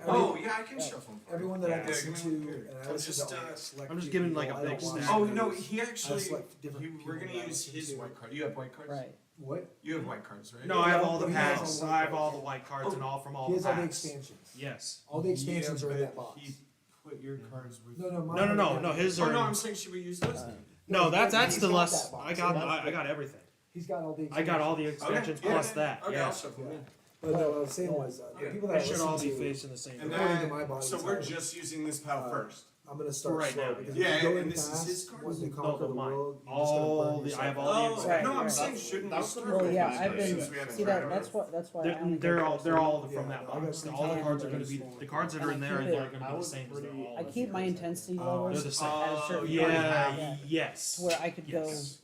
the Oh, yeah, I can Yeah. shuffle them. Everyone that I Yeah. listen give me one to, here. and I I'm listen just, to all select I'm just few giving, like, people. a I don't big listen snap. Oh, to no, those. he actually, select different people we're gonna that I use listen his to. white card. You have white cards? right. What? You have white cards, right? No, I have all the He has packs. all the I have white all cards. the white cards and all from all He the has all the packs. expansions. Yes. All the expansions Yeah, are in but that box. He put your cards with. No, mine No, no, are no, in no. that His Oh, are. no, I'm saying, should we use those then? No, that's he's the got less. that box. I got everything. He's got all the I got all the expansions. expansions Okay, yeah, plus yeah. that. Okay, Yeah. I'll shuffle them in. But no, what I was saying was, the people that They I should listen all be to, facing the same. And way. According to then, my body so we're type, just using this pal first. I'm gonna start right slow now, because yeah. if you go Yeah, in and this is fast, his card? once you No, conquer but the mine. world, you're All just the. I have gonna all the Oh, expansions. no, I'm right. saying, shouldn't we That's start Well, with yeah, these I've been. since we haven't See tried that? it? That's why. I They're, only they're go all for they're all Yeah, from that I got box. some All the tan cards are going to ones. be the cards that are in there. keep They're it- going to be the same as they're all. I keep my intensity Oh, levels They're the same. at a certain yeah, point. Yeah. Yes. To where I could go Yes.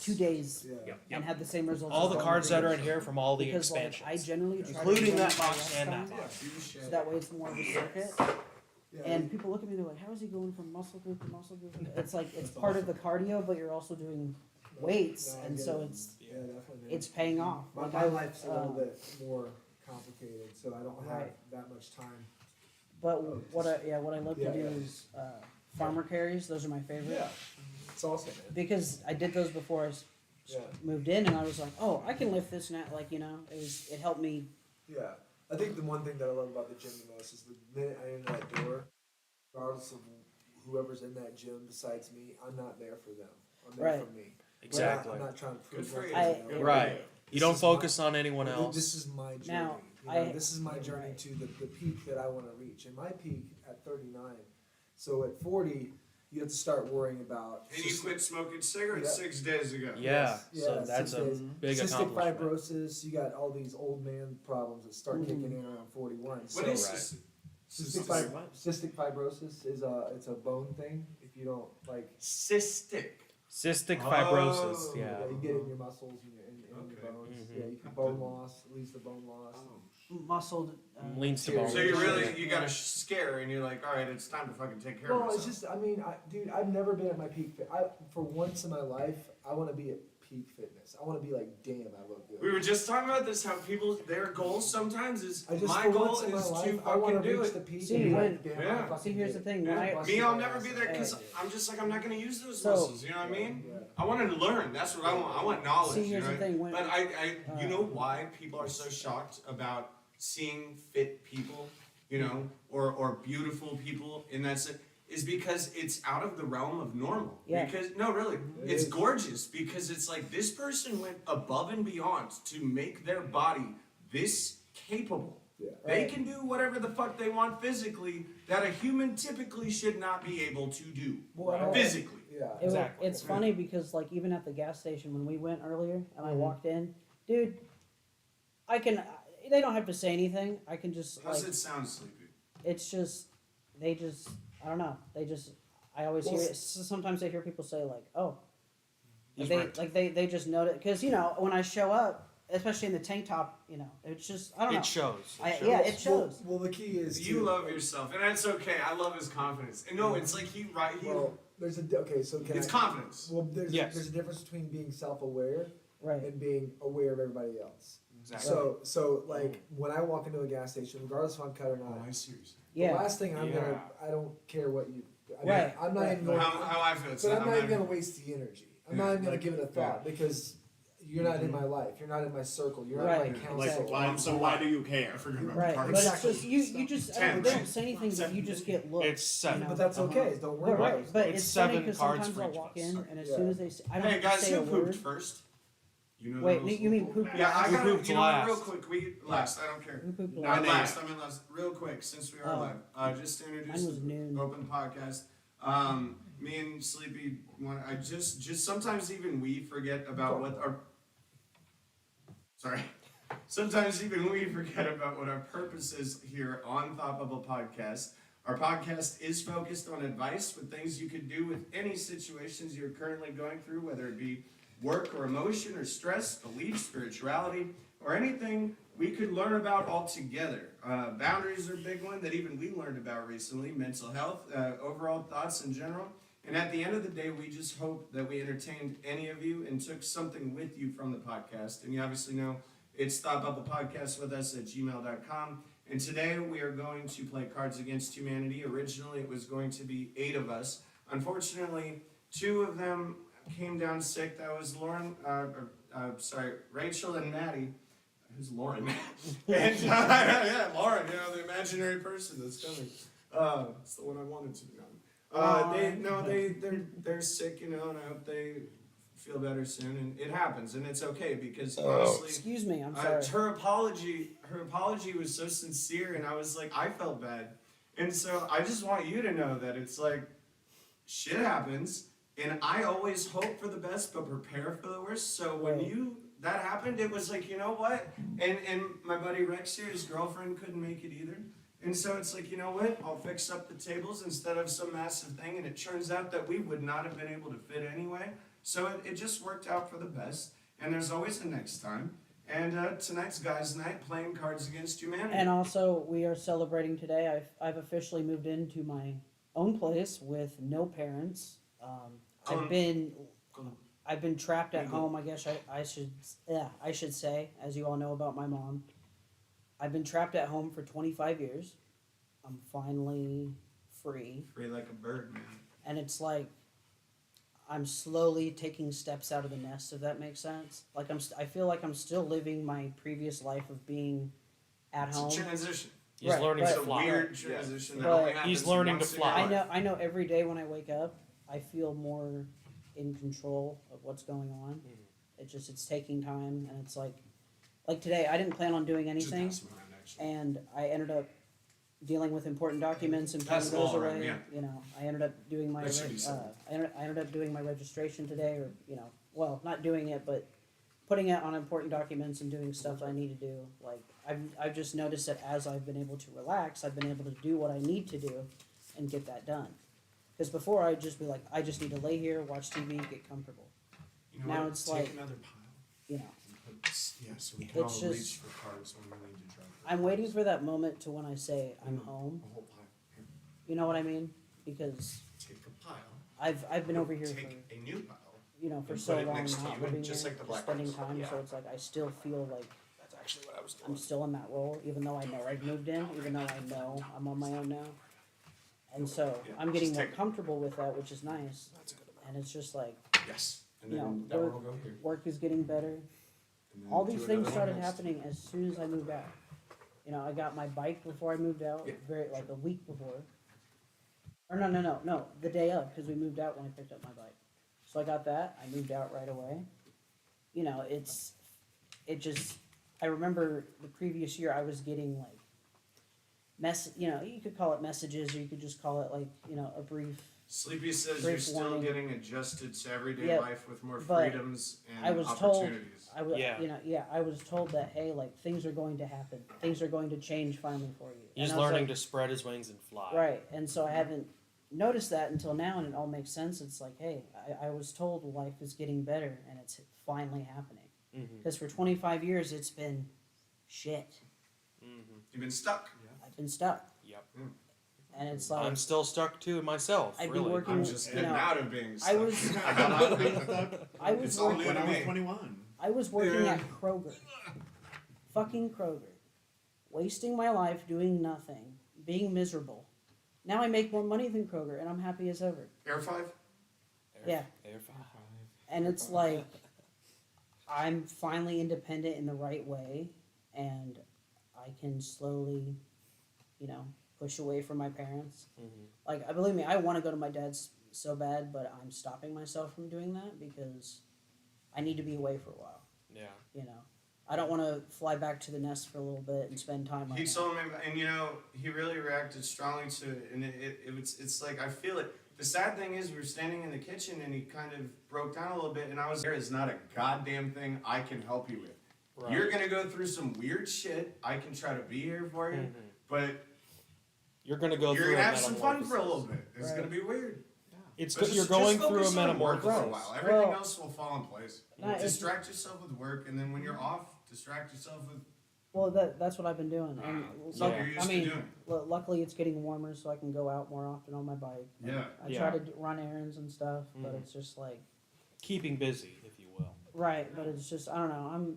2 days Yeah. Yep. and have the same results. All as the one cards that day. are in here from all the Because like, I expansions, generally try to including do that it box less and time, that box. so that way it's more of a circuit. Yeah, And people look at me, they're like, "How is he going from muscle group to muscle group?" It's like it's part of the cardio, but you're also doing weights, No, I and get so it. it's Yeah, definitely. it's paying off. My, Like my I've, life's a little bit more complicated, so I don't have Right. that much time. But what I love Yeah, to do yeah. is farmer carries. Those are my favorite It's awesome, man. because I did those before I Yeah, moved in, and I was like, "Oh, I can lift this now." Like it helped me. yeah. I think the one thing that I love about the gym the most is the minute I enter that door, regardless of whoever's in that gym besides me, I'm not there for them. I'm there Right. for me. Exactly. I'm not trying to prove Good for nothing you. to I- anyone. Right. You don't This is my- focus on anyone else. This is my journey. Now, you know, I- this is my journey right. to the peak that I want to reach. And my peak at 39. So at 40, you have to start worrying about. And you quit smoking cigarettes Yeah. 6 days ago. Yeah. Yes, So yeah, that's 6 a days. big Cystic accomplishment. fibrosis. You got all these old man problems that start kicking in around 41. What So is right. this? cystic fibrosis is it's a bone thing. If you don't like, Cystic. Cystic Oh. fibrosis. yeah, Yeah. you get it in your muscles and your Okay. bones. Mhm. Yeah, you can bone loss, leads to bone loss. Muscle. Leans to So bone. So you really, Yeah. you got a scare and you're like, all right, it's time to fucking take care of Well, myself. it's just, I mean, dude, I've never been at my peak fit. For once in my life, I want to be at peak fitness. I want to be like, damn, I look good. We were just talking about this, how people, their goals sometimes is, I just, my for goal once in my is to life, I fucking want to do reach it. the peak See, and be when- like, damn, Yeah. I fucking See, here's did the it. thing, Yeah. when I- Busted Me, I'll my never ass be and there I because did it. I'm just like, I'm not going to use those So- muscles, you know what I mean? Yeah. I want to learn, that's what I want. I want knowledge, See, you here's know? the thing, when- But you know why people are so shocked about seeing fit people, you know, or beautiful people in that sense, is because it's out of the realm of normal. Yeah. Because, no, really, It it's is. gorgeous because it's like this person went above and beyond to make their body this capable. Yeah. They Right. can do whatever the fuck they want physically that a human typically should not be able to do Well, physically. Yeah. Exactly. It's funny because like even at the gas station when we went earlier and Mm-hmm. I walked in, dude, I can. They don't have to say anything. I can just How's like. it sound, Sleepy? It's just they just. I don't know. They just. I always Well, hear it. Sometimes I hear people say like, "Oh," He's they ripped. like they just know it because you know when I show up, especially in the tank top, you know, it's just I don't know. It shows. Yeah, it shows. Well, the key is You to- love yourself, and that's okay. I love his confidence. And no, it's like he. Well, there's okay. So can It's I, confidence. Well, there's Yes. there's a difference between being self-aware Right. and being aware of everybody else. Exactly. So like when I walk into a gas station, regardless if I'm cut or not, Oh, I see what you're saying. the Yeah. last thing I'm gonna, Yeah. I don't care what you. I mean, Right. I'm not Right. even going. How I feel. It's But I'm not even even- gonna waste the energy. I'm Yeah, not even gonna like- give it a thought because you're not in my life. You're not in my circle. You're not Right. in my council. Exactly. Why, so why do you care? Right. But it's Exactly. just you just I don't, they don't say anything, but you just get looked. It's 7. you know? But that's okay. Don't worry But about right, it. but It's it's, funny 7 because cards sometimes for I'll each walk of us. in and as Yeah. soon as they say, I don't Hey have to guys, say who a pooped word. first? You know. Wait, those you mean people? poop Yeah, I last? got Who it. pooped You know what, last? real quick. We last. I don't care. Who pooped Not last? last. I mean last. Real quick, since we are Oh. live, just to introduce Mine was noon. the open podcast. Me and Sleepy, I just sometimes even we forget about what our. Sorry. Sometimes even we forget about what our purpose is here on Thought Bubble Podcast. Our podcast is focused on advice with things you could do with any situations you're currently going through, whether it be work or emotion or stress, belief, spirituality, or anything we could learn about altogether. Boundaries are a big one that even we learned about recently, mental health, overall thoughts in general. And at the end of the day, we just hope that we entertained any of you and took something with you from the podcast. And you obviously know it's Thought Bubble Podcast with us at gmail.com. And today we are going to play Cards Against Humanity. Originally, it was going to be 8 of us. Unfortunately, 2 of them came down sick. That was Rachel and Maddie. Who's Lauren? And yeah, Lauren. You know, the imaginary person that's coming. It's the one I wanted to be. They're sick, you know, and I hope they feel better soon. And it happens, and it's okay because honestly, Excuse me, I'm sorry. her apology was so sincere, and I was like, I felt bad, and so I just want you to know that it's like, shit happens, and I always hope for the best but prepare for the worst. So when Right. that happened, it was like, you know what? And my buddy Rex here, his girlfriend couldn't make it either. And so it's like, you know what? I'll fix up the tables instead of some massive thing. And it turns out that we would not have been able to fit anyway. So it just worked out for the best. And there's always a next time. And tonight's guys' night playing Cards Against Humanity. And also, we are celebrating today. I've officially moved into my own place with no parents. I've been trapped at home. I guess I should say, as you all know about my mom. I've been trapped at home for 25 years. I'm finally free. Free like a bird, man. And it's like I'm slowly taking steps out of the nest, if that makes sense. Like I feel like I'm still living my previous life of being at It's home. a transition. He's Right, learning but- It's to a fly. weird transition that But- only happens He's learning once to in your fly. life. I know every day when I wake up, I feel more in control of what's going on. It's taking time, and it's like today I didn't plan on doing anything, Just pass them around, actually. and I ended up dealing with important documents and Pass putting them those all around, away. yeah. You know, I ended up doing my That should be said. I ended up doing my registration today, or well, not doing it, but putting it on important documents and doing stuff that I need to do. Like I've just noticed that as I've been able to relax, I've been able to do what I need to do and get that done. Because before I'd just be like, I just need to lay here, watch TV, get comfortable. You know Now what? it's Take like- another pile. You know, And put, so we can It's all just- reach for cards when we need to drop. I'm waiting for that moment to when I say I'm home. A whole pile. Here, You know what I mean? Because take a pile. I've been over here for Take a new pile. for and so put it long next to not you, living just here, like the just black spending ones. time. Yeah. So it's like I still feel like That's actually what I was I'm still in that role, even though I know I've moved in, even though I know I'm on my own now. And so Yeah, I'm getting just more take it. comfortable with that, which is nice. That's a good amount. And it's just like Yes. And You then know, that work- one will go here. work is getting better. And then All do these another things one started next. happening as soon as I moved out. I got my bike before I moved out, Yeah, like a week before. Or no, the day of, because we moved out when I picked up my bike. So I got that. I moved out right away. I remember the previous year I was getting like you could call it messages, or you could just call it like, a brief. Sleepy says Brief you're still warning. getting adjusted to everyday Yeah, life with more but freedoms and I was told- opportunities. I was, Yeah. I was told that, hey, like, things are going to happen. Things are going to change finally for you. He's And I was learning like, to spread his wings and fly. Right, and so I haven't noticed that until now, and it all makes sense. It's like, hey, I was told life is getting better, and it's finally happening. Mm-hmm. Because for 25 years, it's been shit. Mm-hmm. You've been stuck. I've been stuck. Yep. And it's like, I'm still stuck too myself. I've been really. working- I'm just getting out of being stuck. I was- I got out of being stuck I was It's all working, new when to I was me. 21. I was working Yeah. at Kroger. Fucking Kroger. Wasting my life doing nothing. Being miserable. Now I make more money than Kroger, and I'm happy as ever. Air 5? Yeah. Air five. And it's like, I'm finally independent in the right way, and I can slowly, push away from my parents. Mm-hmm. Like, I believe me, I want to go to my dad's so bad, but I'm stopping myself from doing that because I need to be away for a while. Yeah. I don't want to fly back to the nest for a little bit and spend time on He it. told me, and he really reacted strongly to it, and it's like, I feel it. The sad thing is, we were standing in the kitchen, and he kind of broke down a little bit, and I was, there is not a goddamn thing I can help you with. Right. You're gonna go through some weird shit. I can try to be here for you, Mhm. but You're gonna go you're through gonna a have some fun for a little metamorphosis. bit. It's Right. gonna be weird. It's But good. You're just going through a focus on work for a metamorphosis. while. Everything Well- else will fall in place. No, it's- Distract yourself with work, and then when you're off, distract yourself with Well, that's what I've been doing. And something Yeah. you're used to doing. luckily it's getting warmer, so I can go out more often on my bike. Yeah. I Yeah. try to run errands and stuff, but Mhm. it's just like, Keeping busy, if you will. right, but it's just, I don't know,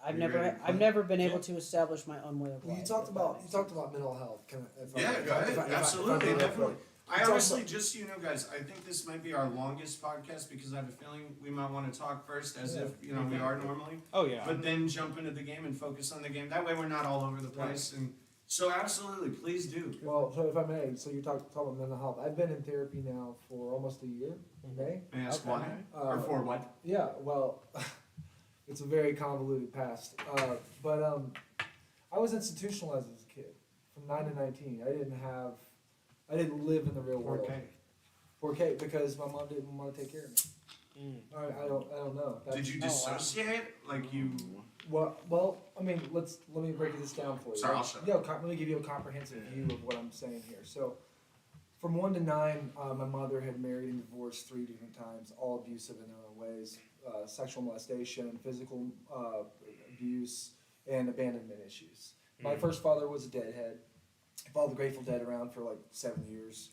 I've You never, ready? I've never been able to establish my own way of Well, life. you talked if that about makes you talked sense. about mental health. Can I, if I- Yeah, if go I- ahead. if I- if I Absolutely, may, definitely. I talked honestly, about- just so you know, guys, I think this might be our longest podcast because I have a feeling we might want to talk first as Yeah. if, you know, we are normally, Oh yeah. but then jump into the game and focus on the game. That way we're not all over the place. And so absolutely, please do. Well, so if I may, so you're talking about mental health. I've been in therapy now for almost a year. Okay. May I ask Okay. why? Or for what? Yeah. Well, it's a very convoluted past. But I was institutionalized as a kid from 9 to 19. I didn't live in the real world. Okay. 4K because my mom didn't want to take care of me. Mm. I don't know. Did you Oh, wow. dissociate? Like you? Well, I mean, let me break this down for you. Sorry, I'll shut up. Yeah, let me give you a comprehensive view of what I'm saying here. So, from 1 to 9, my mother had married and divorced 3 different times, all abusive in their own ways: sexual molestation, physical abuse, and abandonment issues. My first father was a deadhead. He followed the Grateful Dead around for like 7 years.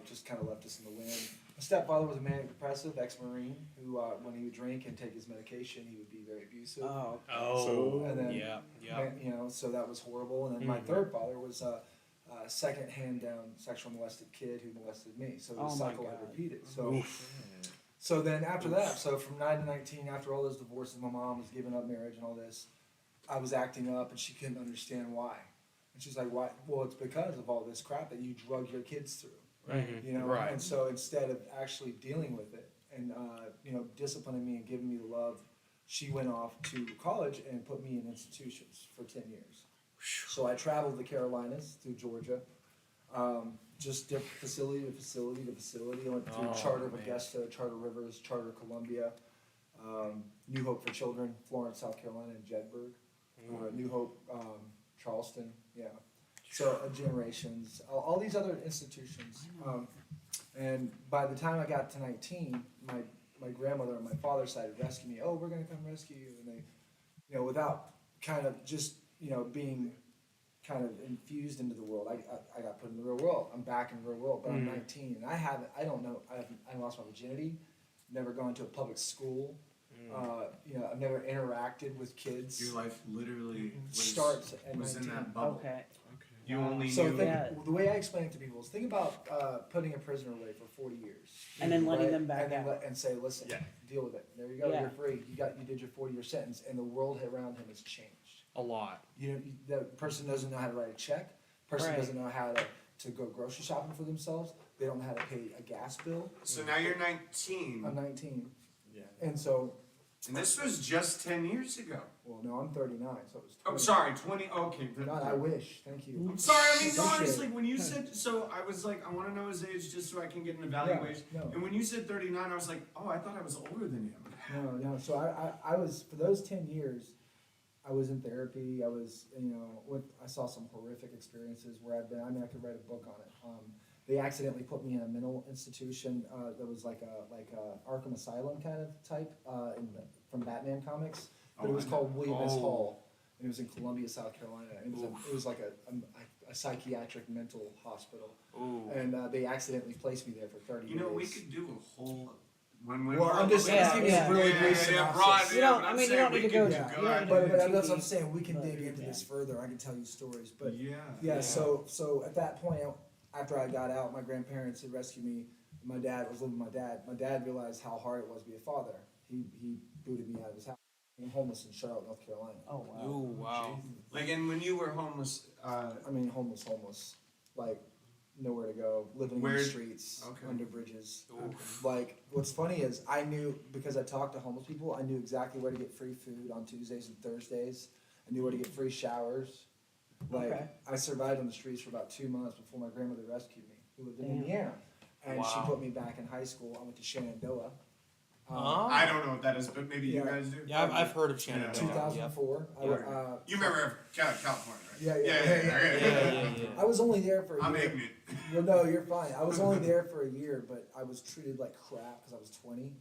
Just kind of left us in the wind. My stepfather was a manic depressive ex-Marine who, when he would drink and take his medication, he would be very abusive. Oh, Oh. And then- yeah. Yeah. You know, so that was horrible. And then my Mhm. third father was a second hand down sexual molested kid who molested me. So the Oh my cycle had God. repeated. So then after that, so from 9 to 19, after all those divorces, my mom was giving up marriage and all this, I was acting up and she couldn't understand why. And she's like, why? Well, it's because of all this crap that you drug your kids through. Right. You know, Right. and so instead of actually dealing with it and you know, disciplining me and giving me the love, she went off to college and put me in institutions for 10 years. So I traveled the Carolinas through Georgia, just different facility to facility to facility. I went through Oh, Charter man. Augusta, Charter Rivers, Charter Columbia, New Hope for Children, Florence, South Carolina, and Jedburgh, New Hope, Charleston, yeah. So Generations, all these other institutions. And by the time I got to 19, my grandmother on my father's side would rescue me. Oh, we're gonna come rescue you, and they, you know, without kind of just, you know, being kind of infused into the world. I got put in the real world. I'm back in the real world, but I'm 19 and I don't know. I lost my virginity. Never gone to a public school. You know, I've never interacted with kids. Your life literally Starts at was in 19. that bubble. okay. You only So knew. think, Yeah. the way I explain it to people is think about putting a prisoner away for 40 years. And then letting right? them back and then out. and say, listen, Yeah. deal with it. There you go. Yeah. You're free. You did your 40-year sentence, and the world around him has changed. A lot. You know, the person doesn't know how to write a check. Person Right. doesn't know how to go grocery shopping for themselves. They don't know how to pay a gas bill. So now you're 19, I'm 19, yeah. and so, And this was just 10 years ago. well, no, I'm 39, so it was. 20. Oh, sorry, 20. Okay. God, I wish. Thank you. I'm sorry. I mean, Appreciate honestly, it. when you said so, I was like, I want to know his age just so I can get an evaluation. Yeah, no. And when you said 39, I was like, oh, I thought I was older than him. No. So I was, for those 10 years, I was in therapy. I was, you know, I saw some horrific experiences where I've been. I mean, I could write a book on it. They accidentally put me in a mental institution that was like a Arkham Asylum kind of type from Batman comics, but it was called William S. Hall, and it was in Columbia, South Carolina. It was like a psychiatric mental hospital, Ooh. and they accidentally placed me there for 30 You know, days. we could do a whole. When we Well, I'm just giving you a really brief synopsis. broad, You don't- but I I'm mean, you saying don't we need to could go- do Yeah, you good. don't need but to that's too what I'm deep, saying. We can but, dig into yeah. this further. I can tell you stories, but Yeah. yeah. So at that point, after I got out, my grandparents had rescued me. My dad was living with my dad. My dad realized how hard it was to be a father. He booted me out of his house. I'm homeless in Charlotte, North Carolina. Oh, wow. Ooh, wow. Like, and when you were homeless, I mean, homeless, like nowhere to go, living in Where- the streets, okay. under bridges. Ooh. Like, what's funny is I knew, because I talked to homeless people, I knew exactly where to get free food on Tuesdays and Thursdays. I knew where to get free showers. Like, Okay. I survived on the streets for about 2 months before my grandmother rescued me, who lived in Damn. Indiana. And she Wow. put me back in high school. I went to Shenandoah. I don't know what that is, but maybe you Yeah. guys do. Yeah, I've heard of Shenandoah. Yep. 2004. You remember California, right? Yeah. Yeah. I was only there for a I'm year. ignorant. Well, no, you're fine. I was only there for a year, but I was treated like crap because I was 20,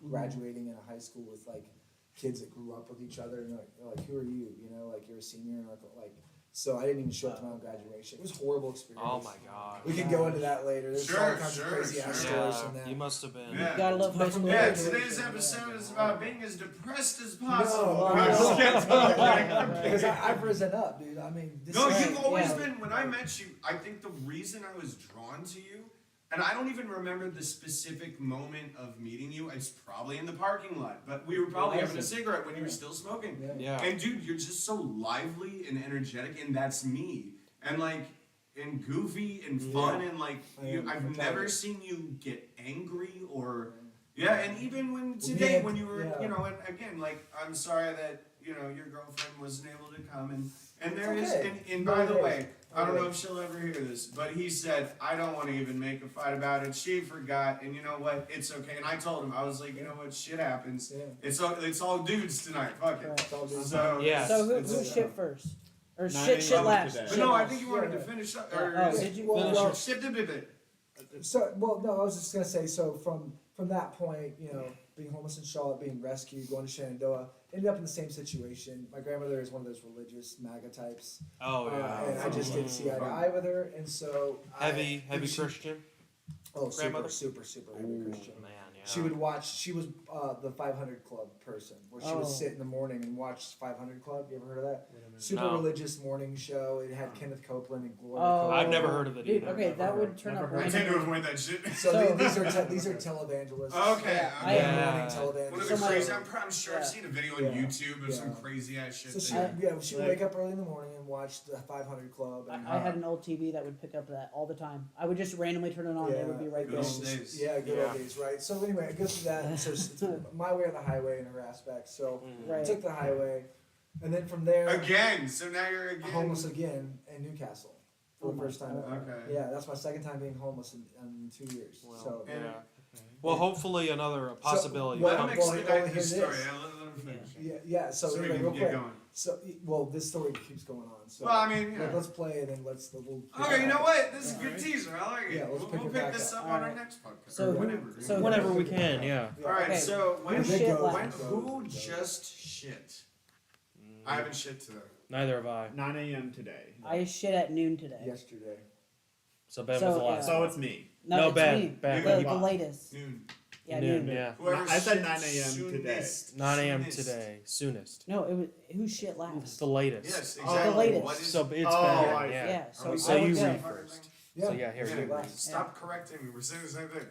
graduating in a high school with like kids that grew up with each other, and they're like, who are you? You know, like you're a senior, and like So I didn't even show up to my own graduation. It was a horrible experience. Oh my god. We can go into that later. There's Sure, all kinds sure, of crazy ass sure. stories from Yeah, that. you must have been. Yeah. Gotta love high school. Yeah, graduation. today's episode is about being as depressed as No, possible. no, I'm just kidding. because I've risen up, dude. I mean, this No, is you've always Yeah. been. When I met you, I think the reason I was drawn to you, and I don't even remember the specific moment of meeting you. It's probably in the parking lot, but we were probably having a cigarette when you were still smoking. Yeah. Yeah. And dude, you're just so lively and energetic, and that's me. And like, and goofy and fun, Yeah. and like, I am. I've I'm never tired. seen you get angry or. Yeah, and even when We today, had- when you were, yeah. you know, and again, like, I'm sorry that, you know, your girlfriend wasn't able to come, and there It's is, okay. and by the Okay. way, I don't know Okay. if she'll ever hear this, but he said, I don't want to even make a fight about it. She forgot, and you know what? It's okay. And I told him, I was like, you know what? Shit happens. Yeah. It's all dudes tonight. Fuck it. Right. It's all good. So Yeah. So who it's- shit first? Or 9 shit a.m. last? today. But Shit no, I last. think you wanted to Yeah. finish up. Yeah. Or Oh, did you? Well, Finish well, it. Ship it, bit. So, well, no, I was just gonna say. So from that point, you know, being homeless in Charlotte, being rescued, going to Shenandoah, ended up in the same situation. My grandmother is one of those religious MAGA types, Oh yeah. and I just didn't see eye to eye with her, and so Heavy she- Christian. Oh, grandmother? super heavy Christian. Man, yeah. She would watch. She was the 500 Club person, where she would Oh. sit in the morning and watch 500 Club. You ever heard of that? Super No. religious morning show. It had Kenneth Copeland and Gloria. Oh. Copeland. I've never heard of it Dude, either. okay, that would turn Never up heard I of tend to random. avoid that shit. So So- these are televangelists. Okay. Yeah, okay. I am- Morning One One of televangelists. the So my- crazy. I'm sure I've Yeah. seen a video on Yeah. YouTube of some Yeah. crazy ass shit. So she, that- she would wake up early in the morning and watch the 500 Club. And, I had an old TV that would pick up that all the time. I would just randomly turn it on. Yeah. It would be right Good there. old days. Yeah, good Yeah. old days, right? So anyway, it goes through that. And so it's my way or the highway in her aspect. So Mhm. I Right. took the highway, and then from there, Again. So now you're again. homeless again in Newcastle for Oh the my first time. God. ever. Okay. Yeah, that's my second time being homeless in 2 years. Well, So yeah. Well, hopefully another possibility. well, Let him well, expedite well, this here's story. this. Yeah, let him finish. yeah. So, So we anyway, can real get quick. going. So well, this story keeps going on. So Well, I mean, yeah. let's play and then we'll. Okay, you know what? This is a good Alright. teaser. I like it. Yeah, let's we'll pick we'll it pick back this up. up on our Alright. next podcast. So or who- whenever. so Whenever we can, yeah. Yeah. All right. Okay. So Who when, shit goes, last? who just shit? I haven't shit today. Neither have I. 9 a.m. today. I shit at noon today. Yesterday. So Ben So, was the last. So one. it's me. No, it's Ben, me. Ben. The Wow. latest. Noon. Yeah, Noon, noon. yeah. Whoever I said shit 9 a.m. today. soonest. 9 a.m. Soonest. today. Soonest. No, it was who shit It's last. the latest. Yes, Oh, exactly. the latest. What is So it's Oh, Ben. I- Yeah. Yeah, so So I you would go. read first. Yeah. So yeah, here Yeah, you read. last. Stop correcting me. We're saying the same thing.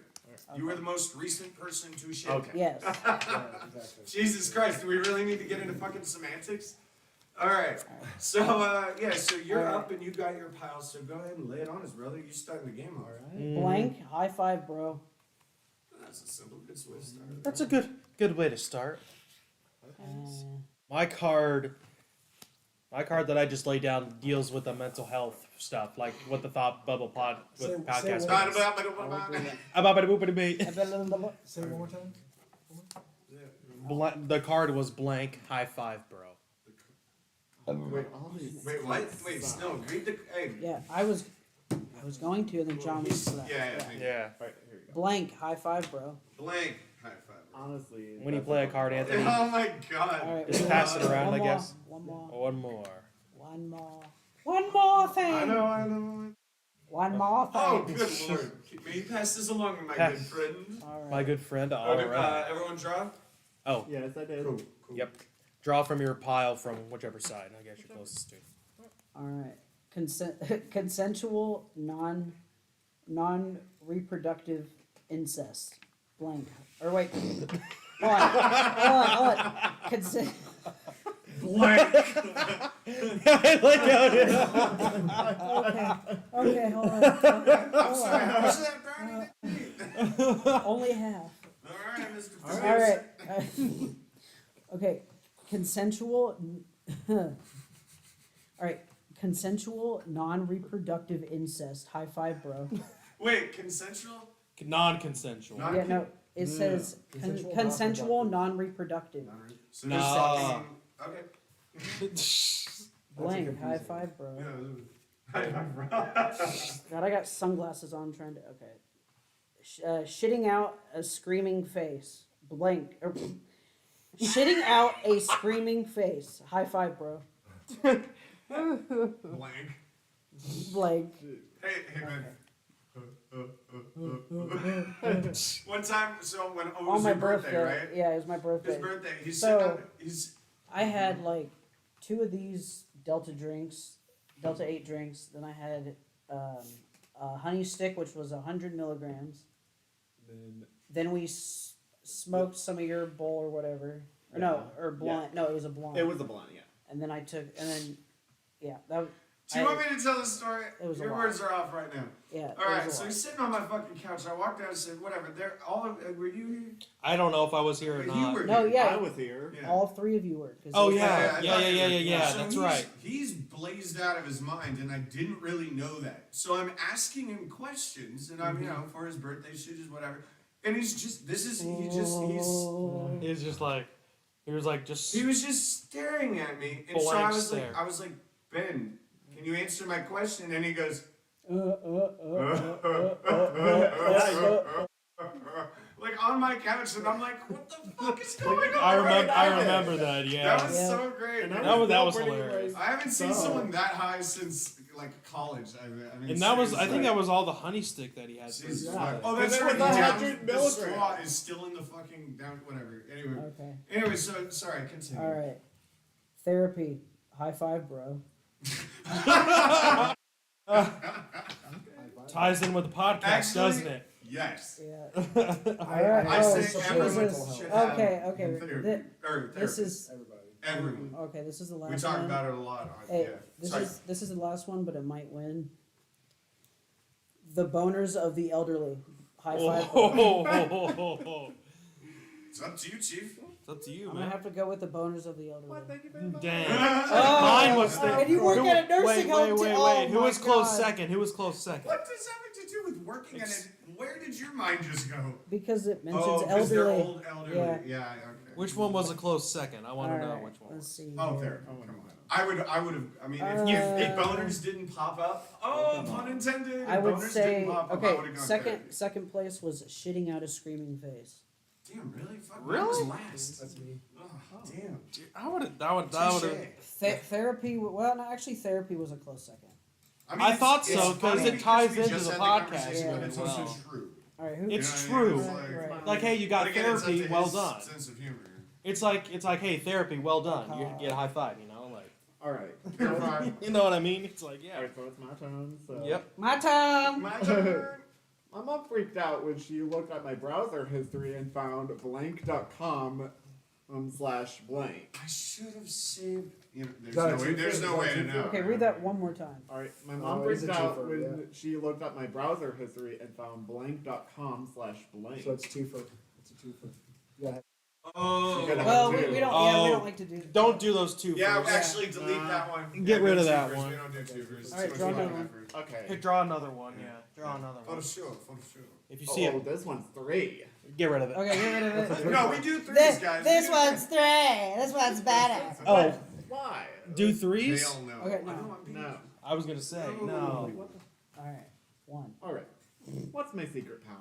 You were the most recent person to shit. Okay. Yes. Yeah, exactly. Jesus Christ, do we really need to get into fucking semantics? Alright. So yeah, so you're Alright. up and you got your pile, so go ahead and lay it on us, brother. You starting the game off. Blank. High five, bro. That's a simple good way to start. That's a good way to start. Uh, My card that I just laid down deals with the mental health stuff, like what the Thought Bubble pod with Say podcast. what? Say it one more time. The card was blank. High five, bro. Wait, what? Wait, no, read the hey. yeah, I was going to, and then John was. Yeah. Yeah. Right, here we go. Blank. High five, bro. Blank. High five. Honestly. When you that's play a what- card, Anthony. Oh my god. All right. Just one pass more. it around, One I more. guess. One more. One more. One more. One more thing. I know. One more thing. Oh, good lord. May you pass this along, my Pass. good friend. All right. My good friend. Oh, All did, right. everyone draw? Oh, Yes, I did. Cool. yep. Draw from your pile from whichever side. I guess you're closest to. All right. Consensual non-reproductive incest. Blank. Or wait. Hold on. Consent. Blank. I like how it is. Okay, hold on. I'm sorry, how much of that brownie did you eat? Only half. Alright, Mr. All Producer. right. Okay. Consensual. All right. Consensual non-reproductive incest. High five, bro. Wait, consensual? Non-consensual. Non- Yeah, no. It says Consensual consensual non-reproductive. So Nah. there's something. Okay. Blank. High five, bro. Yeah. God, I got sunglasses on trying to. Okay. Shitting out a screaming face. Blank. Shitting out a screaming face. High five, bro. Blank. Blake. Hey man. One time, so when it On was my your birthday, birthday. right? Yeah, it was my His birthday. birthday. He's So- sitting up. He's I had like 2 of these Delta drinks, Delta 8 drinks. Then I had a honey stick, which was 100 milligrams. Then we smoked some of your bowl or whatever. Or no, or blunt. No, it was a blunt. It was a blunt, yeah. And then I took, and then, yeah, that. Do you want me to tell the story? It was a Your lot. words are off right now. Yeah. All right, so he's sitting on my fucking couch. I walked down and said, "Whatever." They're all. Were you here? I don't know if I was here or You not. were No, here. yeah. I was here. Yeah. All 3 of you were. 'Cause Oh it was- yeah, I yeah, thought yeah, you yeah, were- yeah, yeah. So That's he's- right. He's blazed out of his mind, and I didn't really know that. So I'm asking him questions, and I'm, for his birthday shit is whatever. And he's just, He's just like, he was like just. he was just staring at me, and so I Blank was stare. like, Ben, can you answer my question? And he goes, like on my couch, and I'm like, what the fuck is going on? I remember. right I now? remember that. Yeah. That was Yeah. so great. And man. That was still pretty, hilarious. I haven't seen So- someone that high since like college. I mean, And that was, I think seriously. that was all the honey stick that he had. For his Jesus. Yeah. birthday. Oh, that's And right. there was Down, 100 the milligrams. straw is still in the fucking down. Whatever. Okay. Anyway, so sorry. Continue. All right. Therapy. High five, bro. Ties in with the podcast, Actually- doesn't it? Yes. Yeah. I Alright, I oh, say so everyone this is- should have okay, okay. therapy. Or This therapy. is Everyone. okay. This is the last We talk one. about it a lot. Hey, Yeah. this Sorry. is the last one, but it might win. The boners of the elderly. High five. bro. Oh, It's up to you, Chief. it's up to you, I'm gonna man. have to go with the boners of the elderly. Thank you very much. Dang. Oh, Mine was the. and you work who- at a nursing wait, home Wait, too. wait, Oh wait. Who my was close God. second? Who was close second? What does that have to do with working at it? Where did your mind just go? Because it mentions 'cause they're elderly. old elderly. Yeah. Yeah. Okay. Which one was a close second? I want to know Alright, which one. Let's see. Oh, here. there. Oh, come on. I would have. I mean, if boners didn't pop up, pun intended. I if would boners say didn't pop up, I okay. would've gone Second therapy. second place was shitting out a screaming face. Damn, really? Fuck. Really? That was last. That's me. Oh, damn. I would have. That would have. Touche. Therapy. Well, no, actually, therapy was a close second. mean, I it's- thought it's so, 'cause funny it ties we into just the had podcast conversation, really but it's also well. true. All right, who? It's You know what I mean? true. It's Right, right. Like, hey, you got But again, it's up therapy. to Well his done. Sense of humor. It's like, hey, therapy. Well done. You get a high five. You know, like. All right. You're fine. You know what I mean? It's like, All yeah. right, so it's my turn. So. Yep. My time. My turn. My mom freaked out when she looked at my browser history and found blank.com /blank. I should have saved. You know, That's there's no way to know. Okay, read that one more time. All right, my mom Oh, it's freaked a out twofer, when yeah. she looked at my browser history and found blank.com /blank. So it's two for. It's a two for. Yeah. Oh. You gotta Well, have we two. don't. Yeah, we Oh, don't like to do. Don't do those two Yeah, first. actually delete that one. Get Yeah, rid no of that twofers. one. We don't do twofers. All right, Too draw much another one. effort. Okay. Hey, draw another one. Yeah, draw another one. Photoshop. If you see Oh, it, this one's 3. get rid of it. Okay, get rid of it. No, we do threes, This, guys. this We do one's three. This one's better. Oh, Why? do threes. threes? Hell no. Okay, I no. don't want beef. No. I was gonna say no. All right, one. All right. What's my secret power?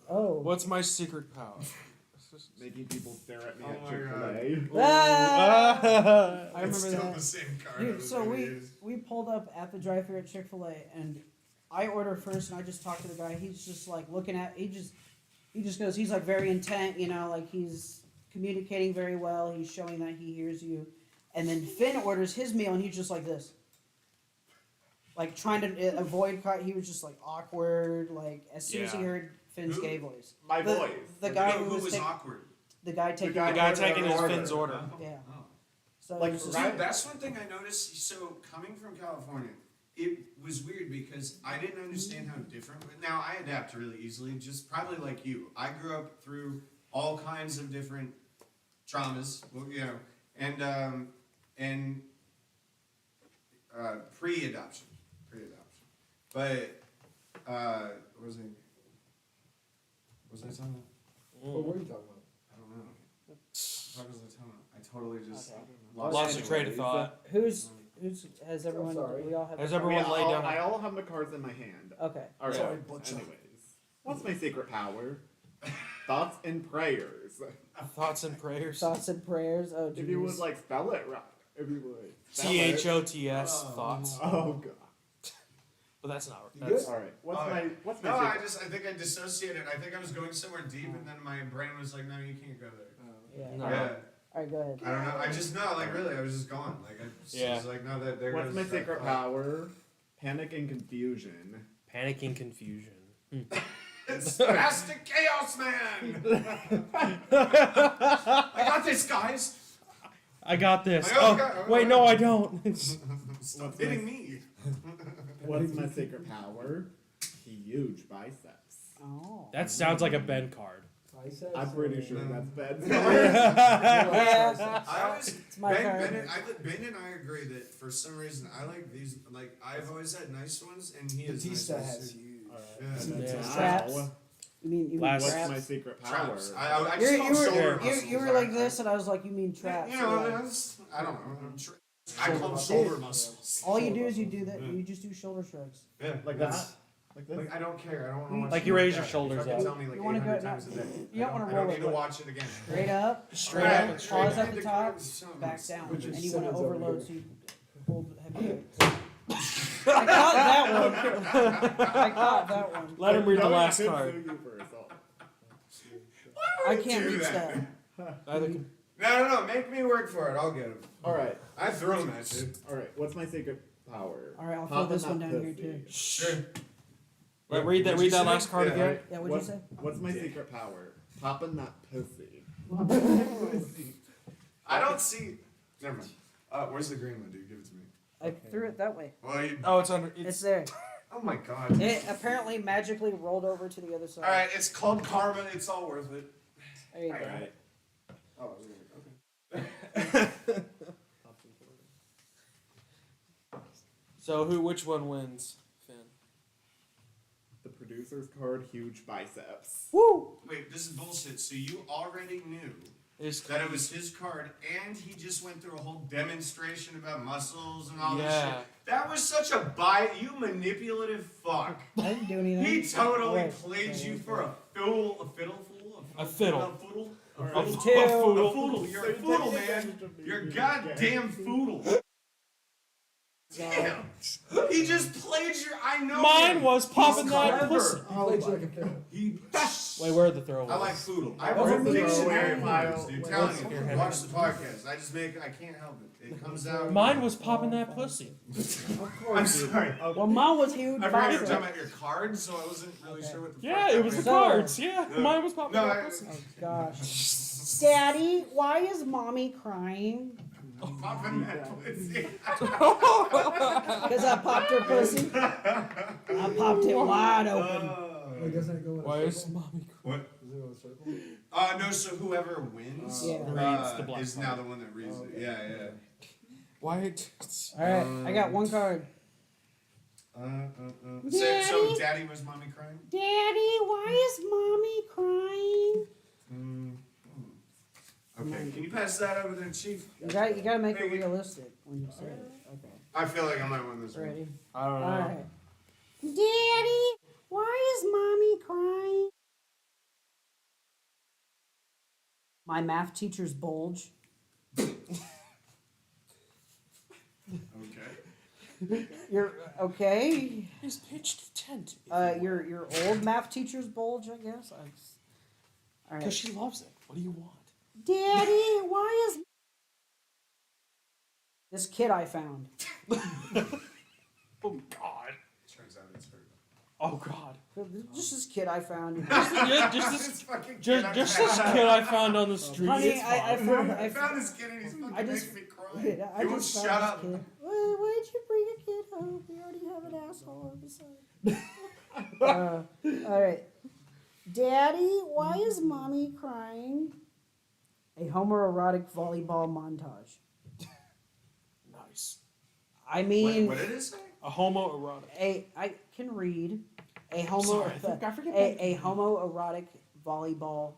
Oh. What's my secret power? Making people stare at me Oh at my Chick-fil-A. Ah! I It's remember still that. the same card. Dude, as so it we is. pulled up at the drive-thru at Chick-fil-A, and I order first, and I just talk to the guy. He's just like looking at. He just goes. He's like very intent, you know, like he's communicating very well. He's showing that he hears you, and then Finn orders his meal, and he's just like this, like trying to avoid. He was just like awkward. Like as soon as he Yeah. heard Finn's Who? gay voice, My The- voice. the guy who who was was ta- awkward. the guy taking guy- The guy order. taking his order. Finn's order. Yeah. Oh. So Like, it was just, right- Dude, that's one thing I noticed. So coming from California, it was weird because I didn't understand how different. Now I adapt really easily, just probably like you. I grew up through all kinds of different traumas, well, you know, and pre-adoption, but what was I? Was I talking about? What were you talking about? I don't know. What was I talking about? I totally just Okay. Lost your train of thought. who's has everyone? sorry. We all have. Has a- everyone Yeah, laid down? I all have the cards in my hand. Okay. All right. Sorry, butcher. Anyways, what's my secret power? Thoughts and prayers. Thoughts and prayers. Thoughts and prayers. Oh, If you would geez. like spell it right, If you would. THOTS Oh. thoughts, Oh god. but that's not. You That's, good? All right. What's my No, I secret? think I dissociated. I think I was going somewhere deep, and then my brain was like, "No, you can't go there." Yeah. No. Yeah, Alright, go ahead. I don't know. I just know, like, really, I was just gone. Like, I just Yeah. was like, "No, that there What's goes my that secret thought." power? Panic and confusion. panic and confusion. It's Spastic Chaos Man. I got this, guys. I got this. I got- Oh, wait, no, I don't. Stop hitting me. What's my secret power? Huge biceps. Oh. That sounds like a Ben card. Biceps I'm pretty or- sure that's bad. Yeah. I always It's my card. Ben and I agree that for some reason I like these. Like I've always had nice ones, and he has nice Batista ones has too. huge. Yeah. Yeah. Traps? You mean Last- What's traps? my secret power? Traps. I just You call were shoulder you muscles. were like this, and I was like, you mean traps? You know, Yeah. that's- I don't know. I Shoulder call them muscles. shoulder muscles. All you do is you do that. You just do shoulder shrugs. Yeah, Like that's- that? Like this? Like I don't care. I don't want to watch. Like it you raise your that. shoulders fucking up. Tell me like You wanna 800 go- times a day. you don't wanna I roll don't it need to with- watch it again. Straight up, Straight Alright, up and straight pause up at the to top, Chris. back down, Which and is you want to Simmons over overload here. so you hold heavy weights. I caught that one. I caught that one. Let him read the No, last you card. you first. I can't do reach that. that. Either can- No. Make me work for it. I'll get him. Alright. I threw him at you. Alright. What's my secret power? All right, I'll throw Popping this that one down here pussy. too. Sure. Wait, read that. What'd Read you that say? last card Yeah, again. Yeah, what'd you say? What's my secret power? Popping that pussy. I don't see. Never mind. Where's the green one, dude? Give it to me. I threw it that way. Well, you, Oh, it's under. It's there. oh my god. It apparently magically rolled over to the other side. All right, it's called karma. It's all worth it. There you go. Alright. Oh, okay. So who? Which one wins, Finn? The producer's card, huge biceps. Woo! Wait, this is bullshit. So you already knew Is that it was his card, and he just went through a whole demonstration about muscles and all this Yeah. shit. That was such a you manipulative fuck. I didn't do anything. He totally Wait, played wait, you wait. for a fiddle, a fiddle fool, A fiddle. a foodle, a Alright. foodle, Two. a foodle. You're a foodle, man. You're a Okay. goddamn foodle. Damn. He just played your. I know. Mine him. was popping He's that clever. pussy. He played you like a fiddle. He. Wait, where are the throwaways? I like foodle. I Where's wrote the dictionary throwaway words, file? dude. Where's Telling the you, throwaway watch the podcast. I just make. I can't help it. It comes out. Mine was popping that pussy. Of I'm course. sorry. Well, mine was huge. I forgot you were bicep. talking about your cards, so I wasn't really Okay. sure what the. Yeah, fuck it that was the meant. So- cards. Yeah, Yeah. mine was popping No, that I, pussy. Oh gosh. Daddy, why is mommy crying? popping that pussy. Because I popped her pussy. I popped it wide open. Wait, doesn't it go in a Why is circle? mommy? What? Does it go in a circle? No. So whoever wins, Yeah. Reads the black is card. now the one that reads Oh, it. okay. Yeah. Why? All right, I got one card. So daddy was mommy crying. Daddy, why is mommy crying? Okay, can you pass that over there, Chief? You gotta make it Thank you. realistic when you say it. Okay, I feel like I might win this one. ready? I don't know. All right. Daddy, why is mommy crying? My math teacher's bulge. Okay. You're okay. He's pitched tent. Your old math teacher's bulge, I guess. All Because right. she loves it. What do you want? Daddy, why is this kid I found? Oh God. Turns out it's her. Oh God. Just this kid I found. Yeah, just this. This fucking kid Just, I just found. this kid I found on the street. Honey, It's I fine. found. I found this kid and he's fucking I just- making me cry. I You won't just shut found up. this kid. Why'd you bring a kid home? We already have an asshole on the side. All right. Daddy, why is mommy crying? A homoerotic volleyball montage. Nice. I mean, What did it say? A homoerotic. I can read a homo Sorry, I forget a homoerotic volleyball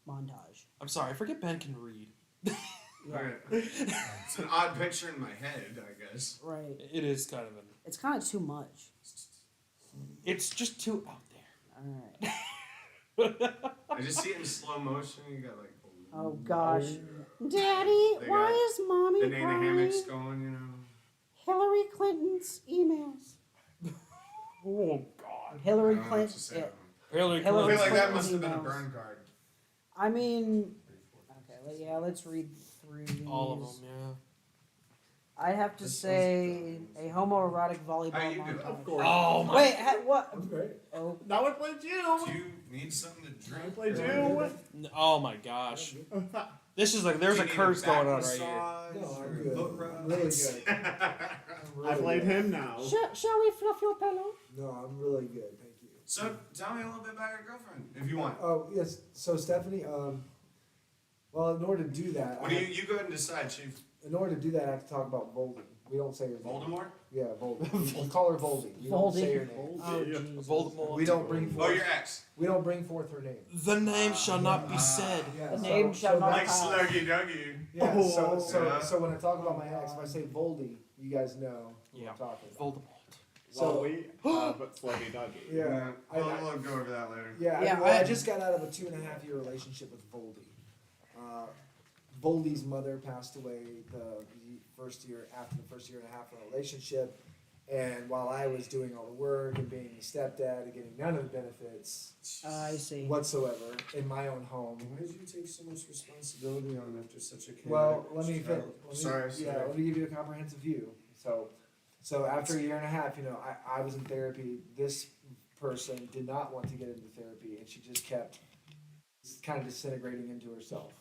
montage. I'm sorry, I forget Ben can read. Okay. It's an odd picture in my head, I guess. Right. It is kind of an. It's kind of too much. It's just too out there. All right. I just see it in slow motion. You got like Oh gosh. Daddy, They why got is mommy Banana crying? hammocks going, you know. Hillary Clinton's emails. Oh God. Hillary I don't know what to say. Clinton. Hillary I Hillary feel like that Clinton's must have been a emails. burn card. I mean, okay, yeah, let's read through these. All of them, yeah. I have to say a homoerotic volleyball How you doing? montage. Of course. Oh my. Wait, what? That's great. Oh, Now I played you. Do you need something to I drink? played Or- you. Oh my gosh. This is like there's Do a you need curse back going on right here. massage No, I'm or a good. foot I'm rub? really good. I'm I really played good. him now. Shall we fluff your pillow? No, I'm really good. Thank you. So tell me a little bit about your girlfriend, if you want. Oh yes. So Stephanie, well, in order to do that, What do you go ahead and decide, Chief? in order to do that, I have to talk about Voldy. We don't say her name. Voldemort? Yeah, Voldy. We call her Voldy. We don't say her name. oh, Yeah. Jesus. Voldemort. We don't bring Oh, forth. your ex. We don't bring forth her name. The name shall not be said. Yeah, The name shall not Like pass. Sluggy Duggy. Yeah. Oh, yeah. So when I talk about my ex, if I say Voldy, you guys know who Yeah. I'm talking about. Voldemort. Well, we but Sluggy Duggy. Yeah. We'll go over that later. Yeah, Yeah, I I- just got out of a 2.5 year relationship with Voldy. Voldy's mother passed away the first year after the first year and a half of a relationship, and while I was doing all the work and being a stepdad and getting none of the benefits I see. whatsoever in my own home. Why did you take so much responsibility on after such a chaotic Well, let me Sorry. let me give you a comprehensive view. So after a year and a half, I was in therapy. This person did not want to get into therapy, and she just kept kind of disintegrating into herself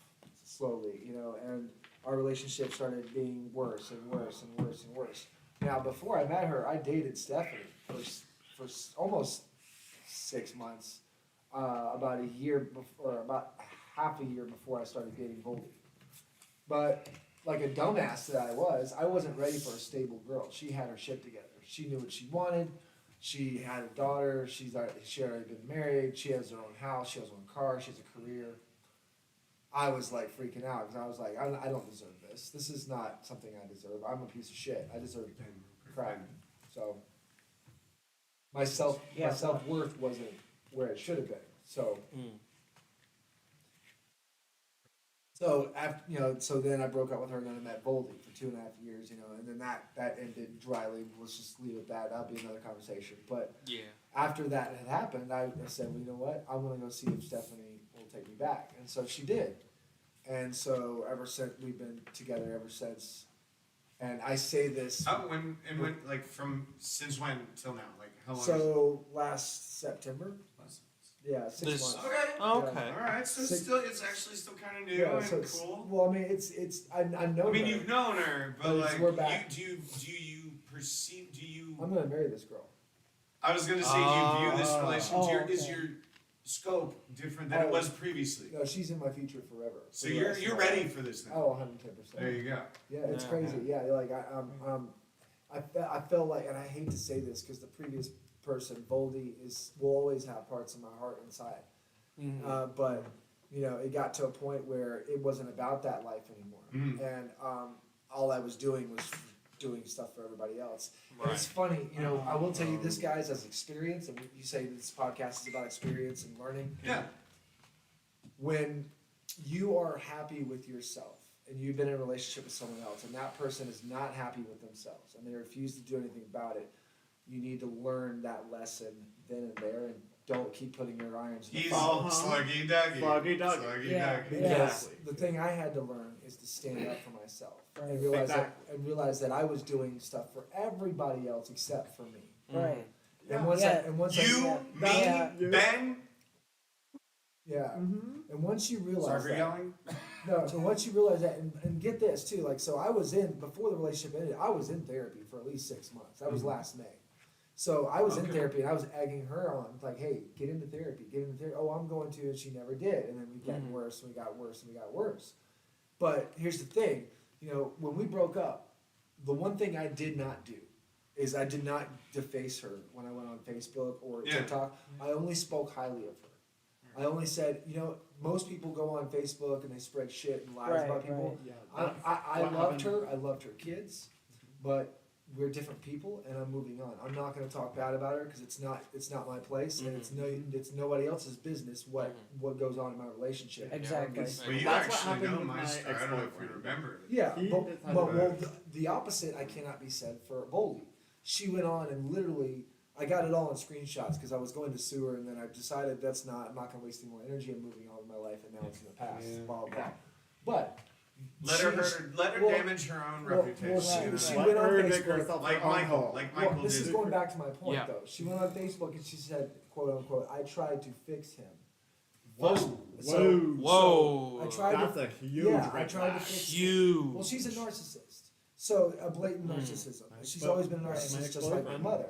slowly, and our relationship started being worse and worse and worse and worse. Now, before I met her, I dated Stephanie for almost 6 months, about a year before, or about half a year before I started dating Voldy. But like a dumbass that I wasn't ready for a stable girl. She had her shit together. She knew what she wanted. She had a daughter. She had already been married. She has her own house. She has her own car. She has a career. I was like freaking out because I was like, I don't deserve this. This is not something I deserve. I'm a piece of shit. I deserve crap. So my self-worth wasn't where it should have been. So after, so then I broke up with her and then I met Voldy for 2.5 years, and then that ended dryly. Let's just leave it at that. That'll be another conversation. But Yeah. after that had happened, I said, well, you know what? I want to go see if Stephanie will take me back. And so she did. And so ever since, we've been together ever since. And I say this. Since when till now? Like how long? So last September? Yeah, 6 This- months. Okay. Oh, Yeah. okay. All right. So Six- it's actually still kind of new Yeah, and so it's, cool. well, I mean, I know I mean, her. you've known her, but But it's- like, we're back. do you perceive? Do you? I'm gonna marry this girl. I was gonna say, do you view this Ah. relationship? Is okay. your scope different than it was previously? No, she's in my future forever. So you're ready for this now. Oh, 110%. There you go. Yeah, it's Yeah. crazy. Yeah, like I felt like, and I hate to say this because the previous person, Voldy, will always have parts of my heart inside. But it got to a point where it wasn't about that life anymore, Mhm. and all I was doing was doing stuff for everybody else. And Right. it's funny, I will tell you this, guys, as experience, and you say this podcast is about experience and learning. Yeah. When you are happy with yourself and you've been in a relationship with someone else and that person is not happy with themselves and they refuse to do anything about it, you need to learn that lesson then and there and don't keep putting your irons in the He's fire. sluggy duggy. Sluggy duggy. Sluggy Yeah. duggy. Because Exactly. the thing I had to learn is to stand up for myself Right. and realize Exactly. that I was doing stuff for everybody else except for me. Right. And once Yeah. You, me, Yeah. Ben. and once you Sorry realize for that, yelling. no, so once you realize that, and get this too, like, so I was before the relationship ended, I was in therapy for at least 6 months. That was last May. So I was in Okay. therapy and I was egging her on, like, hey, get into therapy, get into therapy. Oh, I'm going to, and she never did. And then we got worse and we got worse and we got worse. But here's the thing, when we broke up, the one thing I did not do is I did not deface her when I went on Facebook or Yeah. TikTok. I only spoke highly of her. I only said, most people go on Facebook and they spread shit and lies Right, about people. right. Yeah. I what loved happened- her. I loved her kids, but we're different people, and I'm moving on. I'm not gonna talk bad about her because it's not my place, and it's nobody else's business what goes on in my relationship. Exactly. Well, you That's what actually happened know with my my story. I don't know if you ex-boyfriend. remember it. Yeah, He but decided well, to- the opposite I cannot be said for Bowley. She went on and literally, I got it all in screenshots because I was going to sue her, and then I decided I'm not gonna waste any more energy. I'm moving on with my life, and now it's in the past. Yeah. Blah blah blah. But Let her well, damage her own well, reputation. well, you she know? went Let on her make Facebook. herself Like her own Michael, hole. like Well, Michael this is did. going back to my point Yeah. though. She went on Facebook and she said, "quote unquote," I tried to fix him. Whoa, So- Whoa. I tried That's to. a huge Yeah, I red tried to flag. fix. Huge. Well, she's a narcissist. So a blatant narcissism. She's always been a narcissist, just like my mother.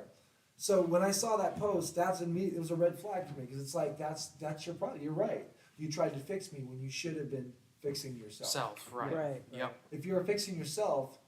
So when I saw that post, it was a red flag for me because it's like that's your problem. You're right. You tried to fix me when you should have been fixing yourself. Self, right. Right. Yep. If you were fixing yourself,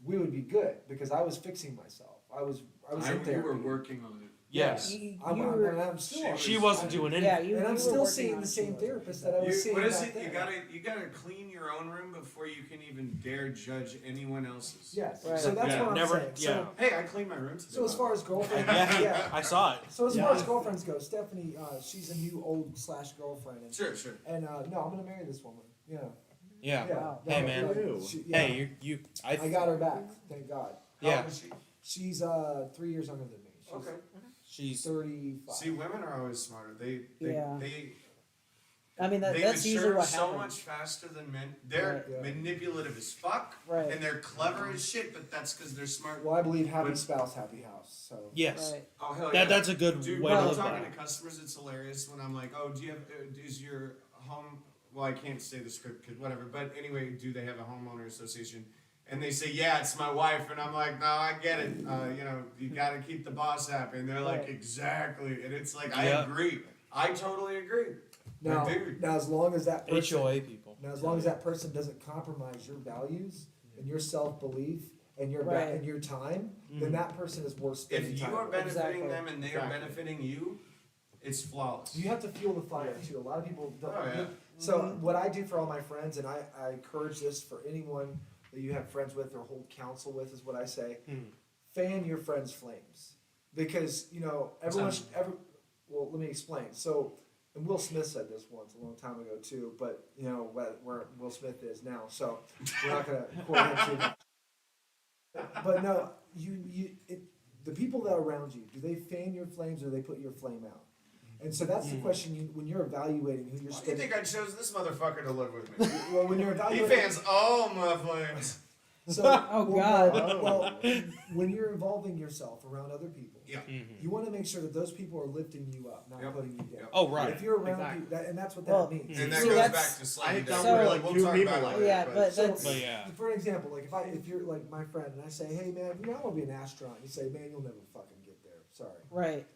we would be good because I was fixing myself. I was in You were therapy. working on it. Yes. I'm still. She wasn't doing anything. Yeah, you. And I'm you were still working seeing on the it, same she wasn't. therapist that I was seeing What is back it? then. You gotta clean your own room before you can even dare judge anyone else's. Yes. Right. So that's Yeah, what I'm never- saying. yeah. Hey, I cleaned my room today. So as far as girlfriends, Yeah, I saw it. So as far as girlfriends go, Stephanie, she's a new old / girlfriend, and, Sure. and no, I'm gonna marry this woman. Yeah. Yeah. Wow. Hey, man. Yeah. Hey, I got her back, thank God. How Yeah. old is she? She's 3 years younger than me. She's Okay. She's 35. See, women are always smarter. They Yeah. they I mean, they that's usually mature what so happens. much faster than men. They're Right. Yeah. manipulative as fuck, Right. and they're clever as shit. But that's because they're smart. Well, I believe happy But- spouse, happy house. So yes. Right. Oh hell yeah. That's a good Dude, way when to I'm live talking that. to customers, it's hilarious when I'm like, "Oh, do you have? Is your home? Well, I can't say the script, cause whatever. But anyway, do they have a homeowner association?" And they say, "Yeah, it's my wife." And I'm like, "No, I get it. You got to keep the boss happy." And they're like, Right. "Exactly." And it's like, Yeah. I agree. I totally agree. now, Dude. now as long as that person, HOA people. now as long as that person doesn't compromise your values and your self belief and your Right. and your time, then that person is worth spending If you time are with. benefiting Exactly. them and they are Exactly. benefiting you, it's flawless. You have to fuel the fire too. A lot of people don't. Oh, yeah. So what I do for all my friends, and I encourage this for anyone that you have friends with or hold counsel with, is what I say: fan your friends' flames, because everyone. Well, let me explain. So, and Will Smith said this once a long time ago too, but where Will Smith is now, so we're not gonna quote him too much. But no, the people that are around you, do they fan your flames or do they put your flame out? And so that's the question when you're evaluating who you're Why do you spending. think I chose this motherfucker to live with me? Well, when you're He evaluating, fans all my flames. so Oh, well, God. Well, when you're involving yourself around other people, Yeah. you want to make sure that those people are lifting you up, not Yep. putting you down. Yep. Oh, right. If you're around Exactly. people, and that's what Well, that means. And that See, goes that's- back to slightly I different. don't We'll like talk two about people it like later, Yeah, but So- that's But yeah. For an example, like if you're like my friend and I say, hey man, I want to be an astronaut, you say, man, you'll never fucking get there. Sorry. right.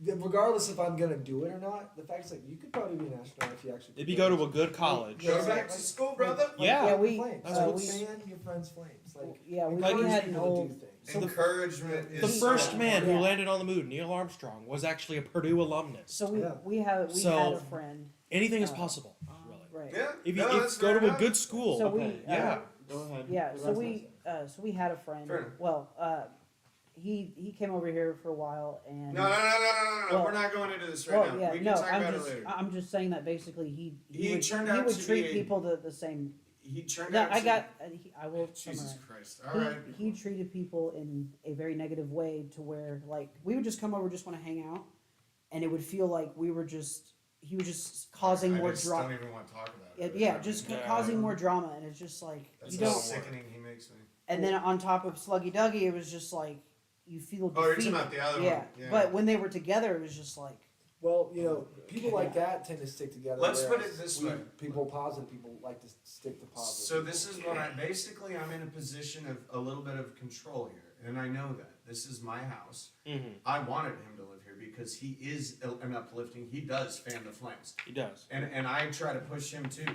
Regardless if I'm gonna do it or not, the fact is like you could probably be an astronaut if you actually. If you go to a good college. Go back to school, brother. Yeah. Yeah, we- flames. that's So what's- fan your friends' flames. Like Yeah, we Like, had an people to old. do things. Encouragement The is first so man who Yeah. landed on the moon, Neil Armstrong, was actually a Purdue alumnus. So we Yeah. we had So- a friend. Anything is Uh, possible, really. Right. Yeah. If you, No, that's go fair to a enough. good school. So we yeah. Go ahead. Yeah, The so rest we had a friend. Fair enough. Well, he came over here for a while and No. Well- We're not going into this right well, now. yeah, we can no, talk about I'm it later. just saying that basically he He would, turned he out would to treat be a- people the same. He turned No, out I to got I will Jesus summarize. Christ. All right. He treated people in a very negative way to where like we would just come over just want to hang out, and it would feel like he was just causing I more just drama. don't even want to talk about it. Yeah, just Yeah. causing more drama, and it's just like That's you how don't. sickening he makes me. And then on top of Sluggy Duggy, it was just like you feel. Oh, you're defeated. talking about the other yeah. one. Yeah. But when they were together, it was just like. Well, people like that tend to stick together. Let's put whereas it this we- way. People positive people like to stick to positive. So this is what I'm in a position of a little bit of control here, and I know that this is my house. Mm-hmm. I wanted him to live here because he is an uplifting. He does fan the flames, He does. and I try to push him too.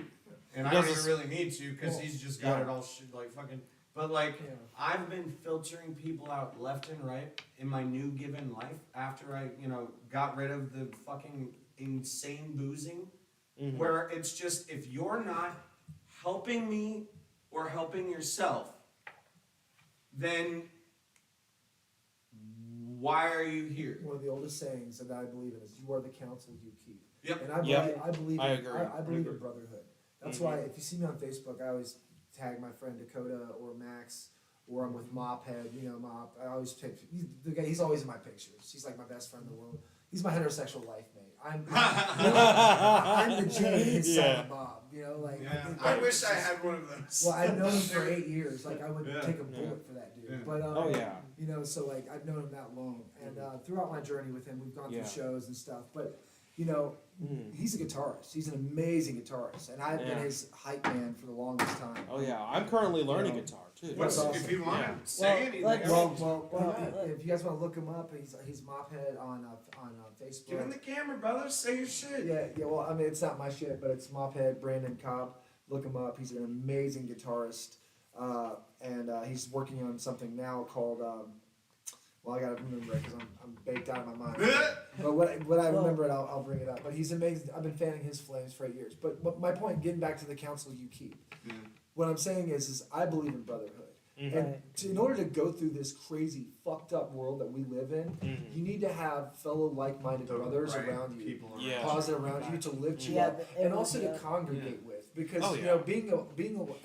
And He I does don't this- even really need to because Well, he's just got yeah. it all like fucking. But like, Yeah. I've been filtering people out left and right in my new given life after I got rid of the fucking insane boozing. Mhm. Where it's just if you're not helping me or helping yourself, then why are you here? One of the oldest sayings that I believe in is, "You are the counsel you keep." Yep. And I believe, Yep. I believe, I in, agree. I believe in brotherhood. That's Mhm. why if you see me on Facebook, I always tag my friend Dakota or Max, or I'm with Mophead. You know, Mop. I always pick the guy. He's always in my pictures. He's like my best friend in the world. He's my heterosexual life mate. I'm the Jay, his Yeah. silent Bob. You know, like Yeah, think I that- wish I had one of those. Well, I've known him for 8 years. Like I would Yeah. take a bullet for that dude. Yeah. But Oh yeah. you know, so like I've known him that long, and throughout my journey with him, we've gone Yeah. through shows and stuff. But you know, Mhm. he's a guitarist. He's an amazing guitarist, and I've been Yeah. his hype man for the longest time. Oh yeah. I'm currently learning Yeah. guitar too. What's, That's awesome. if you want Yeah. to say Well, anything, let's- I mean, Well, if you guys want to look him up, he's Mophead on Facebook. get in the camera, brother. Say your shit. Yeah. Well, I mean, it's not my shit, but it's Mophead Brandon Cobb. Look him up. He's an amazing guitarist, and he's working on something now called. Well, I gotta remember it because I'm baked out of my mind. But when I remember it, I'll bring it up. But he's amazing. I've been fanning his flames for 8 years. But my point, getting back to the counsel you keep, Yeah. what I'm saying is I believe in brotherhood. Mhm. And Right. in order to go through this crazy, fucked up world that we live in, Mhm. you need to have fellow like-minded The brothers right around you, people around Yeah. you. positive around you to lift you Yeah, up, it and was, also to yeah. congregate with. Because Oh, you yeah. know, being a,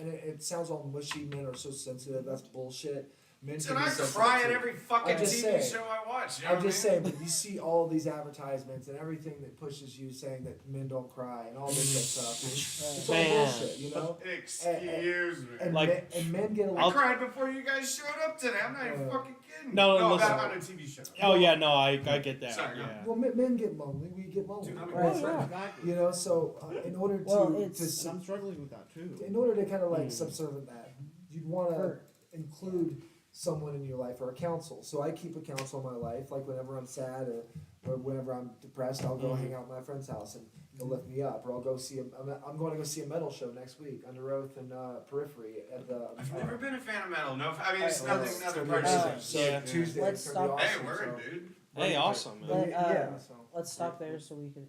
and it sounds all mushy. Men are so sensitive. That's bullshit. Men And can be I sensitive cry at too. every fucking I'm just TV saying. show I watch. You know I'm what I just mean? saying, but you see all these advertisements and everything that pushes you saying that men don't cry and all this stuff. It's all Man. bullshit, you know. Excuse me. And, Like- men get a I lot. cried before you guys showed up today. I'm not even fucking kidding. No, listen. that on a TV show. Oh yeah. No, I get that. Sorry, no. Yeah. Well, men get lonely. We get lonely. Dude, I'm a Right. good friend. Exactly. You know, so in order to, Well, it's- to And I'm struggling with that too. in order to kind of like Mm. subservient that, you'd want to For- include someone in your life or a counsel. So I keep a counsel in my life. Like whenever I'm sad or whenever I'm depressed, I'll go Mhm. hang out with my friend's house and they'll lift me up. Or I'll go see I'm going to go see a metal show next week, Under Oath and Periphery at the. I've never been a fan of metal. No, I mean it's Alright, nothing. it's Another gonna be part amazing. of So Yeah. Tuesday Let's it's gonna be stop. Hey, awesome. word, so. dude. Hey, awesome, man. But, Yeah. So. Let's stop there so we can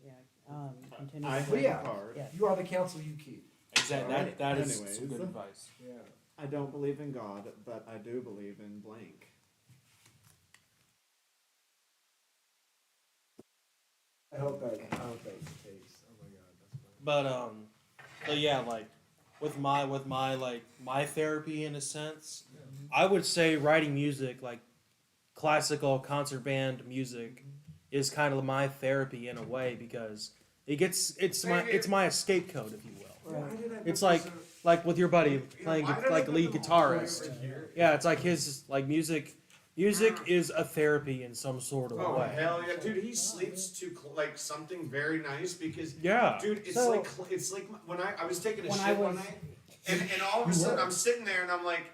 continue. I with have But yeah. a card. Yeah. You are the counsel you keep. Exactly. That is Anyways. some good advice. Yeah. I don't believe in God, but I do believe in blank. I hope that's the case. Oh my god, that's funny. But yeah, like with my like my therapy in a sense, I would say writing music, like classical concert band music, is kind of my therapy in a way because it's my escape code, if you will. Right. Why did I It's put like this like with your buddy in- playing why did I like put lead the guitarist. right here? Yeah, it's like his like music is a therapy in some sort of Oh way. hell yeah, dude! He sleeps to like something very nice because, Yeah. dude, it's So- like when I was taking a When shit I one was- night, and all of a You sudden were. I'm sitting there and I'm like,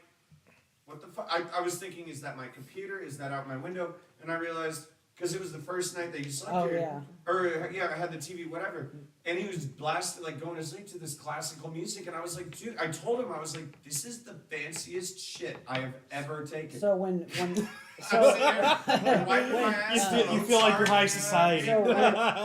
what the fuck? I was thinking, is that my computer? Is that out my window? And I realized because it was the first night that you slept Oh here, yeah. or yeah, I had the TV, whatever, and he was blasted like going to sleep to this classical music, and I was like, dude, I told him I was like, this is the fanciest shit I have ever taken. So when I'm sitting so there, wiping my ass, You feel like you're high society. So when I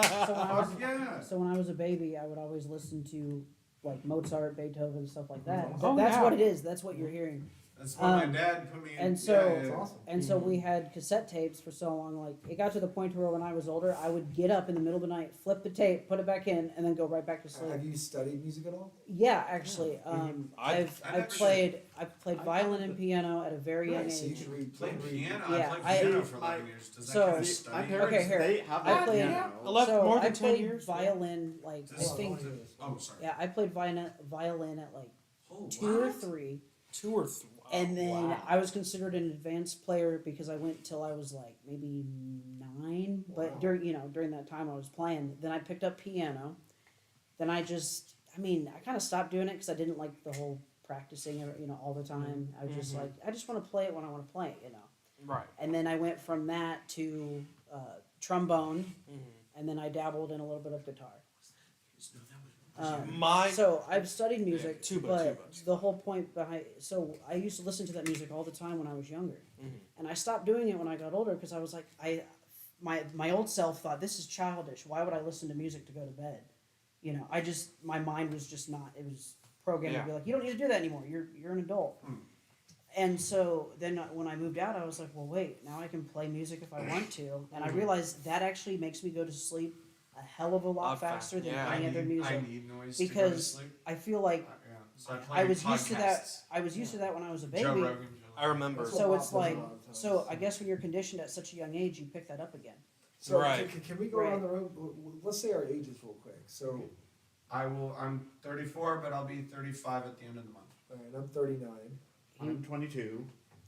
was Fuck yeah. so when I was a baby, I would always listen to like Mozart, Beethoven, and stuff like that. Oh, That's yeah. what it is. That's what you're hearing. That's what my Um, dad put me in. and so- yeah, yeah, That's yeah. awesome. And so we had cassette tapes for so long. Like it got to the point where when I was older, I would get up in the middle of the night, flip the tape, put it back in, and then go right back to sleep. Have you studied music at all? Yeah, actually, I've I've played violin and piano at a very young Nice. So you age. should read. Played read- piano. Yeah, I played I- piano for 11 years. Does that so- count as See, my studying? parents, Okay, here. they have I that played- piano. 11 So more I than 10 played years. violin, like I This think, is- oh, sorry. yeah, I played violin at like Oh, 2 or what? 3. 2 or 3. And then wow. I was considered an advanced player because I went till I was like maybe 9. But Wow. during that time I was playing. Then I picked up piano. Then I kind of stopped doing it because I didn't like the whole practicing, all the time. I was just Mhm. like, I just want to play it when I want to play it, Right. And then I went from that to trombone, Mhm. and then I dabbled in a little bit of guitar. No, that was My So I've studied music, tuba, but tuba. the whole point behind I used to listen to that music all the time when I was younger, Mhm. and I stopped doing it when I got older because I was like, my old self thought this is childish. Why would I listen to music to go to bed? My mind was just not. It was programmed to be like, you don't need to do that anymore. You're an adult. And so then when I moved out, I was like, well, wait, now I can play music if I want to. And I realized that actually makes me go to sleep a hell of a lot faster than yeah. any other music. I need noise to go to Because sleep. I feel like Yeah. So play I was used to that. podcasts. I was used to that when I was a Joe baby. Rogan. I remember. That's So what it's Bob does like, a lot of times. so I guess when you're conditioned at such a young age, you pick that up again. So Right. can we go Right. around the room? Let's say our ages real quick. So, I'm 34, but I'll be 35 at the end of the month. all right, I'm 39. I'm 22.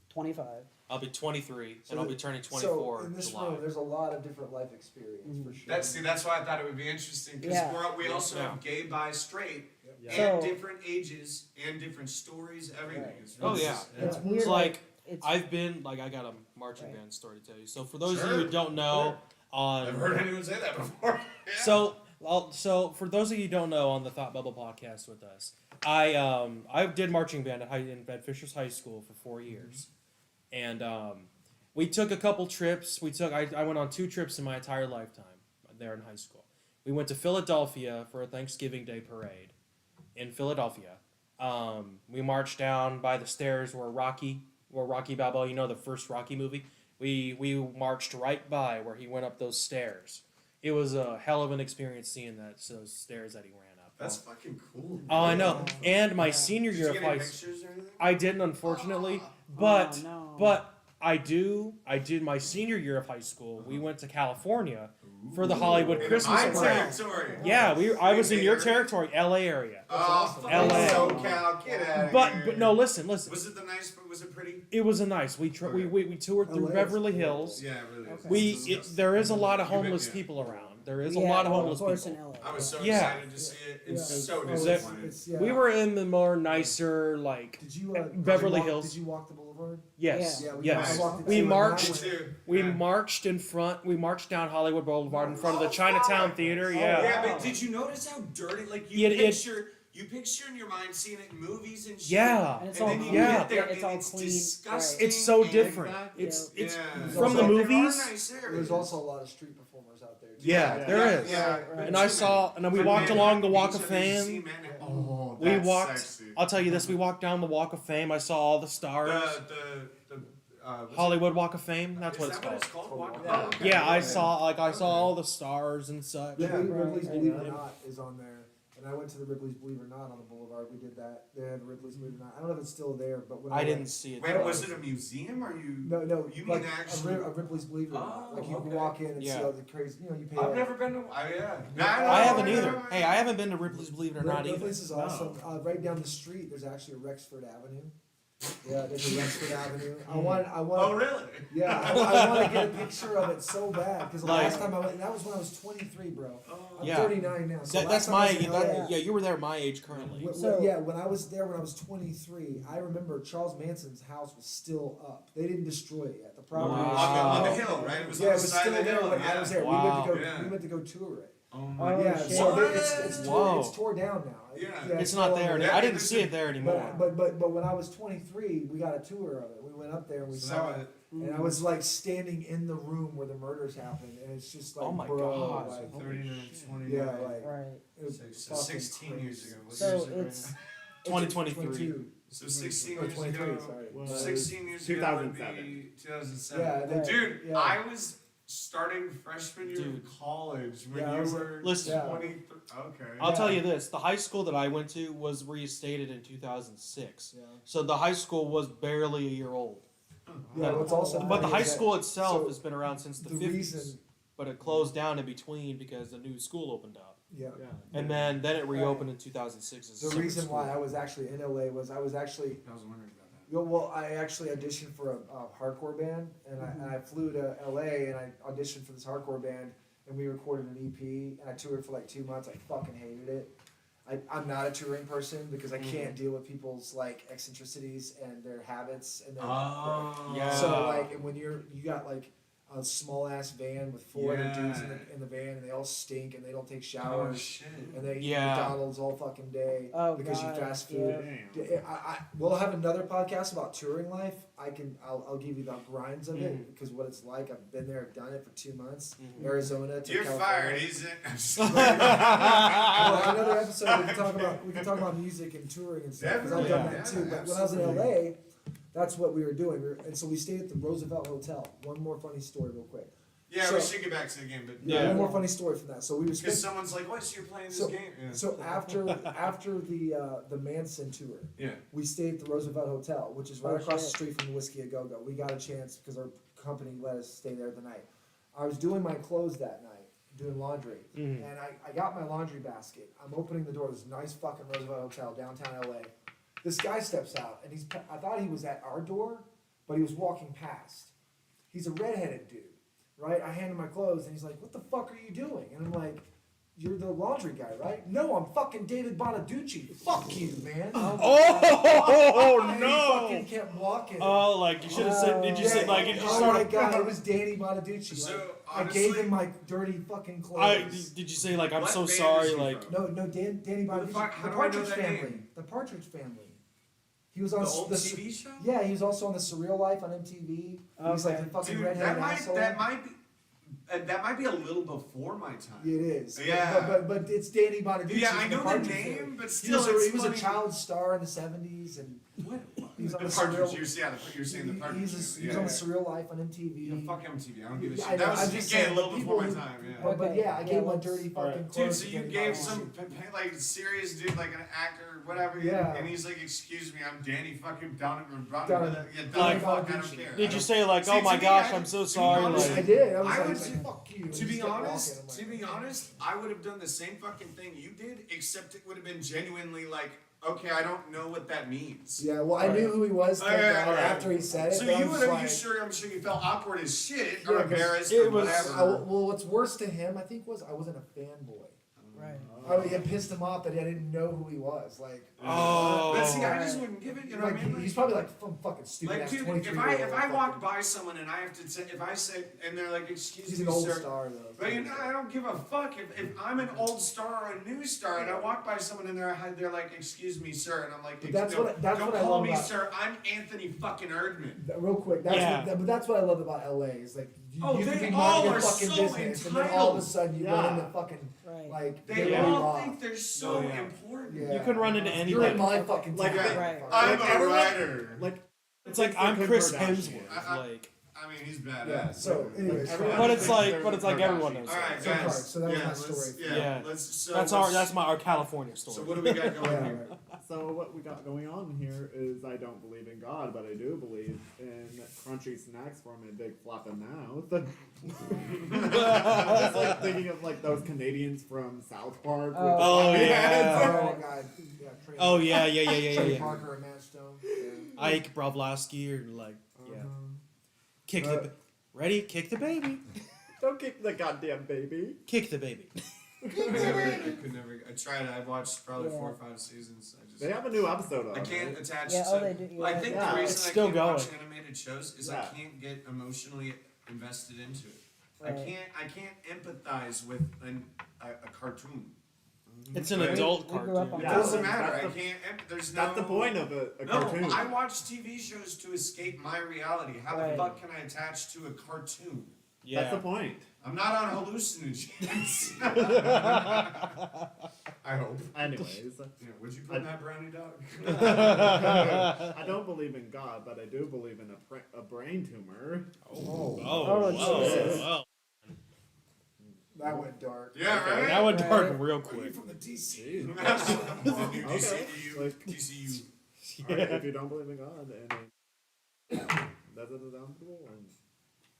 25. I'll be 23, So and I'll the- be turning So 24 in in this July. room, there's a lot of different life experience for sure. That's why I thought it would be interesting because Yeah. we also Yeah. have gay, bi, straight, Yeah. and So- different ages and different stories. Everything. Right. It's Oh, really- yeah. It's yeah. weird. It's like it's I've been like I got a marching Right. band story to tell you. So for those of Sure. you who don't know, I've heard on anyone say that before. Yeah. so for those of you who don't know, on the Thought Bubble podcast with us, I did marching band in Bedfishers High School for 4 years, and we took a couple trips. I went on 2 trips in my entire lifetime there in high school. We went to Philadelphia for a Thanksgiving Day parade in Philadelphia. We marched down by the stairs where Rocky Balboa, you know, the first Rocky movie. We marched right by where he went up those stairs. It was a hell of an experience seeing those stairs that he ran up. That's fucking cool. Oh, I know. And my Yeah. senior Did year you of get high any school, pictures or anything? I didn't, unfortunately. But Oh, no. but I did my senior year of high school. We went to California for the Hollywood In Christmas my parade. territory. Yeah, I was in your There. territory, LA area. Oh, awesome. fucking LA. SoCal, get out of But here. but no, listen. Was it the nice? Was it pretty? It was a nice. We toured through LA is Beverly cool. Hills. Yeah, it really. is. Okay. It's disgusting. There is a lot of You've been- homeless yeah. people around. There is a Yeah, lot of well, homeless course people. in LA. I was so Yeah. excited to see it. It's Yeah. so Oh, disappointing. it's- yeah. We were in the more nicer, like Did you Beverly Hills. Did you walk the boulevard? yes, Yeah, yes. I walked it We too, and marched- I went- too. We Yeah. marched in front. We marched down Hollywood Boulevard in front of the Oh, Chinatown fuck. Theater. Oh, Yeah. Yeah, Wow. but did you notice how dirty? Like Yeah, you picture in your mind seeing it in movies and shit. Yeah. And it's And all then you clean. yeah. get there It's and all it's clean. disgusting. It's so and- different. Exactly. It's Yeah. from the But there are movies. nice areas. There's also a lot of street performers out there. too. Yeah, there is. Yeah, Right, right. And I saw, and then we But walked man, along the at Walk beach, of have you seen Fame. Man- Oh, We that's walked. sexy. I'll tell you this: we walked down the Walk of Fame. I saw all the stars. What's Hollywood Walk of Fame. it- That's is what it's that called. called? Walk- Yeah. oh, okay. Yeah, I saw all the stars and such. Yeah, Ripley's Right. Believe It or Not is on there. And I went to the Ripley's Believe It or Not on the boulevard. We did that. They have Ripley's Believe It or Not. I don't know if it's still there, but when I went- didn't see it. Wait, though. was it a museum or you? No, You like mean actually- a Ripley's Believe It or Not. Oh, Like you can okay. walk in and see Yeah. all the crazy. You know, you pay. I've never been to. Yeah. I haven't either. Hey, I haven't been to Ripley's Believe It or Not either. Ripley's is awesome. Right down the street, there's actually a Rexford Avenue. Yeah, there's a Rexford Avenue. I want. Oh really? Yeah, I want to get a picture of it so bad because the Like- last time I went, and that was when I was 23, bro. I'm Yeah. 39 now. So That's last time my. I was in LA, Yeah, you were there my age currently. So- yeah, when I was there when I was 23, I remember Charles Manson's house was still up. They didn't destroy it yet. The property was On the still hill, right? It was Yeah, on it the was side still of the there hill. when Yeah. I was there. Wow. Yeah. We went to go tour it. Oh my Oh, Yeah, shit. so What? it's Whoa. tore down now. Yeah. It's not there. Yeah, I didn't it's- see it there anymore. But when I was 23, we got a tour of it. We went up there and we So saw that it. was And I was like standing in the room where the murders happened, and it's just like, Oh my bro, God. like, 39, 29. yeah, like Right. it was So fucking 16 years ago. What So year is it right it's- now? 2023. 22. So 16 Or years 23, ago. sorry. Was 16 years 2007. ago would be 2007. Yeah, Right. Dude, yeah. I was starting freshman year Dude. of college when Yeah, I you was- were Listen. Yeah. 23. Okay. I'll tell Yeah. you this: the high school that I went to was restated in 2006, Yeah. so the high school was barely a year old. Yeah, what's also But the funny high is that school itself so has been around since the the 50s. reason, But it closed down in between because the new school opened up, yeah, and then it reopened in 2006 as a the separate reason school. why I was actually in LA was I was actually I was wondering about that. well, I actually auditioned for a hardcore band, and I flew to LA and I auditioned for this hardcore band, and we recorded an EP, and I toured for like 2 months. I fucking hated it. I'm not a touring person because I can't deal with people's like eccentricities and their habits and their. Oh. Yeah. So like, and when you got like a small ass van with 4 other dudes Yeah. in the van, and they all stink and they don't take Oh showers, shit. and they eat Yeah. McDonald's all fucking day Oh, because God, you fast food. yeah. We'll have another podcast about touring life. I'll give you the grinds of Mm-hmm. it because what it's like. I've been there, I've done it for 2 months. Mhm. Arizona to You're California. fired. He's in. I'm just Well, another episode we can talk about music and touring and stuff because I've done Definitely, that yeah, too. But when I was in absolutely. LA, that's what we were doing. And so we stayed at the Roosevelt Hotel. One more funny story, real quick. Yeah, So- we should get back to the game, but Yeah. One more funny story from that. So we were because someone's like, "What? So you're playing this So- game?" Yeah. so after the Manson tour, Yeah. we stayed at the Roosevelt Hotel, which is right Oh, across the shit. street from the Whiskey A Go Go. We got a chance because our company let us stay there the night. I was doing my clothes that night, doing laundry, Mhm. and I got my laundry basket. I'm opening the door. This nice fucking Roosevelt Hotel downtown LA. This guy steps out, and I thought he was at our door, but he was walking past. He's a redheaded dude, right? I hand him my clothes, and he's like, "What the fuck are you doing?" And I'm like, "You're the laundry guy, right?" "No, I'm fucking David Bonaducci. Fuck you, man." Oh And he no! fucking kept walking. Oh, like you should have said. Did you say like? Did you oh start? my god, it was Danny Bonaducci. So, Like, I honestly- gave him my dirty fucking I clothes. did you say like I'm What so band sorry is he like? from? No, Danny Who the Bonaducci. fuck- how The do I know Partridge that Family. name? The Partridge Family. He was on The old the TV show? Yeah, he was also on the Surreal Life on MTV. He's like Okay. the fucking Dude, redheaded asshole. that might be a little before my time. It is. Yeah. But it's Danny Bonaducci. Yeah, from I the know the Partridge name, Family. but He still, was, a, it's he was a funny. child star in the '70s, and What? he was on The the Partridge. Surreal. You're saying the Partridge. He was on the Surreal Life on MTV. Yeah, fuck MTV. I don't give a Yeah, I shit. know, That was I'm just again a saying, little before my people- time. Yeah. But Okay, yeah, I yeah, gave my let's- dirty alright. fucking Dude, clothes. so to you Danny gave Bonaducci. some like serious dude, like an actor, whatever, Yeah. and he's like, "Excuse me, I'm Danny fucking Donovan." Donovan. Yeah, Like- fuck, I don't care. Did you say like, See, oh my to me, gosh, I- I'm so to be sorry? honest, I Like, did. I was I like, would like, say- fuck you. To And be just kept honest, walking. I'm to like, be honest, I would have done the same fucking thing you did, except it would have been genuinely like, okay, I don't know what that means. Yeah, well, I knew who he was thank Alright, God, alright. after he said it. So but I'm you just would like, have, I'm sure you felt awkward as shit Yeah, or 'cause embarrassed it or was- whatever. well, what's worse to him, I think, was I wasn't a fanboy. Right. I mean, it pissed him off that I didn't know who he was. Like, oh, But see, I just wouldn't give it. You know like what I mean? he's probably like some fucking stupid Like, ass dude, 23-year-old. if I walk by someone and I have to say, if I say, and they're like, "Excuse he's me, an old sir," star though. but you know, I don't give a fuck if I'm an old star or a new star, and I walk by someone and they're like, "Excuse me, sir," and I'm like, But that's "No, what- that's don't what I call love me about- sir. I'm Anthony fucking Erdman." Real quick, that's Yeah. but that's what I love about LA is like Oh, you they can be all minding your are fucking so business, and then all of a entitled. sudden you Yeah. run into fucking Right. like They get all robbed. think they're so Oh, yeah. important. Yeah. you can run into You're anybody. in my fucking Like, town. right. I'm Like, a everyone- writer. Like, It's like the I'm Kim Chris Kardashian. Hemsworth. I- Like, I mean, he's badass. Yeah. So, anyways, everyone- but it's thinks like, they're but it's the like everyone Kardashians. knows. All right, So guys. far, so that was yeah, my let's- story. Yeah, Yeah. let's. So that's our California So story. what do we got going Yeah, here? right. So what we got going on here is I don't believe in God, but I do believe in crunchy snacks from a big flopping mouth. I'm just like thinking of like those Canadians from South Park. with the Oh, floppy yeah. heads. Oh god. Yeah, Trey, Oh yeah. Trey Parker and Matt Stone. Yeah. Ike Broflovsky or like, yeah, Uh-huh. kick the, ready, kick the baby, Don't kick the goddamn baby. kick the baby. I could never. I tried it. I watched probably Yeah. 4 or 5 seasons. I just. They have a new episode on I can't it. attach. Yeah, to, oh, they do, I yeah. think Yeah. the It's reason I still can't going. watch animated shows is I Yeah. can't get emotionally invested into it. Right. I can't empathize with a cartoon. It's an Right. adult We grew up cartoon. on It Yeah. doesn't matter. That's I the- can't. There's no. That's the point of a No, cartoon. I watch TV shows to escape my reality. How the Right. fuck can I attach to a cartoon? Yeah. That's the point. I'm not on hallucinogens. I hope. Anyways, Yeah, would you put in that brownie dog? I don't believe in God, but I do believe in a brain tumor. Oh, Oh, Jesus. whoa. That went dark. Yeah, right. That went dark Right. real Are you quick. from the DC? Okay. DCU. Like- DCU. Alright, if you don't believe in God, and that's uncomfortable. And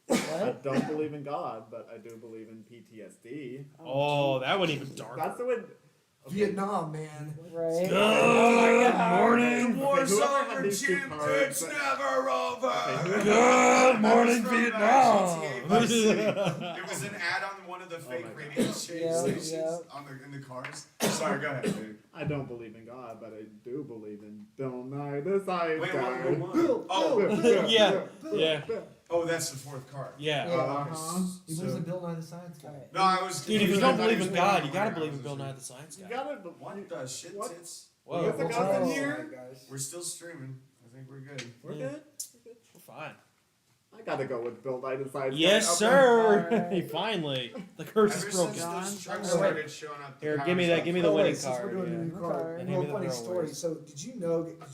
I What? don't believe in God, but I do believe in PTSD. Oh, that went even darker. That's the way. Vietnam, man. Right. Good morning. The war's whoever had over, these two Jim. cards- It's never over. Okay, Good morning, That was from, Vietnam. GTA Vice City. It was an ad on one of the fake my radio Yeah, stations yeah. in the cars. Sorry, go ahead. Dude. I don't believe in God, but I do believe in Bill Nye the Science Wait, Guy. what? Oh, Yeah, yeah, oh, that's the 4th card. yeah. Uh-huh. He So- believes in Bill Nye the Science Guy. Right. No, I was. Dude, if you confused. don't I thought believe he in was God, playing you gotta around. believe in Bill Nye the Science You Guy. gotta. What the shit What? tits? Whoa, Yes, I we're got Oh, in here. guys. We're still streaming. I think we're good. We're Yeah. good. fine. I gotta go with Bill Nye Decides. Yes, Okay. sir. Alright. Finally, the curse Ever is broken. since those John? trucks Oh, wait. started showing up, Here, the give me power that. stuff. Give me the By the way, winning since we're card. doing Yeah. a new card, And real hand me the funny story. throwaways. So did you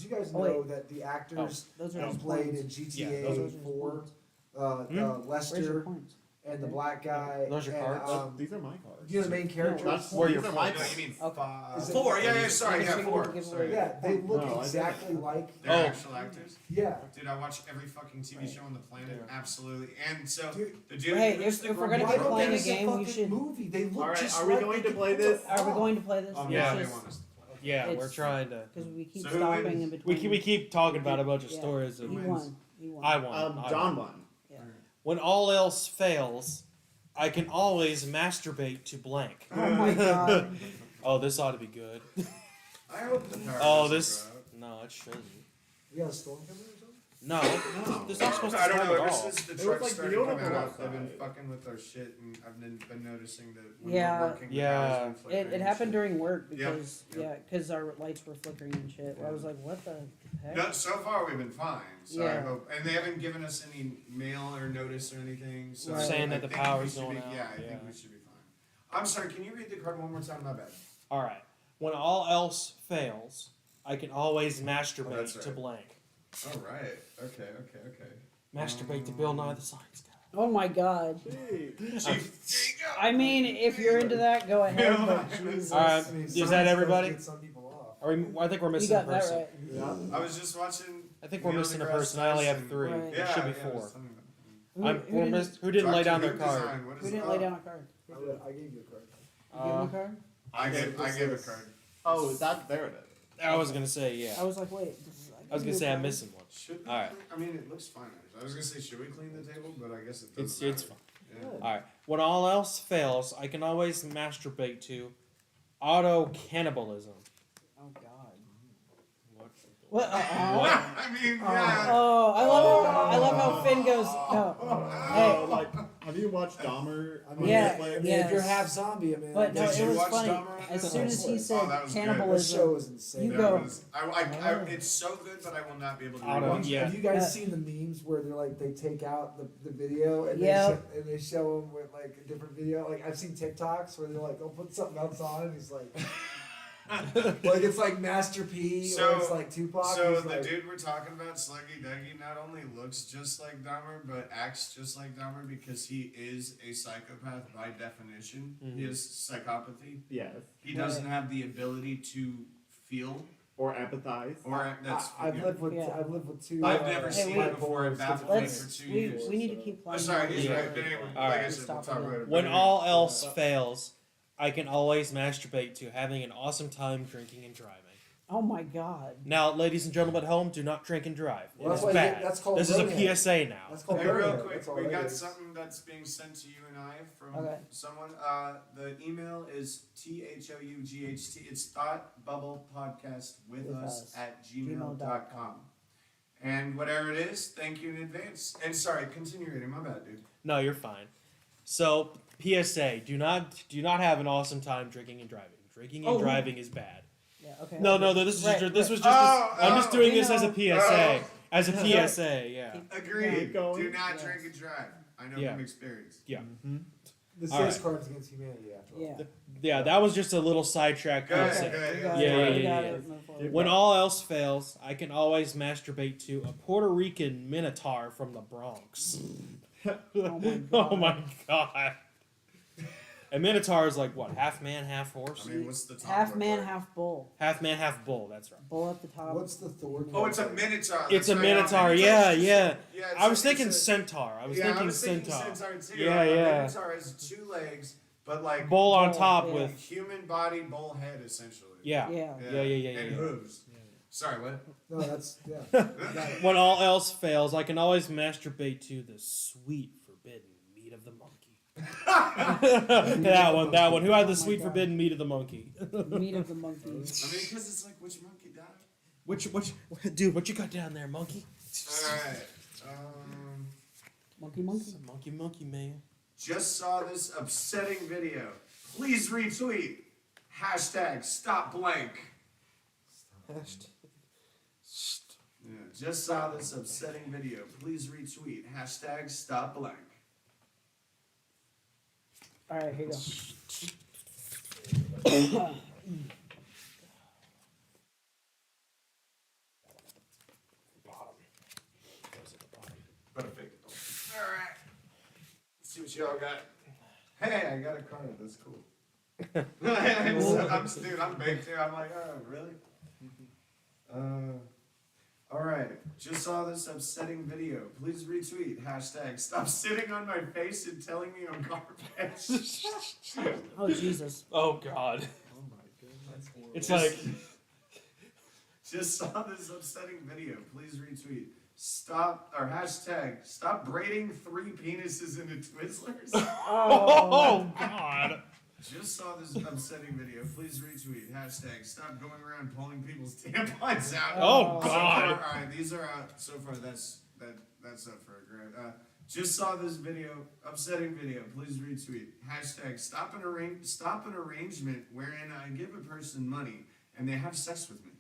guys Oh, wait. know that the actors Those are that his played points. in Yeah, GTA those are his 4, points. uh, Hmm? uh, Where's your Lester points? and the black guy, Those are and, cards? These are my cards. you know the main characters? That's Where these your are my No, cards. you mean Okay. Is it- 4. Yeah, sorry, Yeah, yeah, 4. give Sorry. away. Yeah, they look No, I didn't. exactly like. They're Oh. actual actors. Yeah, Dude, I watch every fucking TV show on the planet. Yeah. Absolutely. And so, Dude, the dude Hey, who's if the we're grumpy gonna why be drunk don't playing they a guy- make game, we fucking should- movie? They look Alright, just are we like going they to play could- this? Are we going to play this? Oh, Yeah. yeah, they want us. Yeah, we're It's- trying to. Because we keep So who stopping wins? in between. We keep talking about a bunch of Yeah. stories. He And wins? won. He won. I won. I John won. won. When all else fails, I can always masturbate to blank. Oh my god. Oh, this ought to be good. I hope the power Oh, doesn't this. go out. No, it shouldn't. We got a storm coming or something? No, No. this not supposed to I don't storm know. at Ever all. since the It was truck like started beautiful coming out, they've been outside. fucking with our shit, and I've been noticing that when Yeah. we're working, the Yeah. power's been It flickering and happened shit. during work Yeah. because because our lights were flickering and shit. I was like, what the heck? No, so far we've been fine. So I Yeah. hope, and they haven't given us any mail or notice or anything. So Right. Saying I that the think we power's should going be, out, Yeah, I yeah. think we should be fine. I'm sorry. Can you read the card one more time? My bad. All right. When all else fails, I can always Oh, masturbate that's to right. blank. All right. Okay. Masturbate to Bill Nye the Science Guy. Oh my god. Chief. I mean, if you're into that, go ahead. But Jesus. All right. I mean, Is science that does everybody? get some people off. Are we, I think we're You missing a got that person. right. Yeah. I was just watching. I think we're Neil missing a deGrasse person. I only have Tyson. 3. Right. There should be Yeah, 4. something like that. Who Who didn't lay Dr. down their Who card? design, what is Who it? didn't Oh, lay down a card? I gave you a card. You give him a card? I gave a card. Oh, that there it is. I was gonna say yeah. I was like, wait. I was gonna say I'm missing one. Should we All right. clean- I mean, it looks fine. I was gonna say, should we clean the table? But I guess it doesn't It's matter. fine. Yeah. All right. When all else fails, I can always masturbate to auto cannibalism. Oh god. What? What? I mean, yeah. Oh, I love how Finn goes. No. Oh, like, have you watched Dahmer? I mean, Yeah, I mean, yes. if you're half zombie, I mean, But no, Did it you was watch funny. Dahmer? As soon as he Oh, said that was good. that show cannibalism, is insane. You That go. was- it's so good, but I will not be able to. Auto- rewatch it. yeah. Have you guys Yeah. seen the memes where they're like they take out the video and Yep. they show them with like a different video? Like I've seen TikToks where they're like, "I'll put something else on," and he's like, like it's like Master P So- or it's like Tupac. So he's the like, dude we're talking about, Sluggy Duggy, not only looks just like Dahmer, but acts just like Dahmer because he is a psychopath by definition. He has psychopathy. Yes. He doesn't have the ability to feel Or empathize. or that's. I've yeah. lived with Yeah. I've lived with 2. I've never Hey, seen wait. it before. It baffled me for Let's 2 we, years. we need to keep Oh, playing. sorry, he's Yeah. right. But anyway, All like right. I said, we'll talk about it. When But all else fails, I can always masturbate to having an awesome time drinking and driving. Oh my god. Now, ladies and gentlemen at home, do not drink and drive. Well, that's it's why you bad. get- that's called this is a burning. PSA now. That's called Hey, real Burnout. quick, That's all we that got is. something that's being sent to you and I from Okay. someone. The email is THOUGHT. It's thought bubble podcast with us at gmail.com. And whatever it is, thank you in advance. And sorry, continue reading. My bad, dude. No, you're fine. So, PSA: do not have an awesome time drinking and driving. Drinking and Oh. driving is bad. Yeah. Okay. No, this is Right, just, this right. was just. Oh, I'm just doing we this as a know. PSA. Oh. As a PSA, yeah. Agreed. Keep going. Do not Yes. drink and drive. I know Yeah. from experience. Yeah. This All is right. Cards Against Humanity after all. Yeah. Yeah, that was just a little sidetrack. Go ahead, PSA. go ahead. We got Yeah, it. yeah, We yeah, got yeah. it. Move forward. When all else fails, I can always masturbate to a Puerto Rican minotaur from the Bronx. Oh my Oh my god. A minotaur is like what, half man, half horse? I mean, what's the top Half look man, like? half bull. Half man, half bull, that's right. Bull at the top. What's the Thor? Oh, it's a character? minotaur. It's a That's right. minotaur, Minotaur's yeah, just- yeah. it's I was a- thinking it's a- centaur. I was yeah, thinking I was thinking centaur. centaur too. Yeah, A yeah. minotaur has 2 legs, but like Bull on Bull, top yeah. with human body, bull head, essentially. yeah. Yeah. Yeah, yeah. And yeah. hooves. Sorry, what? No, that's yeah. When all else fails, I can always masturbate to the sweet forbidden meat of the monkey. that one. Who had the Oh my sweet God. forbidden meat of the monkey? Meat of the monkey. I mean, because it's like, which monkey died? Which, dude, what you got down there, monkey? Alright. Monkey, monkey. It's a monkey, man. Just saw this upsetting video. Please retweet. Hashtag stop blank. Yeah, just saw this upsetting video. Please retweet. Hashtag stop blank. Alright, here you go. Better fake it though. Alright. Let's see what y'all got. Hey, I got a card. That's cool. Dude, I'm baked too. I'm like, oh, really? Alright. Just saw this upsetting video. Please retweet. Hashtag stop sitting on my face and telling me I'm garbage. Oh, Jesus. Oh God. Oh my goodness. It's Just- like Just saw this upsetting video. Please retweet. Stop or hashtag stop braiding 3 penises into Twizzlers. oh God. Just saw this upsetting video. Please retweet. Hashtag stop going around pulling people's tampons out. Oh, So God. far, all right, these are out so far. That's up for a grab. Just saw this video, upsetting video. Please retweet. Hashtag stop an arrangement wherein I give a person money and they have sex with me.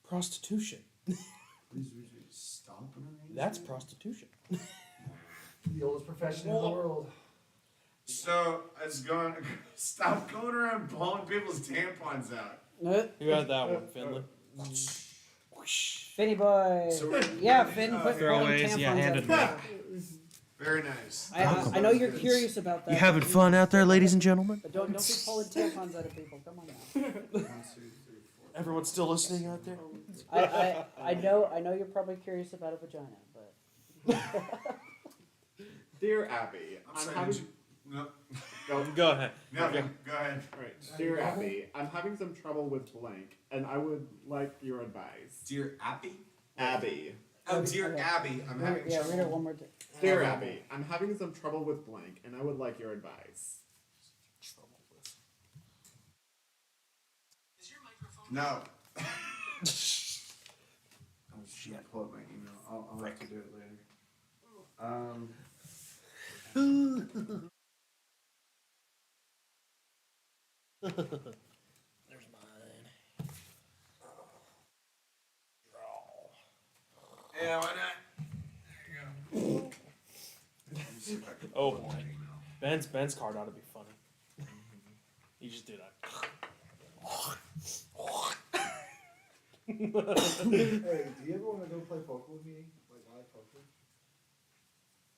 Prostitution. Please retweet. Stop an arrangement. That's prostitution. The oldest profession in the world. So it's going. Stop going around pulling people's tampons out. You got that one, Finley. Finny boy. So we're- Yeah, Finn, put Throwaways, tampons yeah, hand out it there. Very nice. I know you're curious about that. You having fun out there, ladies and gentlemen? But don't be pulling tampons out of people. Come on now. 1, 2, 3, 4. Everyone still listening out there? I know you're probably curious about a vagina, but Dear Abby, I'm I'm sorry. having Did you, no. Go ahead. No. Okay. Go ahead. Alright, dear Abby, I'm having some trouble with blank, and I would like your advice. Dear Abby. Abby. Oh, dear Okay. Abby. I'm having yeah, trouble. read it one more time. Dear Abby, I'm having some trouble with blank, and I would like your advice. No. Oh shit! Pull up my email. I'll have to do it later. There's mine. Yeah, why not? There you go. Let me see if I can Oh, pull up boy. my email. Ben's card ought to be funny. You just do that. Hey, do you ever want to go play poker with me? Like live poker?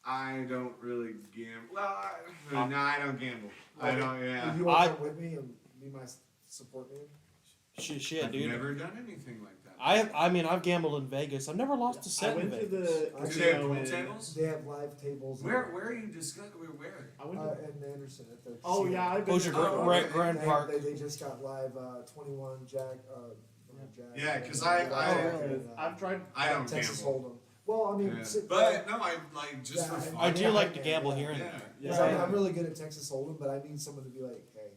I don't really gamble. Well, no, I don't gamble. I don't. Yeah. If you want to come with me and be my support man? Shit, I've dude. never done anything like that. I mean, I've gambled in Vegas. I've never lost a I set in went to Vegas. the Do they have casino pool in. tables? They have live tables. Where are you discussing? Where? I went to. In Anderson at the Oh casino. yeah, I've been. Hoosier Oh, Grand, okay. Grand Park. They just got live 21 Jack. Yeah, 'cause I- I've tried. I don't Texas gamble. Hold'em. Well, I mean, Yeah. sit- But no, I like just Yeah, for fun. I do Yeah, like I to can, gamble yeah. here and Yeah. there. Yeah. Because I'm really good at Texas Hold'em, but I need someone to be like, hey,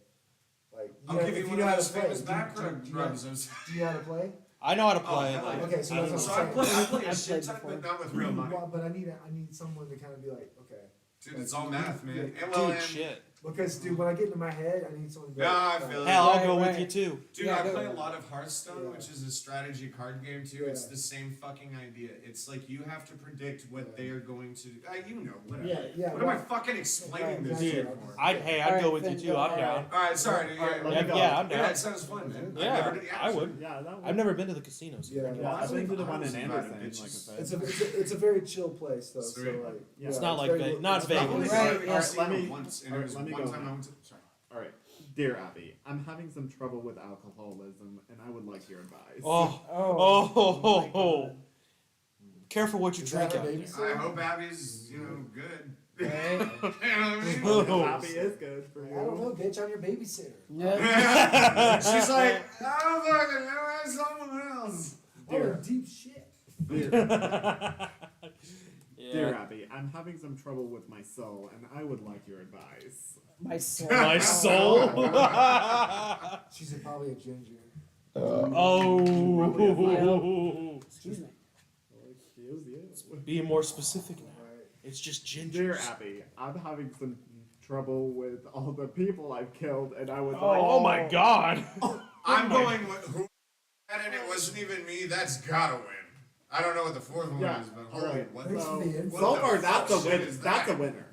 like, I'll know, give if you one know of how those to play, famous do back you know- rubs. do you know how to play? I know how to play. hell like, yeah. Okay, so I don't that's So what I I'm play saying. a I've shit played ton, before. but not with real money. Well, but I need someone to kind of be like, okay. Dude, it's all math, man. Yeah. And well, Dude, and, shit. Because, dude, when I get into my head, I need someone to be No, like, I feel it. Hell, I'll Right, go with right. you too. Dude, Yeah, I go- play a lot of Hearthstone, Yeah. which is a strategy card game too. It's Yeah. the same fucking idea. It's like you have to predict what Yeah. they are going to. You know, whatever. Yeah, What am I well- fucking explaining this Dude, shit for? I'd Alright, go with you Finn, too. go I'm ahead. down. All right, sorry. All right, let me go. Yeah, I'm Yeah, down. it sounds fun, man. Yeah, never did- I would. Yeah, that was. I've never been to the casinos. Yeah, Yeah, I've been to the one in Honestly, Anderson, it's like I just- said. it's a very chill place though. Sweet. So like, Yeah. It's not like very- Ve- not it's Vegas. I've only Right, gone to a yeah. casino Let me- once, and all it right, was let me one go time now. I went to. Sorry. All right, dear Abby, I'm having some trouble with alcoholism, and I would like your advice. Oh, Oh. oh. Careful what you Is drink that out her there. baby? I hope Abby's, good. Right? You know what I mean? Oh. Abby is good for you. I don't know, bitch. I'm your babysitter. Yeah. She's like, I don't fucking know, that's someone else. Oh, you're deep shit. Dear, Yeah. dear Abby, I'm having some trouble with my soul, and I would like your advice. My soul. My soul. She's probably a ginger. Oh. Excuse me. Excuse you. Be more specific now. Right. It's just Dear ginger. Abby, I'm having some trouble with all the people I've killed, and I would like. Oh my God. I'm going with who and it wasn't even me, that's gotta win. I don't know what the fourth one Yeah, is, but all holy, right. what Thanks the for the info. So the far, that's a fuck shit win. is That's a that? winner.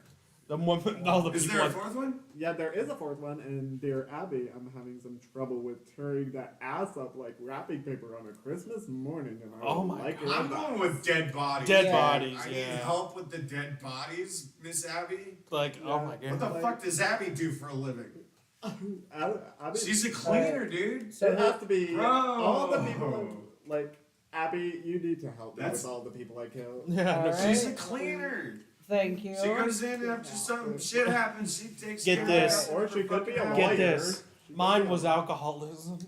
The one, all the Is people. there a fourth one? Yeah, there is a fourth one, and dear Abby, I'm having some trouble with tearing that ass up like wrapping paper on a Christmas morning, and I Oh would my like God. your I'm advice. going with dead bodies. Dead man. bodies, I need yeah. help with the dead bodies, Miss Abby. Like, oh my What god. the Like- fuck does Abby do for a living? Abby, She's a cleaner, dude. So it has to be Bro. all the people. Like Abby, you need to help me That's- with all the people I killed. Yeah, no, Alright. She's a cleaner. Thank you. She goes in after some shit happens. She takes Get care this. of Or she could be a fucking lawyer. Get this. Mine was alcoholism.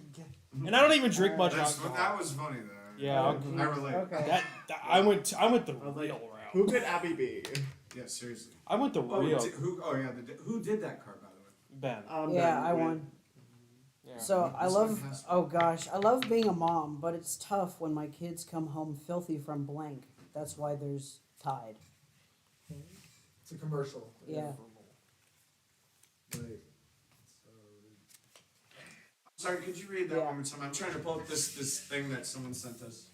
And I don't even drink much That alcohol. was funny though. Yeah, I relate. Okay. That I went the I was real like, route. Who could Abby be? Yeah, seriously. I went the Oh, real who? Oh yeah, who did that card by the way? Ben. Yeah, Ben, I we- won. Yeah. So I This love, one has to- oh gosh, I love being a mom, but it's tough when my kids come home filthy from blank. That's why there's Tide. It's a commercial. Yeah. Right. Sorry, could you read that Yeah. one more time? I'm trying to pull up this thing that someone sent us.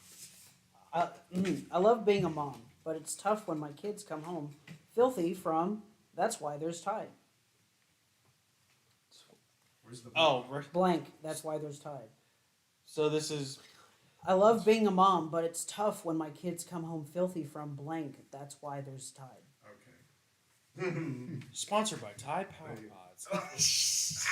I love being a mom, but it's tough when my kids come home filthy from. That's why there's Tide. Where's the? Oh, right. Blank. That's why there's Tide. So this is I love being a mom, but it's tough when my kids come home filthy from blank. That's why there's Tide. Okay. sponsored by Tide Power Pods.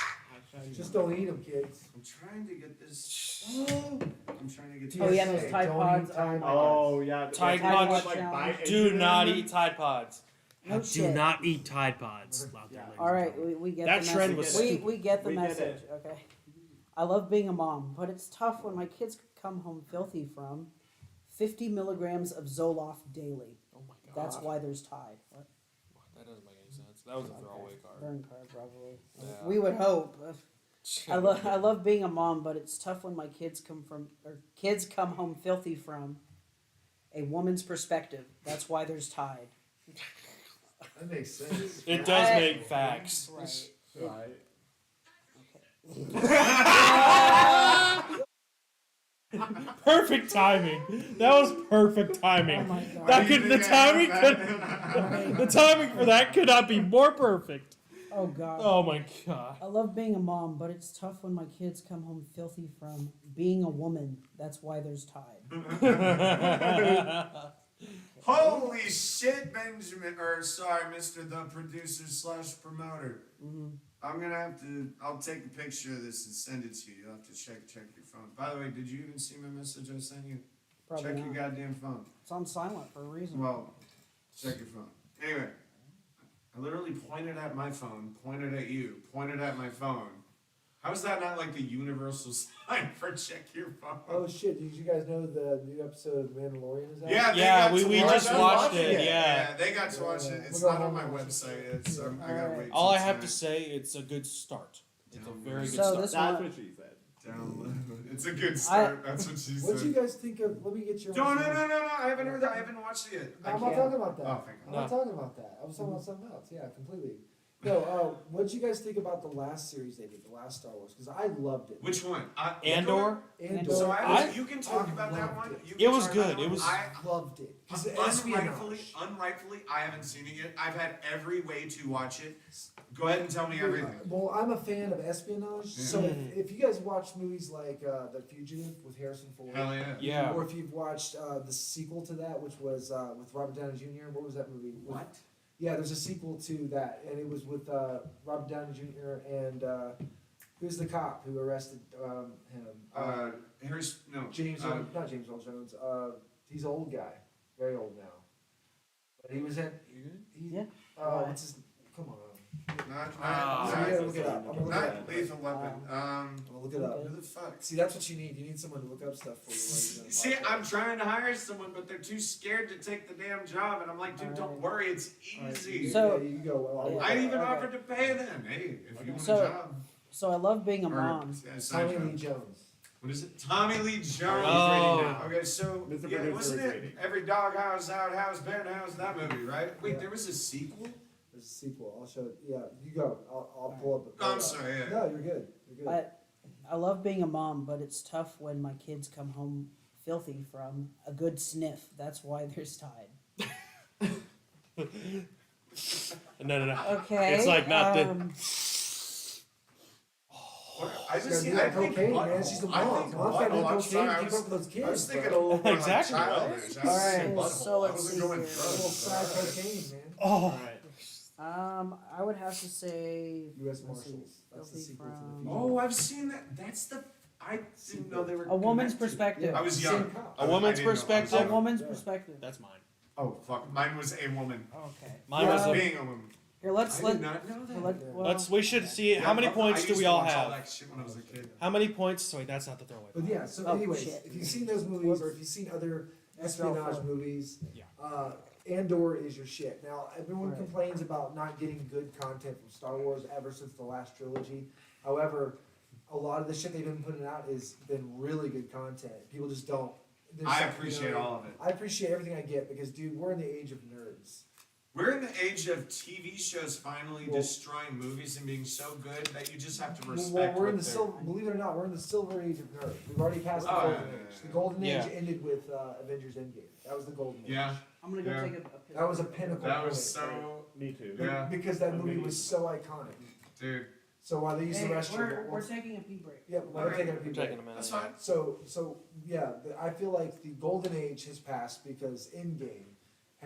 Just don't eat them, kids. I'm trying to get this. I'm trying to get. Oh yeah, this- those Tide Don't Pods. eat Tide Oh yeah, Tide Pods like challenge. bite Do into not them. eat Tide Pods. No Do shit. not eat Tide Pods. Out there, Yeah. ladies All and right, gentlemen. we get That the trend message. was we stupid. get the We get message. Okay. I love being a mom, but it's tough when my kids come home filthy from 50 milligrams of Zoloft daily. Oh my god. That's why there's Tide. What? That doesn't make any sense. That was a throwaway card. Burn card, probably. Yeah. We would hope. I love being a mom, but it's tough when my kids come home filthy from a woman's perspective. That's why there's Tide. That makes sense. It does make facts. Right. Right. Perfect timing. That was perfect Oh timing. my god. That could the timing could Right. the timing for that could not be more perfect. Oh god. Oh my god. I love being a mom, but it's tough when my kids come home filthy from being a woman. That's why there's Tide. Holy shit, Benjamin, or sorry, Mr. the producer slash promoter. Mm-hmm. I'm gonna have to. I'll take a picture of this and send it to you. You'll have to check your phone. By the way, did you even see my message I sent you? Probably check not. your goddamn phone. It's on silent for a reason. Well, check your phone. Anyway, I literally pointed at my phone, pointed at you, pointed at my phone. How is that not like the universal sign for check your phone? Oh shit! Did you guys know the new episode of Mandalorian is out? Yeah, they Yeah, got we to watch just it. watched it, it. Yeah. They got to watch it. It's We'll not go on my home and watch website. It's I gotta Alright. wait. All till I have to tonight. say, it's a good start. It's a very good So start. this That's one, what she said. Download. It's a good start. That's what she What do you said. guys think of? Let me get your. No. I haven't heard that. I haven't watched it yet. I I'm not can't. talking about that. Oh, thank I'm God. not talking about that. I was talking about something else. Yeah, completely. No, what did you guys think about the last series they did, the last Star Wars? Because I loved it. Which one? Andor? Andor. So I- you can talk I about that loved one. it. You It can was talk good. about that It one. was- I loved it. Because unrightfully, I haven't seen it yet. I've had every way to watch it. Go ahead and tell me everything. Well, I'm a fan of espionage. Yeah. So if you guys watch movies like The Fugitive with Harrison Ford, Hell yeah. Yeah. or if you've watched the sequel to that, which was with Robert Downey Jr. What was that movie? What? Yeah, there's a sequel to that, and it was with Robert Downey Jr. and who's the cop who arrested him? Harris. No. James, not James Earl Jones. He's an old guy, very old now. But he was in. Yeah. What's his? Come on. Ah. I'm gonna look it up. I'm gonna look it Not up. Lethal Weapon. I'm gonna look it up. Who the fuck? See, that's what you need. You need someone to look up stuff for you. while you're doing See, a podcast. I'm trying to hire someone, but they're too scared to take the damn job, and I'm like, dude, don't worry, it's easy. So- yeah, you go. Well, I'll Yeah. look I it even up. offered to pay them. Hey, if you want So- a job. So I love being a Or, mom. side Tommy job. Lee Jones. What is it? Tommy Lee Jones. Oh. Okay, so Mr. yeah, Producer wasn't is it waiting. every doghouse, outhouse, bear house, that movie, right? Wait, Yeah. there was a sequel? There's a sequel. I'll show it. Yeah, you go. I'll pull up. Oh, I'm sorry. Yeah. No, you're good. You're good. I love being a mom, but it's tough when my kids come home filthy from a good sniff. That's why there's Tide. No. Okay. It's like not the. I She's just gonna do I that think cocaine, what- man. She's a I mom. think Mom's what- gotta do oh, I'm cocaine sorry, to I keep was- up with those I kids. was thinking a bro. little more Exactly, like right? childish. I was Alright, saying butthole. so let's I wasn't see going here. drugs. Little fried cocaine, man. Oh. I would have to say. U.S. let's see, Marshals. That's the filthy sequel to the from- Fugitive. Oh, I've seen that. That's the. I didn't know they were. A woman's connected. perspective. I was Same young. cop. A woman's I didn't know. I was perspective? A young. woman's Yeah. perspective. That's mine. Oh fuck! Mine was a woman. Okay. Mine was Yeah. a. Being a woman. Here, let's I let. did not know that. Well, We should see it. Yeah, How many I points do used we to all watch have? that shit when I was a kid. How many points? Sorry, that's not the throwaway. But yeah, so Oh, anyways, shit. if you've seen those movies or if you've seen other espionage movies, Yeah. Andor is your shit. Now, everyone Right. complains about not getting good content from Star Wars ever since the last trilogy. However, a lot of the shit they've been putting out has been really good content. People just don't. there's I some- appreciate all of it. I appreciate everything I get because, dude, we're in the age of nerds. We're in the age of TV shows finally Well- destroying movies and being so good that you just have to Well, respect. we're in what the they're- silver. Believe it or not, we're in the silver age of nerds. We've already passed the Oh, golden yeah, yeah, age. yeah. The golden Yeah. age ended with Avengers Endgame. That was the golden age. Yeah, I'm gonna go Yeah. take a piss. That was a pinnacle. that was point, so. Me too. Yeah, because that movie was so iconic. dude. So while they used Hey, the restroom, we're taking a pee break. yeah, we're Alright. taking a We're peek. taking a minute. That's yeah. fine. So yeah, I feel like the golden age has passed because Endgame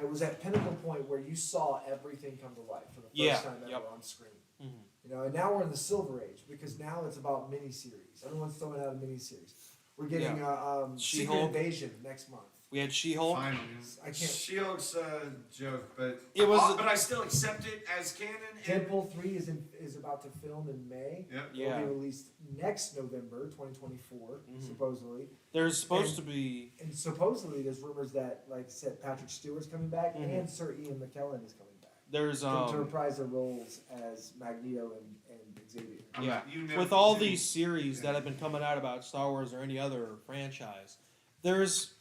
was that pinnacle point where you saw everything come to life for the first Yeah, time ever yep. on screen. Mhm. You know, and now we're in the silver age because now it's about miniseries. Everyone's throwing out a miniseries. We're getting Secret She-Hulk. Invasion next month. We had She-Hulk. Finally. I can't- She-Hulk's a joke, but It was- but I still accept it as canon. And, Deadpool 3 is about to film in May. yep. Yeah. It'll be released next November, 2024, Mhm. supposedly. There's supposed to be. And supposedly, there's rumors that, like I said, Patrick Stewart's coming back Mhm. and Sir Ian McKellen is coming back There's to reprise their roles as Magneto and Xavier. I'm Yeah. not- you never with all see- these series that have been coming out about Star Wars or any other franchise, there was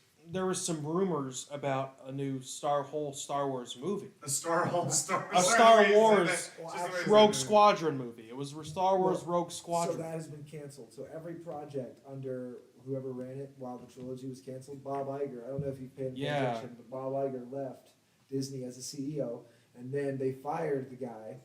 some rumors about a new Star Wars movie, a Star Wars, A Star Wars Well, Just the way actually- they Rogue said it. Squadron movie. It was Star Wars Rogue So Squadron. that has been canceled. So every project under whoever ran it while the trilogy was canceled, Bob Iger, I don't know if you've paid Yeah. attention, but Bob Iger left Disney as a CEO, and then they fired the guy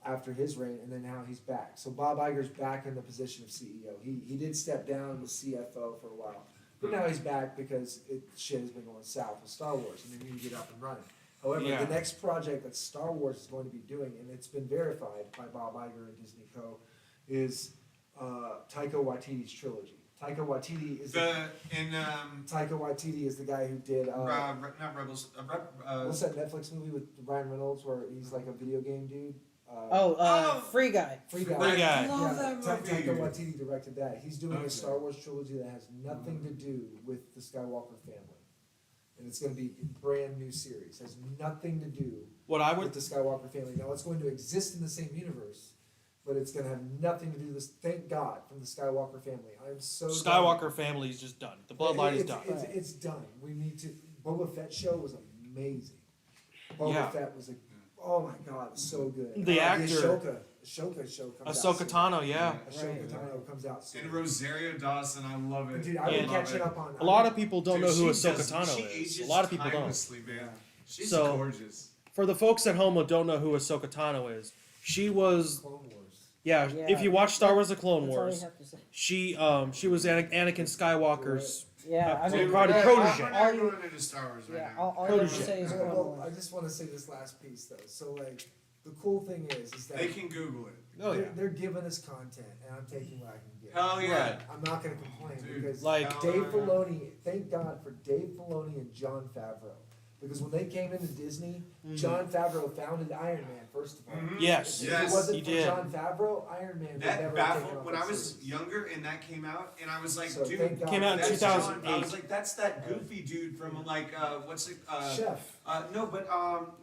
after his reign, and then now he's back. So Bob Iger's back in the position of CEO. He did step down and was CFO for a while, but now he's back because shit has been going south with Star Wars, and they need to get up and running. However, Yeah. the next project that Star Wars is going to be doing, and it's been verified by Bob Iger and Disney Co., is Taika Waititi's trilogy. Taika Waititi is Taika Waititi is the guy who did not Rebels. what's that Netflix movie with Ryan Reynolds where he's like a video game dude? Free Guy. Free Guy. Free Guy. I love Yeah, that movie. Taika Waititi directed that. He's doing Okay. a Star Wars trilogy that has nothing to do with the Skywalker family, and it's going to be a brand new series. Has nothing to do What I with would the Skywalker family. Now it's going to exist in the same universe, but it's going to have nothing to do with this. Thank God from the Skywalker family. I'm so done. Skywalker family is just done. The bloodline is done. It's done. We need to. Boba Fett show was amazing. Boba Yeah. Fett was oh my god, it was so good. The actor- Ahsoka show comes out. Ahsoka soon. Tano, yeah. Ahsoka Right. Tano comes out soon. And Rosario Dawson, I love it. Dude, I've been Yeah. catching up on. A lot of people don't Dude, know who she Ahsoka does- she Tano is. ages A lot of people don't. timelessly, man. She's So- gorgeous. For the folks at home who don't know who Ahsoka Tano is, she was Clone Wars. yeah. Yeah. If you watch Star Wars: The Clone That's all you Wars, have to say. she was Anakin Skywalker's. Yeah, I mean, Probably we're protege. not All you- going into Star Wars right yeah, now. all you have to Protege. say is Well, Clone I Wars. just want to say this last piece though. So like, the cool thing is that They can Google it. Oh yeah. they're giving us content, and I'm taking what I can get. Hell yeah. Right. I'm not gonna complain Dude, because Like- hell Dave yeah. Filoni, thank God for Dave Filoni and Jon Favreau. Because when they came into Disney, Jon Favreau founded Iron Man, first of all. Mhm. Yes. If Yes, it wasn't he for did. Jon Favreau, Iron Man would That never have taken baffled off when that I was series. younger and that came out, and I was like, So dude, thank God Came out in that's 2008. John. I was like, that's that goofy dude from like what's it? Chef, No, but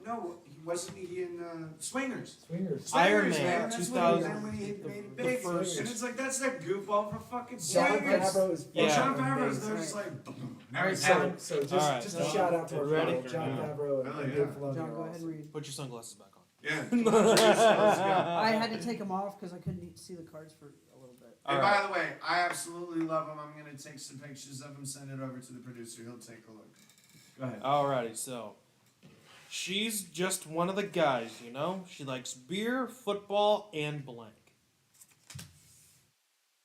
no, he wasn't he in Swingers. Swingers? Iron Swingers, Man, That's 2000 when he, when he the- made it the big, first- and it's like that's that goofball for fucking Jon Swingers. Favreau is And Yeah. Jon Favreau's amazing. there, just like boom, now Alright, he's so- happy. So just, Alright, just so a shout out to our ready? people, Jon Yeah. Favreau and Hell Dave yeah. Filoni. John, are go ahead and awesome. read. Put your sunglasses back on. Yeah. Come on, Teresa, let's go. I had to take them off because I couldn't see the cards for a little bit. And All right. by the way, I absolutely love him. I'm gonna take some pictures of him, send it over to the producer. He'll take a look. Go ahead. Alrighty, so she's just one of the guys, you know. She likes beer, football, and blank.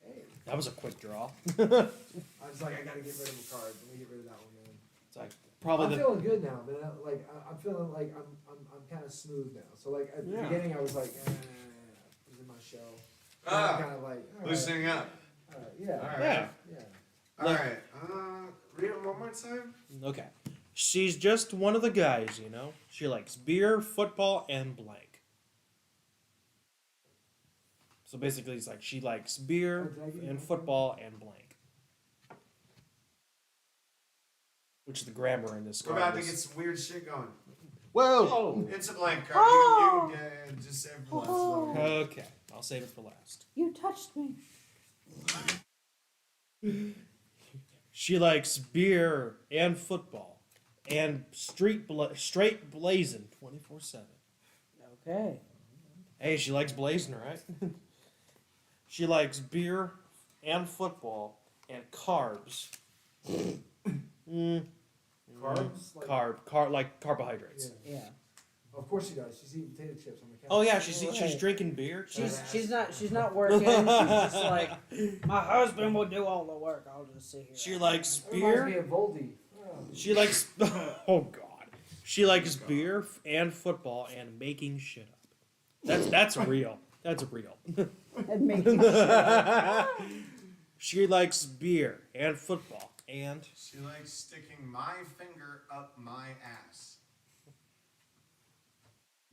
Hey, That was a quick draw. I was like, I gotta get rid of a card. Let me get rid of that one, man. It's like probably I'm the feeling good now, man. I'm feeling like I'm kind of smooth now. So like at the Yeah. beginning, I was like, it was in my shell. Now Ah, I'm kind of like, all right, loosening up. yeah, All right. yeah. yeah. All right. Read it one more time. Okay. She's just one of the guys, you know. She likes beer, football, and blank. So basically, it's like she likes beer Oh, did I get and that? football and blank. Which the grammar in this We're card about to is- get some weird shit going. Whoa! It's a blank card. Oh. You just say it for last. Oh. Okay, I'll save it for last. You touched me. She likes beer and football and straight blazing 24/7. Okay. Hey, she likes blazing, right? She likes beer and football and carbs. Carbs? Like carbohydrates. Yeah. Yeah. Of course she does. She's eating potato chips on the couch. Oh yeah, she's Right. drinking beer. She's not working. She's just like, my husband will do all the work. I'll just sit here. She likes That reminds me beer. of Voldy. Oh. She likes oh god. She likes beer and football and making shit up. That's real. That's real. And making sure. She likes beer and football and She likes sticking my finger up my ass.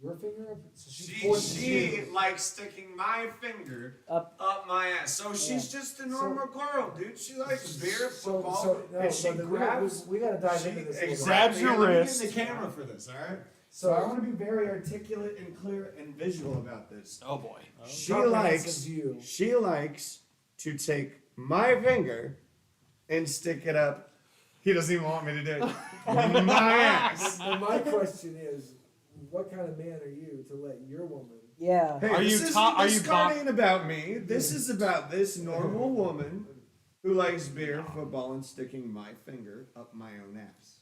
Your finger up? So she's She forcing you. likes sticking my finger Up. my ass. So she's just a normal girl, dude. She likes beer, So, football, no, and she but grabs. we gotta dive She, into this. a little bit. exactly. Grabs your Let me get wrist. the camera for this, all right? So I want to be very articulate and clear and visual about this. oh boy. She comprehensive likes. view. She likes to take my finger and stick it up. He doesn't even want me to do it. My ass. And my question is, what kind of man are you to let your woman? Yeah. Hey, Are you this ta- are this you card ta- ain't about me. This is about this normal woman who likes beer, football, and sticking my finger up my own ass.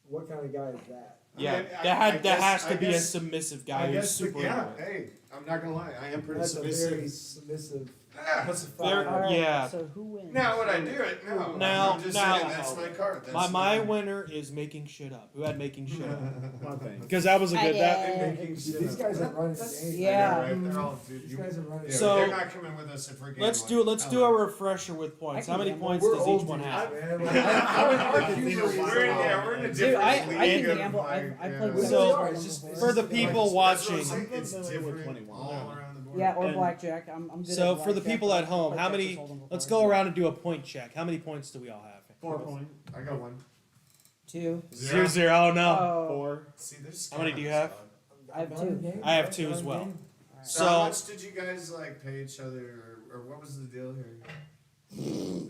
What kind of guy is that? Yeah, I mean, that guess- has to I be a guess- submissive I guy who's guess, super yeah. into it. Hey, I'm not gonna lie. I am pretty That's a very submissive. submissive. Ah. Pussified. There- All right. yeah. So who wins? Now, would I do it? No. Now- I'm just now- saying that's my card. That's My winner is making shit up. Who had making shit up? One thing. Because that was a I good that. did. Making Dude, shit these up. guys are running the That's- game. Yeah. I know, right? They're all, dude, These you, guys are running. yeah, So- they're not coming with us if we're getting Let's do a refresher with points. I How can many gamble. points We're does old each one dudes, have? man. Like, I would argue for We're in, yeah, we're in a Dude, different I league can of, gamble. like, I yeah. played We with So, really are. It's just- For the it's people That's what I'm watching, saying, it's Something with different 21. all around the board. Yeah, or And- blackjack. I'm good so at for the blackjack. people at I home, play how Texas many? Hold'em before. Let's go around and do a point check. How many points do we all have? 4 points. I got one. 2. 0-0. Oh no. Oh. 4. See, this. How many do you have? I have Running 2. game. I have 2 as Running well. game. So, how So much did you guys like pay each other, or what was the deal here?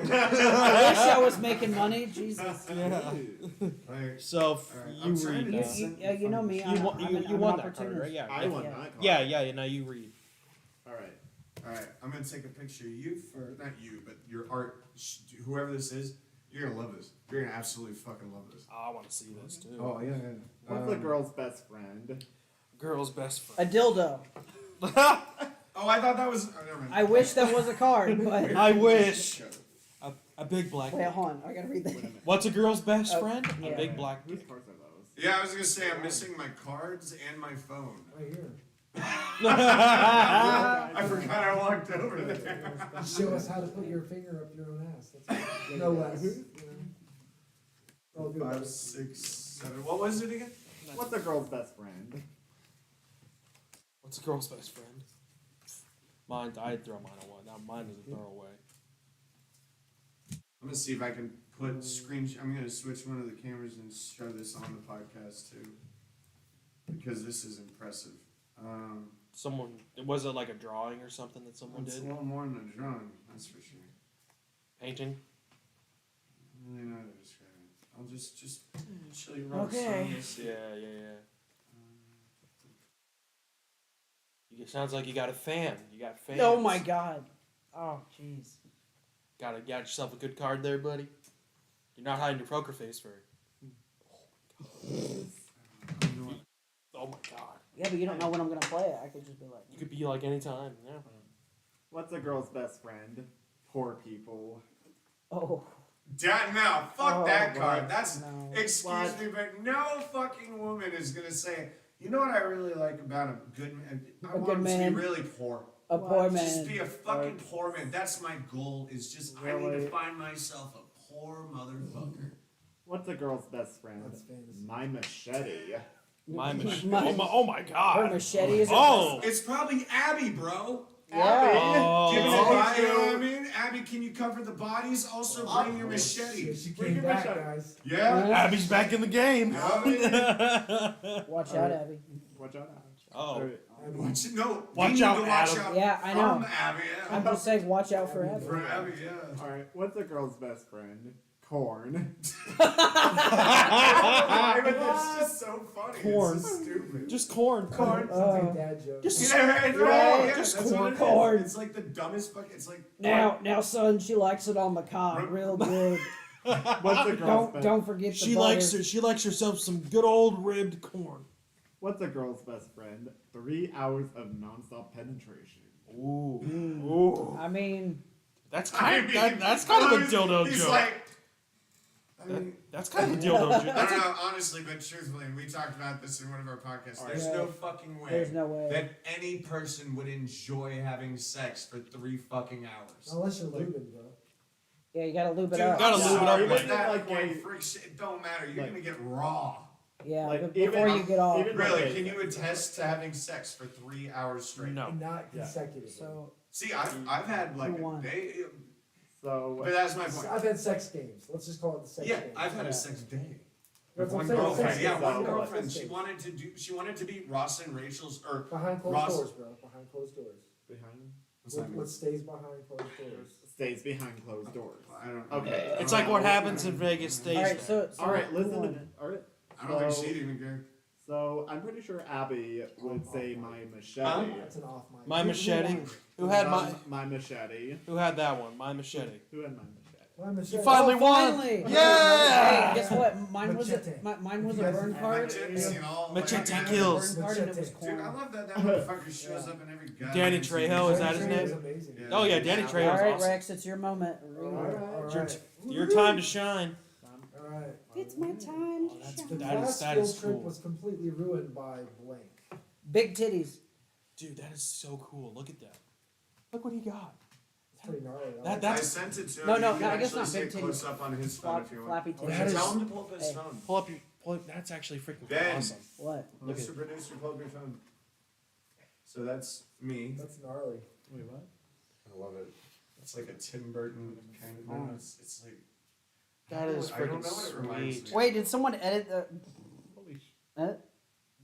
I wish I was making money. Jesus. Like, so Alright, you I'm trying read to now. get You, you know me. You won, I'm you an won that card, opportunist. right? Yeah. I won Yeah. that card. Yeah. Now you read. Alright. all right, I'm gonna take a picture of you for not you, but your art. Whoever this is, you're gonna love this. You're gonna absolutely fucking love this. Oh, I want to see this too. yeah. What's the girl's best friend? Girl's best A dildo. friend. Oh, I thought that was. Oh, never mind. I wish that was a card, but I wish. A big black. wait, hold on. I gotta read that. What's a girl's best Oh, friend? yeah. A big black. Whose cards are those? Yeah, I was gonna say I'm missing my cards and my phone. Right here. I forgot I walked over there. Show us how to put your finger up your own ass. That's all. No less. You know? Oh, good. 5, 6, 7. What was it again? What's a girl's best friend? What's a girl's best friend? Mine. I'd throw mine away. Now mine is a throwaway. I'm gonna see if I can put screen. I'm gonna switch one of the cameras and show this on the podcast too, because this is impressive. Someone. Was it like a drawing or something that someone It's a did? little more than a drawing, that's for sure. Painting. I really know how to describe it. I'll just show you rough Okay. songs. Yeah. It sounds like you got a fan. You got fans. Oh my god. Oh jeez. Got yourself a good card there, buddy. You're not hiding your poker face for it. Oh my god. Yeah, but you don't know when I'm gonna play it. I could just be like, You could be like anytime. Yeah. What's a girl's best friend? Poor people. oh. No, fuck that Oh, card. That's no. excuse me, but no fucking woman is gonna say, you know what I really like about a good man? I A want good him to man. be really poor. A poor man. Just be a fucking poor man. That's my goal. Is just I need Really? to find myself a poor motherfucker. What's a girl's best friend? That's fantasy. My machete. My machete. My- Oh my Her god. machete is. Oh. It's probably Abby, bro. Yeah. Oh. Give it a Oh, body, you know true. what I mean? Abby, can you cover the bodies? Also bring your machete. She Bring came your back, machete. guys. Yeah. Abby's back in the game. Watch out, Abby. Watch out. Oh. Alright. Watch, no, Watch we need out, to watch Adam. out Yeah, I know. from Abby. I'm just saying, watch out for Abby. For Abby, yeah. Alright, what's a girl's best friend? Corn. I mean, that's just so funny. Corn. It's so stupid. Just corn. Corn. Sounds like a dad joke. Just Yeah, right, Right, yeah, just that's what it is. corn. It's like the dumbest fucking. It's like Now, son, she likes it on the cob, real good. What's a girl's Don't best don't forget the She butter. likes her. She likes herself some good old ribbed corn. What's a girl's best friend? 3 hours of nonstop penetration. Ooh. Ooh. I mean, That's I kind of mean, that's kind of a he's- dildo he's joke. like. I mean, That's kind of a dildo joke. I That's don't a, know, honestly, but truthfully, and we talked about this in one of our podcasts. There's Yeah. no fucking way there's no way. that any person would enjoy having sex for 3 fucking hours. Unless you're lubing, bro. Yeah, you gotta lube it Dude, up. gotta I'm lube it up, sorry, like- but that like point, a- freak shit, it don't matter. You're like- gonna get raw. Yeah, Like, before even- you get off. even- Really? Okay. Can you attest to having sex for 3 hours straight? No. Not Yeah. consecutively. So See, I've had like Who a won? day, So, but that's my point. I've had sex games. Let's just call it the sex Yeah, games. I've had Yeah. a sex day. That's With what one I'm saying, girlfriend. sex Yeah, games. one So- girlfriend. Sex She games. wanted to be Ross and Rachel's or Behind closed Ross- doors, bro. Behind closed doors. behind what's that mean? What stays behind closed doors? stays behind closed doors. I don't. Okay. it's like what happens in Vegas stays all right, there. so Alright, who listen won to. it? Alright. I don't think So- she'd even care. So, I'm pretty sure Abby would say my machete. Huh? That's an off mic. My Who machete. won? Who had my? My machete. Who had that one? My machete. Who had my machete? My machete. You finally Oh, won. finally. Yeah. Hey, guess what? Mine was Machete. mine was You a guys- burn My card. chips, you know, Machete like, kills. Burn card and it was Machete. Dude, I corn. love that motherfucker shows up in every goddamn Danny scene. Trejo, is that his Machete name? was amazing. Yeah. Oh yeah, Danny Yeah. Trejo's All right, awesome. Rex, it's your moment. Alright, Your, alright. your time to shine. Alright. It's my time to That's shine. the That is- last that field is trip cool. was completely ruined by blank. Big titties. Dude, that is so cool. Look at that. Look what he got. It's pretty gnarly. I That- like that- I That's- sent it to him. No, You no, can no, I guess actually not see big it close titties. up on his phone if you want. Flappy Oh, titties. that is- Tell him to pull up his Hey. phone. Pull up. That's actually freaking Ben. awesome. What? Look at Mr. Producer, pull up your phone. So that's me. That's gnarly. Wait, what? I love it. It's like a Tim Burton kind of. Oh. It's like. That is I don't freaking know what it reminds sweet. me. Wait, did someone edit the? Holy sh.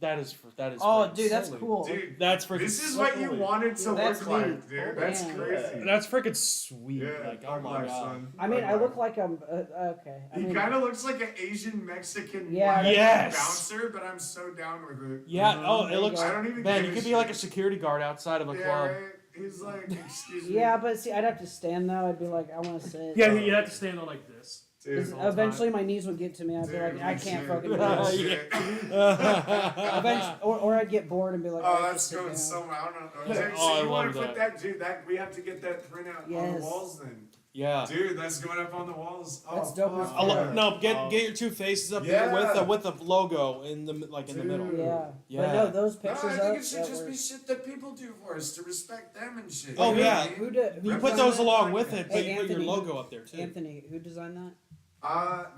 That is. Oh, freaking dude, that's silly. cool. Dude, That's freaking. this is what you silly. wanted to That's look like, neat. dude. Oh, That's damn. crazy. That's freaking sweet. Yeah, Like, oh thug my life, god. son. I mean, Thug I life. look like I'm okay. I He mean, kind of looks like an Asian Mexican Yeah, white Yes. bouncer, but I'm so down with it. Yeah. Oh, There it you looks. go. I don't even Ben, give you a could be shit. like a security guard outside of a Yeah, club. right? He's like, excuse me. yeah, but see, I'd have to stand though. I'd be like, I want to sit. Yeah, you have to stand on like this. Dude, Is- Eventually, my knees would get to me. I'd be dude, like, I me can't too. fucking do Yeah. this. Shit. Eventually, or I'd get bored and be like, Oh, I that's just sit going down. so I don't know. Oh, Dude, I so you want love to put that, dude? That we have to get that printout on the Yes. walls then. Yeah. Dude, that's going up on the walls. Oh, That's dope as fuck. fuck. No, get your two faces up there Yeah. with the logo in the in the middle. Dude. Yeah. Yeah. But no, those No, pictures I think up. it should that just were- be shit that people do for us to respect them and shit. Oh, You know yeah. what I mean? Who did? You who put designed those that? along with it, but Hey, you put your Anthony, logo up there too. Anthony, who designed that?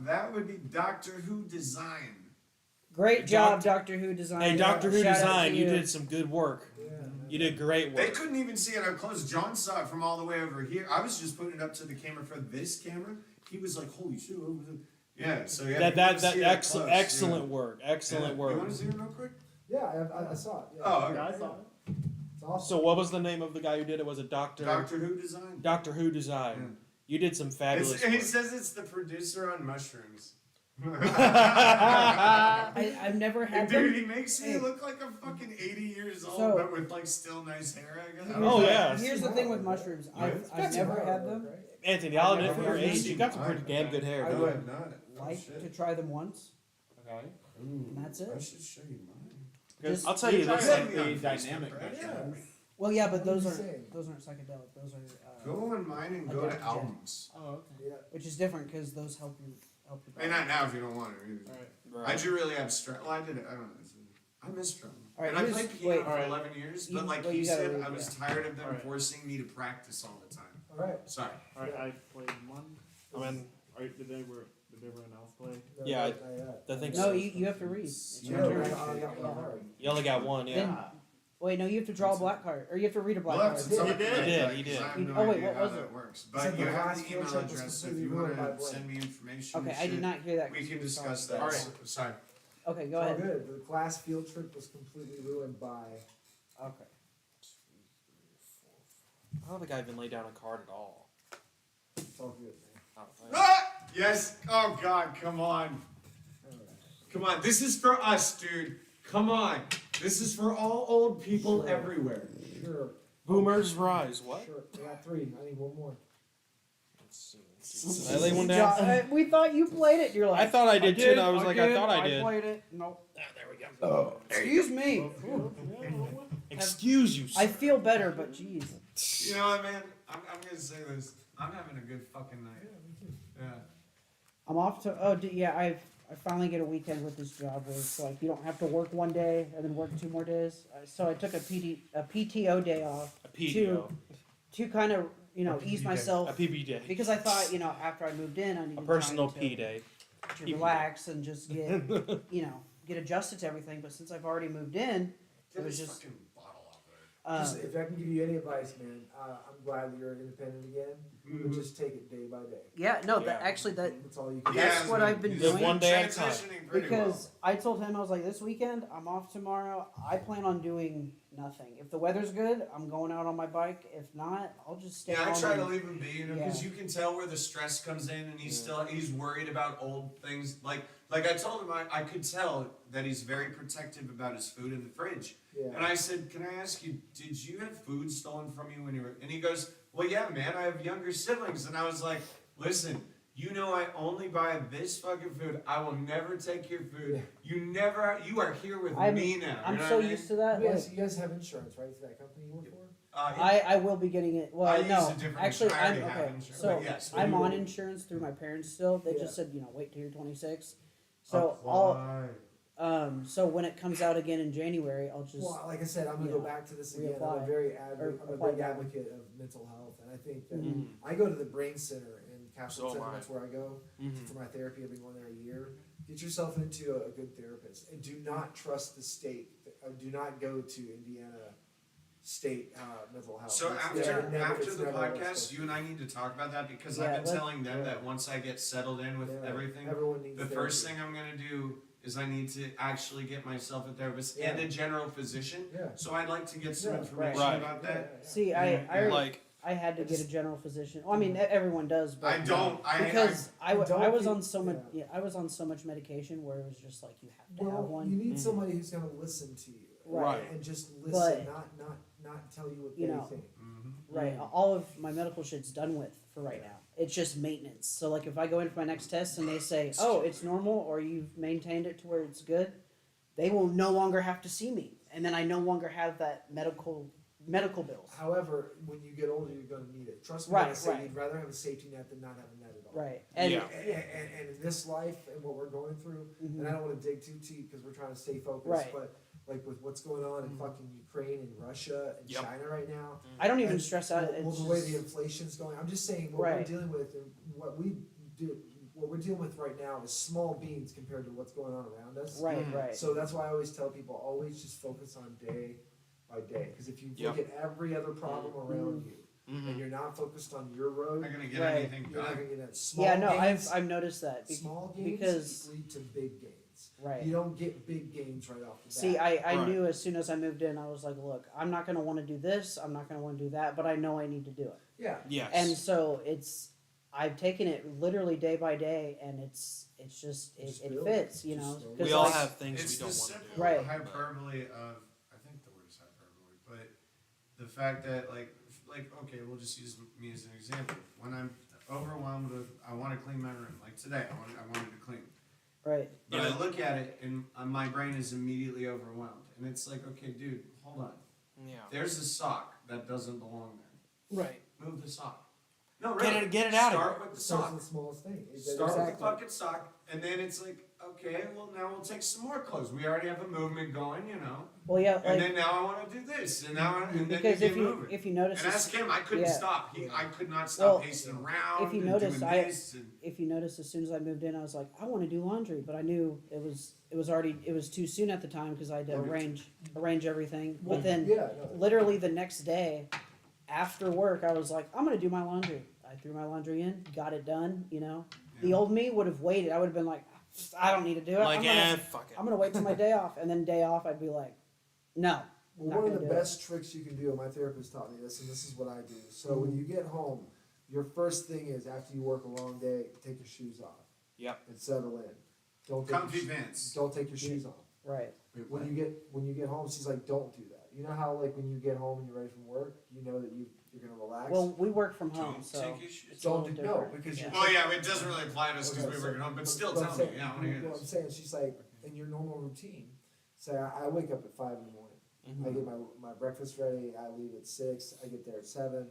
That would be Doctor Who design. Great Hey, job, Doctor Who design. Hey, Doctor Who Shout out to Design, you did some good work. Yeah. You did great They work. couldn't even see it up close. John saw it from all the way over here. I was just putting it up to the camera for this camera. He was like, "Holy shit!" Yeah, so yeah, That excellent work. Excellent You work. want to see it real quick? Yeah, I saw it. Yeah. Oh, okay. Yeah, I saw it. It's awesome. So what was the name of the guy who did it? Was it Doctor Doctor Who design. Who Design? Yeah. You did some fabulous He work. says it's the producer on mushrooms. I've never had Dude, them. he makes me Hey. look like I'm fucking 80 years old, So- but with like still nice hair, I guess. Oh, yeah. Here's the thing with mushrooms. I've never had them. Anthony, I'll admit for your never age, seen you got some mine. pretty damn good hair, I dude. would not. Oh, Like shit. to try them once, Okay. Ooh, and that's I it. should show you mine. Because Just- I'll tell you Try this. it. like the on Facebook, dynamic right? mushroom. Well, yeah, but What are those you aren't saying? psychedelic. Those are Go on mine and go to Adaptogen. albums. Oh, okay. Yeah. which is different because those help your And body. not now if you don't want it. Either. Alright. I do really have stress. Well, I did it. I don't know. I miss drum. All right, and I here's- played piano wait. for Alright. 11 years, You- but like well, you you gotta said, read, I was yeah. tired of them Alright. forcing me to practice all the time. All right. Sorry. Alright, Yeah. I played one. I mean, did everyone else play? No, Yeah, not yet. I think No, so. you have to read. It's Yeah, your I turn. got one card. You only got one, yeah. Then- Wait, no, you have to draw a black card, or you have to read a black We'll card. have to talk He about did. that, He did, 'cause he did. I have You- no oh, wait, idea what how was that it? works. Said But the you have last the field email trip was address if completely you ruined by want to Blake. send me information. Okay, and I did shit, not hear that. We 'cause can you were discuss talking that. about Sorry. Okay, go All ahead. good. The class field trip was completely ruined by. Okay. I don't think I even laid down a card at all. It's all good, man. I don't think. Ah! Yes. Oh God, come on. All right. Come on. This is for us, dude. Come on. This is for all old people Sure. everywhere. Sure. Boomers rise. What? Sure. I got 3. I need one more. Let's see. Did I lay one down? We thought you played it. You're like, I thought I did too, and I was like, I did, thought I did. played it. Nope. Ah, there we go. Excuse me. Excuse you, sir. I feel better, but jeez. You know what, man? I'm gonna say this. I'm having a good fucking night. Yeah. I'm off to. Oh, yeah. I finally get a weekend with this job where it's like you don't have to work one day and then work 2 more days. So I took a PTO day off A PDO. to kind of A ease PB myself day. A PB day. because I thought after I moved in I needed A personal time P day. to relax and just get get adjusted to everything. But since I've already moved in, Get It was this just- fucking bottle off there. Just, if I can give you any advice, man, I'm glad that you're independent again. But just take it day by day. yeah, no, Yeah. That's all you can Yeah, that's what I've been he's doing. One day at a time. transitioning pretty because I told him I was like, this weekend I'm off tomorrow. I plan on doing nothing. If the weather's good, I'm going out on my bike. If not, I'll just stay Yeah, I home. try to and- leave him be, because Yeah. you can tell where the stress comes in, and he's Yeah. he's worried about old things. Like I told him, I could tell that he's very protective about his food in the fridge. Yeah. And I said, "Can I ask you, did you have food stolen from you when you were?" And he goes, "Well, yeah, man. I have younger siblings." And I was like, "Listen, you know I only buy this fucking food. I will never take your food. Yeah. You are here with I'm- me now." I'm you know so what I mean? used to that. You like, guys have insurance, right, for that company you work for? I will be getting it. Well, I use no, a different actually, insurance. I I'm already have okay. insurance, So but yes, I'm but you- on insurance through my parents still. They Yeah. just said, wait till you're 26. So I'll so when it comes out again in January, I'll just Well, like I said, I'm gonna you go know, back to this again. I'm reapply. a very Or I'm a apply big that. advocate of mental health, and I think that Mhm. I go to the Brain Center in Castle So am Center. I. That's where I go Mhm. for my therapy. I've been going there a year. Get yourself into a good therapist, and do not trust the state. Do not go to Indiana State mental health. So It's after never- it's the never what it's podcast, supposed you and I need to talk about that, because Yeah, I've been let's- telling them yeah. that once I get settled in with to. Yeah, everything, everyone needs the first therapy. thing I'm gonna do is I need to actually get myself a therapist Yeah. and a general physician. Yeah. So I'd like to get some Yeah, information right. about that. see. Yeah, I had to get a general physician. Well, I mean, everyone does, but I don't. because I don't was think- on so much. yeah. Yeah, I was on so much medication where it was just like you have to have Well, one. you need Mhm. somebody who's gonna listen to you, Right. And just listen, But- not tell you what You they know, think. Mhm. Right. All of my medical shit's done with for right now. It's just maintenance. So like if I go in for my next test and they say, "Oh, it's normal," or "You've maintained it to where it's good," they will no longer have to see me, and then I no longer have that medical bills. However, when you get older, you're gonna need it. Trust me when I Right, say right. you'd rather have a safety net than not have a net at all. Right. And Yeah. And in this life and what we're going through, Mhm. and I don't want to dig too deep because we're trying to stay focused, Right. but like with what's going on in Mhm. fucking Ukraine and Russia and Yep. China right now, I don't even and stress out. well, It's the way just- the inflation's going, I'm just saying what we're Right. dealing with and what we do, what we're dealing with right now is small beans compared to what's going on around us. right, Mm. right. So that's why I always tell people always just focus on day by day. Because if you Yep. look at every other problem around you and Mhm. you're not focused on your I'm road, not gonna get Right. anything you're not done. gonna get that. Small Yeah, no, gains, I've noticed that. small gains because- lead to big gains. Right. You don't get big gains right off the bat. See, I Right. knew as soon as I moved in, I was like, look, I'm not gonna want to do this. I'm not gonna want to do that, but I know I need to do it. yeah. Yes. And so I've taken it literally day by day, and it's just Just it build. fits, you Just know. build. 'Cause We all like- have things It's we the don't want to simple do. Right. hyperbole of, I think the word is hyperbole, but the fact that like okay, we'll just use me as an example. When I'm overwhelmed with, I want to clean my room. Like today, I wanted to clean. Right. But Yeah. I look at it and my brain is immediately overwhelmed, and it's like, okay, dude, hold on. Yeah. There's a sock that doesn't belong there. Right. Move the sock. No, Get really. it- get it out of Start with the Starts sock. with the smallest thing. Start with Exactly. the fucking sock, and then it's like, okay, well now we'll take some more clothes. We already have a movement going, you know. Well, yeah, And like then now I want to do this, and now and then because you if get you moving. notice, And ask him, I couldn't yeah. stop. I could not stop Well, pacing around. if you and notice, doing I- this and, if you notice, as soon as I moved in, I was like, I want to do laundry, but I knew it was too soon at the time because I had to arrange everything. But then Yeah, no. literally the next day after work, I was like, I'm gonna do my laundry. I threw my laundry in, got it done. You know, the Yeah. old me would have waited. I would have been like, I don't need to do it. Like, fuck it. I'm gonna wait till my day off, and then day off, I'd be like, no. Well, Not one of gonna the do it. best tricks you can do, and my therapist taught me this, and this is what I do. So when you get home, your first thing is after you work a long day, take your shoes off. Yep. And settle in. Don't take comfy your, pants. don't take your shoes off. Right. Wait, When what? you get home, she's like, don't do that. You know how like when you get home and you're ready from work, you know that you're gonna relax. Well, we work from home, Don't so take your shoes. it's a little don't do, different. no because Yeah. you're Oh yeah, it doesn't really apply to us because Okay, we so- work at home. But still, what tell I'm me. saying- Yeah, I want to hear what I'm this. saying, she's like, in your normal routine, say I wake up at 5 in the morning. I get my breakfast ready. I leave at 6. I get there at 7,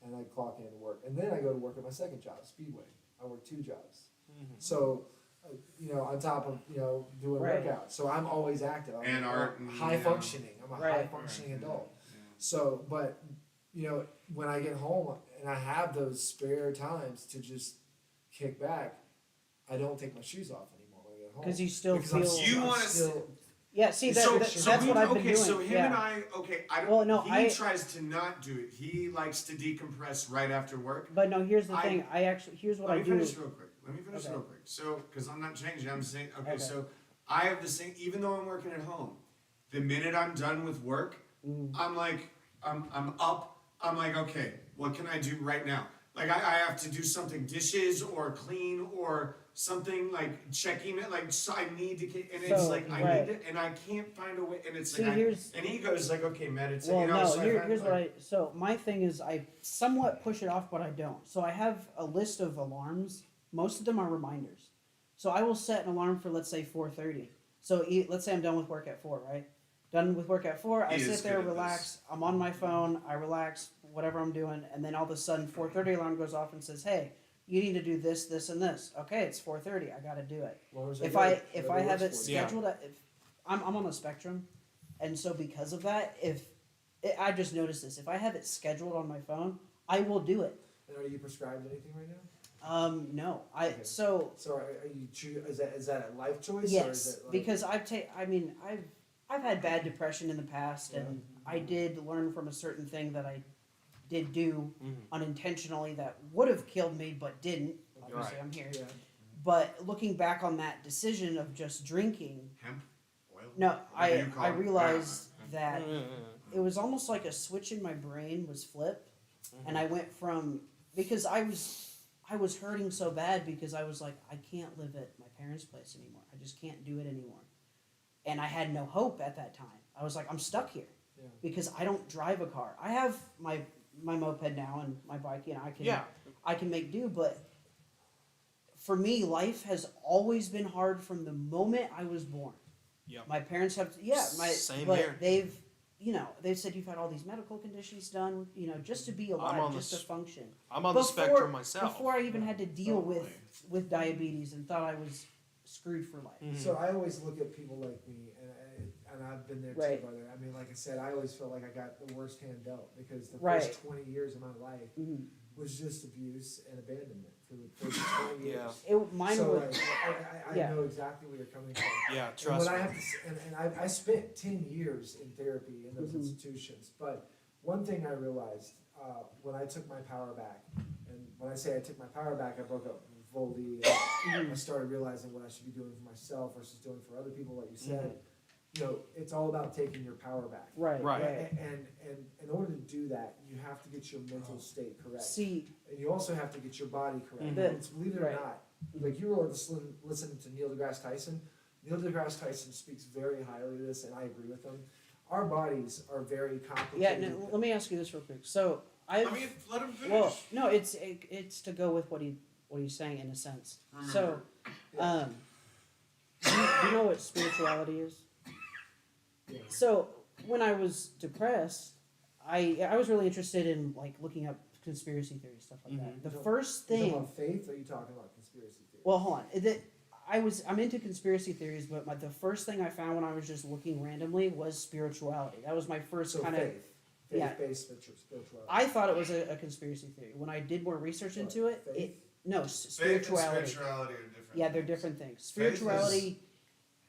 and I clock in to work. And then I go to work at my second job, Speedway. I work 2 jobs. So, you know, on top of doing Right. workouts, so I'm always active. I'm And art and, high you know. functioning. I'm a Right. high functioning Right. adult. Yeah. So, but when I get home and I have those spare times to just kick back, I don't take my shoes off anymore when I get home. Because you still Because I'm feel. s- You I'm wanna still- Yeah, see, So that's we- what I've been doing. So him yeah. and I, okay, I don't. Well, no, he tries to not do it. He likes to decompress right after work. But no, here's the I- thing. Here's what Let I me do. finish real quick. Let me finish Okay. real quick. So, because I'm not changing, I'm saying, okay, Okay. so I have the same, even though I'm working at home, the minute I'm done with work, Mm. I'm like, I'm up, I'm like, okay, what can I do right now? Like, I have to do something, dishes or clean or something, like checking it, like, so I need to, and it's So, like, I right. need to, and I can't find a way, and it's See, like, here's and he goes like, okay, meditate, well, you know, no. so I find, Here's like, what I. So my thing is, I somewhat push it off, but I don't. So I have a list of alarms. Most of them are reminders. So I will set an alarm for, let's say, 4:30. So let's say I'm done with work at 4, right? Done with work at 4. I He is sit there, good at relax. I'm on my phone. I relax, whatever I'm doing, and then all of a sudden, 4:30 alarm goes off and says, "Hey, you need to do this, this, and this." Okay, it's 4:30. I got to do it. as long as If do I it, if whatever I have it works for you. Yeah. scheduled, if I'm on the spectrum, and so because of that, I just noticed this, if I have it scheduled on my phone, I will do it. And are you prescribed anything right now? No, Okay. so So are you is that a life choice? Or is yes, it like, because I've had bad depression in the past, and I did learn from a certain thing that I did do unintentionally that would have killed me but didn't. Obviously, I'm here. yeah. But looking back on that decision of just drinking, hemp, oil. no, What do you call I it? realized that Mm-hmm. it was almost like a switch in my brain was flipped, and I went from because I was hurting so bad because I was like, I can't live at my parents' place anymore. I just can't do it anymore, and I had no hope at that time. I was like, I'm stuck here Yeah. because I don't drive a car. I have my moped now and my bike. You know, I can make do, but for me, life has always been hard from the moment I was born. Yep. My parents have, Same but here. they've said you've had all these medical conditions done, just to be on alive, the just to s- function. I'm on the spectrum myself. Before I even had to deal Totally. with diabetes and thought I was screwed for life. Mhm. So I always look at people like me, and I've been there Right. too, brother. I mean, like I said, I always felt like I got the worst hand dealt because the Right. first 20 years of my life Mhm. was just abuse and abandonment for the first 20 years. Yeah. Mine so was like, I yeah. know exactly where you're coming from. Yeah, And trust what me. I have to, and I spent 10 years in therapy in those Mhm. institutions. But one thing I realized when I took my power back, and when I say I took my power back, I broke up with Voldy. And I started realizing what I should be doing for myself versus doing for other people, like you said. it's all about taking your power back. Right, Right. right. And in order to do that, you have to get your mental state correct. See, And you also have to get your body correct. Mhm. It's, believe it or Right. not, like you were listening to Neil deGrasse Tyson. Neil deGrasse Tyson speaks very highly of this, and I agree with him. Our bodies are very yeah, complicated. no, let me ask you this real quick. So I've, I mean, let him finish. well, no, it's to go with what he's saying in a sense. So, do you know what spirituality is? Yeah. So when I was depressed, I was really interested in like looking up conspiracy theories, stuff like that. The first You talking thing, about faith, or are you talking about conspiracy theories? well, hold on. I'm into conspiracy theories, but the first thing I found when I was just looking randomly was spirituality. That was my first So kind of. faith, yeah. faith-based spirituality. I thought it was a conspiracy theory. When I did more research into it, Faith? no Faith and spirituality. spirituality are different. Yeah, they're different things. Faith is- Spirituality,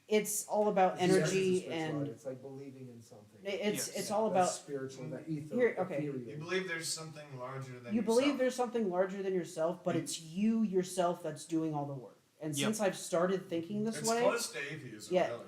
it's all about It's the essence of energy spirituality. and it's like believing in something. it's Yes. all That's about. spiritual, that ether, Here, okay. You ethereal. believe there's something larger than You yourself. believe there's something larger than yourself, but it's you yourself that's doing all the work. And Yep. since I've started thinking this It's way, close to atheism, Yeah. really.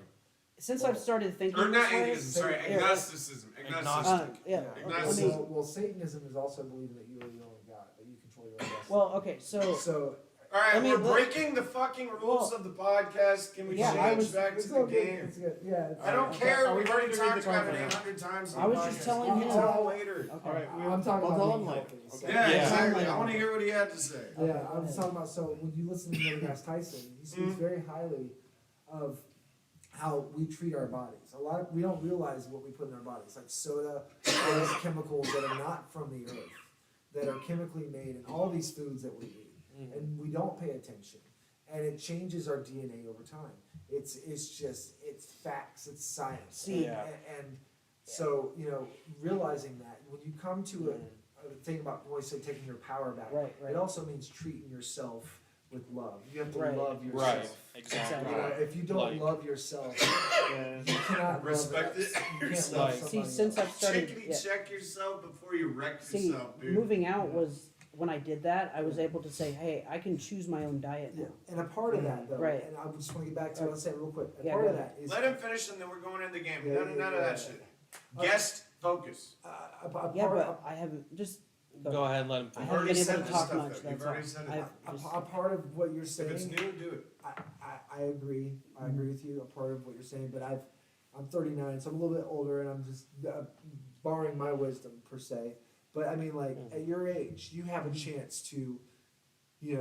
since I've started thinking Or not this way, atheism, sorry, yeah, agnosticism. Agnostic. yeah. Agnostic. Let me- Well, Satanism is also believing that you are the only God, that you control your own destiny. Well, okay, so So Alright, Let me we're look- breaking the fucking rules Well, of the podcast. Can we yeah, I change was- back it's to the okay, game? it's good. Yeah, it's I don't fine. care. Are we We've ready already to read talked the about it comment? 800 times. I was just telling You him. can tell later. Okay. Alright, I'm talking I'll about tell being him later. healthy. So- Okay. Yeah, Yeah. exactly. Yeah. I want to hear what he had to say. Yeah, go I was ahead. talking about, so when you listen to Neil deGrasse Tyson, he speaks very highly of how we treat our bodies. We don't realize what we put in our bodies, like soda, all these chemicals that are not from the earth, that are chemically made in all these foods that we eat, and we don't pay attention. And it changes our DNA over time. It's facts, it's science. See- Yeah. And so, realizing that when you come to a thing about when we say taking your power back, Right, right. it also means treating yourself with love. You have to Right. love yourself. Right. Exactly. If you don't Like- love yourself, Yeah. you cannot Respect love it. You can't Yourself. love Like- See, somebody since else. I've started, Chickadee, yeah. check yourself before you wreck See, yourself, dude. moving out was when I did that. I was able to say, "Hey, I can choose my own diet Yeah, now." and a part of that though, Right. and I just want to get back to what I said real quick. A Yeah, part go of that is Let him finish and then we're going in the game. Yeah, None of yeah, that yeah. shit. Guest focus. a part Yeah, of but I haven't just. Go ahead and let him I finish. haven't already been able said to this talk stuff, much. though. You've That's already all. said it. I've just- a part of what you're If saying. it's new, do it. I agree. I agree with you. A part of what you're saying, but I'm 39, so I'm a little bit older, and I'm just borrowing my wisdom per se. But I mean, like at your age, you have a chance to, you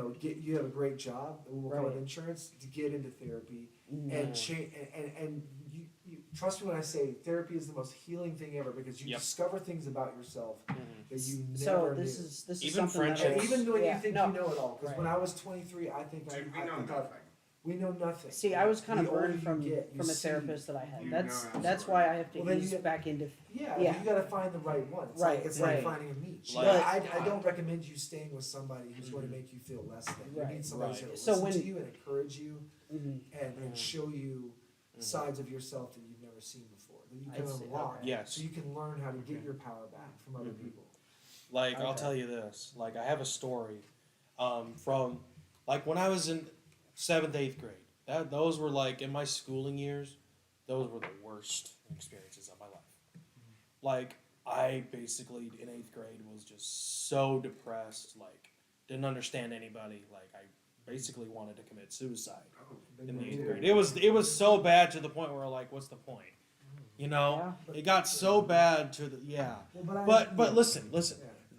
have a great job. We'll call it Right. insurance to get into therapy Mm. and change. And you trust me when I say therapy is the most healing thing ever because you Yep. discover things about yourself that you never So knew. this is Even something that friendships. And even when yeah, you think no. you know it all, because Right. when I was 23, I think Dude, we I know thought nothing. we know nothing. See, I was kind of The older burned you from get, you a see. therapist that I had. You That's know that's why I have to Well, then you ease get- back into. Yeah, Yeah. you gotta find the right one. It's Right, like, it's right. like finding a niche. Like- But I don't recommend you staying with somebody who's going to make you feel less than. You Right, need somebody right. to So listen when- to you and encourage you Mhm. and show you sides of yourself that you've never seen before, that you I can see, unlock. okay. Yes. So you can learn how to get your power back from other people. Like I'll Okay. tell you this. Like I have a story from like when I was in 7th, 8th grade. Those were like in my schooling years. Those were the worst experiences of my life. Like I basically in 8th grade was just so depressed. Like didn't understand anybody. Like I basically wanted to commit suicide Big in the one, 8th too. grade. It was so bad to the point where like what's the point? You know, Yeah. it got so bad to the Well, But listen. Yeah.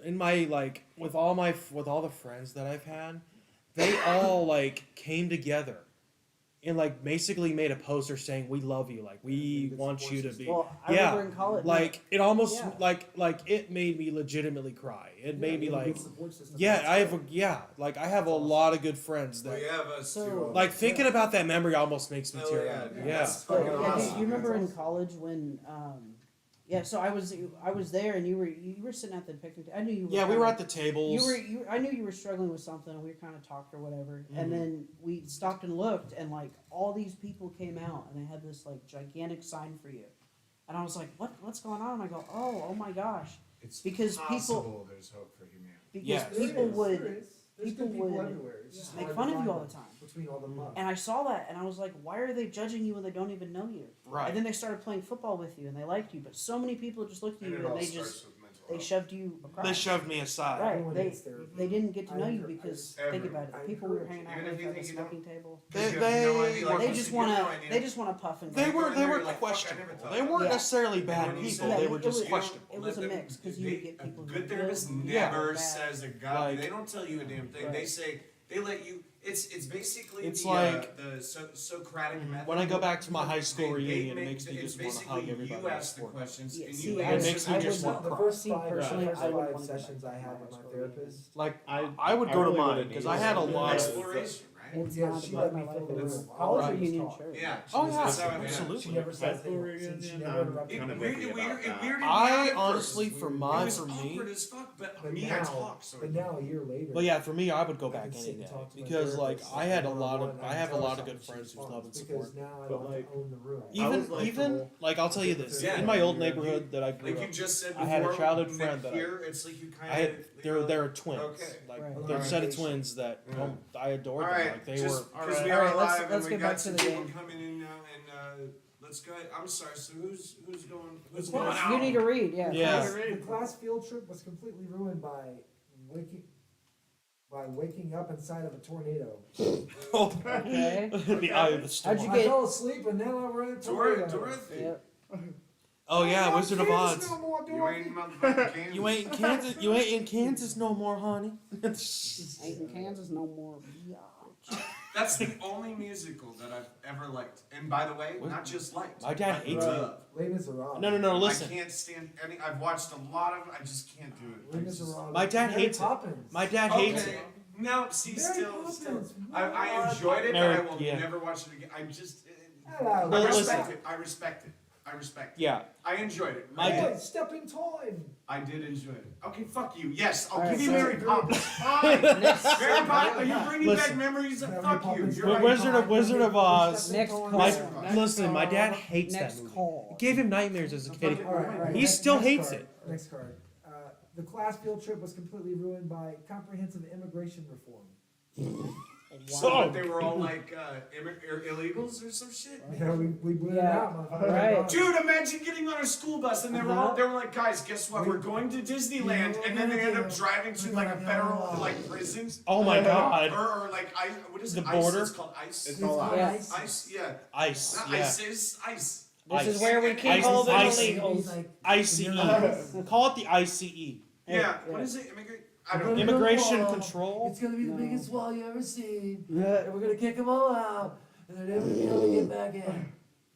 In my like with all the friends that I've had, they all like came together and like basically made a poster saying we love you, like we want you to be. Well, I Yeah, remember in college. Like it almost Yeah. like it made me legitimately cry. It made me you have a like good support system. yeah, I have a lot of good friends Well, that you have us So- too. like thinking about that memory almost makes me Oh, tear yeah, up. dude, Yeah. that's But, fucking yeah, awesome. do you remember in That's awesome. college when so I was there and you were sitting at the picnic. I knew you were Yeah, we were kinda- at the tables. I knew you were struggling with something and we were kind of talked or whatever. Mhm. And then we stopped and looked and like all these people came out and they had this like gigantic sign for you. And I was like, what's going on? And I go, oh my gosh. It's Because people- possible there's hope for humanity. Because Yes. There people is, would there is. There's people good people would everywhere. It's just make hard fun to of find you all them the time. between all the muck. And I saw that, and I was like, why are they judging you when they don't even know you? Right. And then they started playing football with you, and they liked you, but so many people just looked at And you it and all they starts just with mental they health. shoved you across. They shoved me aside. Right. Everyone They needs therapy. they didn't get to know I you encourage because everyone. think about it. The I people we were encourage hanging out Even if with you at the think you don't- smoking table. Because you have They- no idea, like They you just said, you have wanna no idea. they just wanna puff and They grind. go were in they there, were you're like, fuck, I questionable. never thought They of weren't that. necessarily And bad when you people. said- They Yeah, were it just was- questionable. It was a Let them- mix because you would get a people who good were therapist good, never bad. says a god. Like- They don't tell you a damn thing. They Right. say they let you. It's basically It's the, like- the Socratic method. When I go back to my high school They reunion, it make- makes me it's just want to basically hug everybody. You ask the for it. questions Yeah, and see, you It answer makes the me I just would want The to not- cry. first See, five, personally, the first I wouldn't five wanna go back sessions to I had my with my school therapist. Like I would I go to really mine wouldn't because either. I had a lot of. exploration, right? It's Yeah, not she about let my me life. fill the It was room. all Right. reunion church. Yeah. Oh yeah, That's how it is. absolutely. She never said High school anything. She reunion, never I'm interrupted kind It of me. weirded, iffy about that. weirded me out I at first. honestly, for It my was for me, awkward as fuck, but But me, now, I talk so. but now a year later. but yeah, for me, I would go I back can sit any and day talk to my because like therapist I had a one-on-one, lot of and I can have a tell lot her of good something, friends she who love and responds, support. Because now I But, don't like, own the room. I was, Even like, even cool. like I'll tell you this Yeah. in my old neighborhood that I grew Like you up. just said I before, had a childhood Nick friend that here, it's like you kind I had there are twins. Okay. Like Right. they're a set of Alright. twins that Yeah. I adored them. Alright, Like they just were because we Alright, are let's- live let's and we get got back to some the people game. coming in now, and let's go. I'm sorry. So who's going? Who's Well, going you out? You need to read, yeah. Yeah. The class field trip was completely ruined by waking up inside of a tornado. Okay. the eye of the storm. How'd you I get- fell asleep and then I ran a tornado. Dorothy. Yep. Oh yeah, I'm not Wizard of Kansas Oz. no more, You Dorothy. ain't motherfucking Kansas. You ain't in Kansas. You ain't in Kansas no more, honey. Ain't in Kansas no more. Biatch. That's the only musical that I've ever liked. And by the way, not just liked. My dad I hates it. love. Les Miserables. No. Listen, I can't stand any. I've watched a lot of. I just can't do it. I Les just- Miserables. My dad Mary hates it. Poppins. my dad hates Okay. it. No, see, Mary still. Poppins. I enjoyed it, Mary- but I will yeah. never watch it again. I just. Hello, I Well, respect listen. it. I respect it. I respect it. Yeah, I enjoyed it. My Hey, dad- stepping time. I did enjoy it. Okay, fuck you. Yes, I'll All give right, you so- Mary Poppins. Fine. Next, Mary Poppins. Are you bringing back Listen. memories of Mary fuck you? Poppins. You're But right. Wizard of Oz. Next Stepping call. My, time. listen, my dad hates that next movie. call. It gave him nightmares as a kid. All right, He next- still next hates card, it. Next card. The class field trip was completely ruined by comprehensive immigration reform. So Oh. they were all like illegals or some shit. Yeah, we blew it Yeah, out, motherfucker. right. Dude, imagine getting on a school bus and they were all, they were like, guys, guess what? We're going to Disneyland, and then they end up driving to like a federal like prison, Oh my god. or like ice. What is it? The ICE? border? It's called ice. It's all out. Yeah. Ice. Ice. Yeah. Ice. Not Yeah. ISIS. Ice. This is Ice. where we keep Ice- all the ice- illegals. ICE. Call it the ICE. Yeah. Yeah. What is it? I don't know. Immigration control. It's gonna be the No. biggest wall you ever seen. Yeah. And we're gonna kick them all out. And they're never gonna be able to get back in.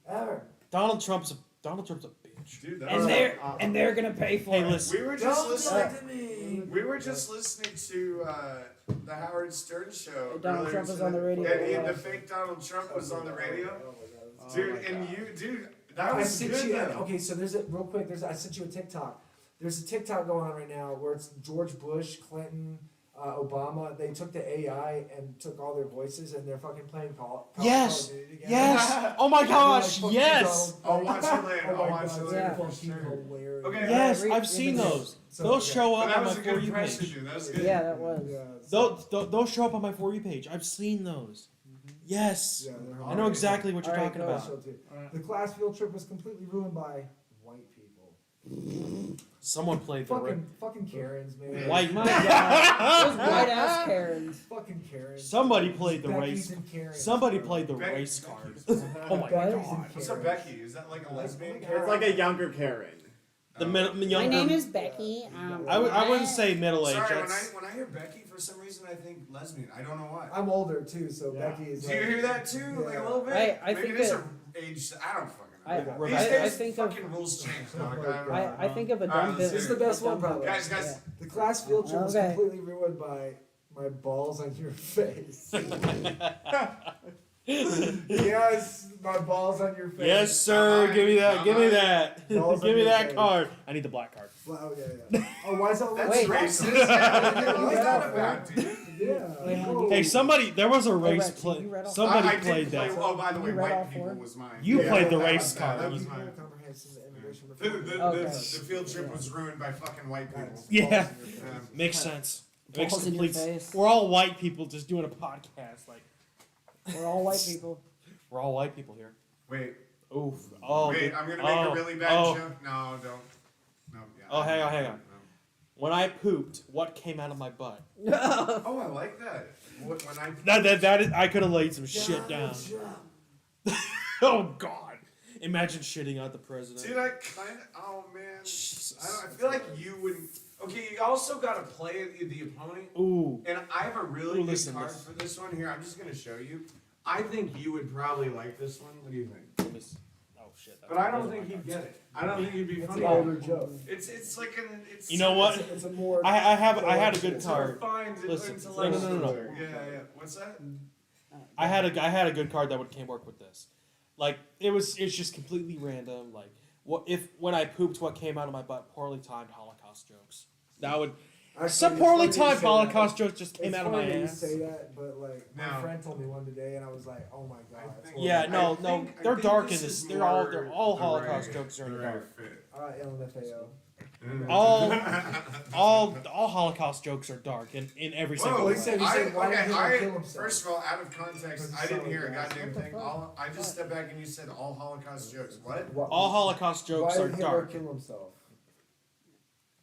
Ever. Donald Trump's a bitch. Dude, And they're gonna pay for Hey, it. listen. we were just Don't listening. talk to me. We were just listening to the Howard Stern show. Donald earlier Trump was today. on the radio. And the fake Donald Trump was on the radio. Oh Dude, my and God. dude, that I was sent good you. though. Okay, so there's a real quick. I sent you a TikTok. There's a TikTok going on right now where it's George Bush, Clinton, Obama. They took the AI and took all their voices and they're fucking playing Call Yes. of Duty together. Yes. Oh my And they're like, gosh. "Fuck you, Yes. Donald." I'll watch it later. Oh my I'll watch God, it it's later for fucking sure. hilarious. Okay. Yes. read- I've seen read the- those. So, Those okay. show But up that on my was a For good You impression, page. dude. That was good. Yeah, that was. Yeah, Those show up on my For You page. I've seen those. Yes. yeah, they're I know exactly what you're Alright, talking go. about. The class field trip was completely ruined by white people. Someone played the Fucking Karens, man. white. My God. Those white ass Karens. Fucking Karens. Somebody played the Becky's race. and Karens, Somebody bro. played the Becky- race Becky's- card. Oh my Becky's god. and What's up, Karens. Becky? Is that like a lesbian It's character? It's like a younger Karen. The My younger. name is Becky. I wouldn't say middle age. Sorry, That's when I hear Becky, for some reason I think lesbian. I don't know why. I'm older too, so Yeah. Becky is. Do you like- hear that too? Like a little bit? I Maybe think it is that- a age. I don't fucking I, know. Rebecca. These days, I think of fucking rules change, dog. I don't know. I think of a Alright, dumb let's business. hear This is the best one, dumb probably. Guys, guys. The class field trip was Okay. completely ruined by my balls on your face. Yes, my balls on your face. Yes, sir. Give me that. Give me that. Balls Give on me your that face. card. I need the black card. Well, yeah. Oh, why is that? That's Wait. racist. Yeah, What's yeah, that about, dude? Yeah. Wait, Oh. Hey, somebody. There was a race Rex, play. you read all- Somebody I did played play, that. oh, by the way, You read all white people four? was mine. You Yeah, played the that race was- card. that was was mine. comprehensive immigration The reform. Okay. field trip was ruined by fucking white people. That's Yeah. balls on your face. Um, Makes sense. It makes Balls in your complete- face. We're all white people just doing a podcast. Like We're all white people. we're all white people here. Wait, Oof. Oh. wait, dude. I'm gonna make a really bad oh. joke. No, don't. No, yeah. Oh, hang on, hang on. No. When I pooped, what came out of my butt? Oh, I like that. When I That is. I could have laid some shit down. Oh God! Imagine shitting out the president. Dude, I kind of. Oh man, Jesus. I feel like you wouldn't. Okay, you also got to play the opponent. Ooh. And I have a really Ooh, good listen, card listen. for this one here. I'm just gonna show you. I think you would probably like this one. What do you think? Let me s- Oh shit. But I don't think he'd get it. I don't think he'd be It's funny. an older joke. It's like an. It's You know what? It's a more. I had a good It's a card. refined Listen, intellectual. no. Yeah, yeah. What's that? I had a good card that would can work with this. Like it's just completely random. Like when I pooped, what came out of my butt? Poorly timed Holocaust jokes. That would Actually, some it's poorly funny you timed say Holocaust jokes just that. came It's out of my funny that you ass. say that, but like my No. friend told me one today, and I was like, oh my god. it's think- horrible. Yeah, I no, think they're dark this in this. is They're all more the Holocaust right- jokes are in the the right dark. fit. LMFAO. All Holocaust jokes are dark in every single Whoa, Well, way. he said, why did okay, Hitler kill himself? first of all, out of context, Because I he didn't saw hear a the gas. goddamn What the thing. fuck? I just stepped back and you said all Holocaust jokes. What? All Holocaust jokes why are did Hitler dark kill himself?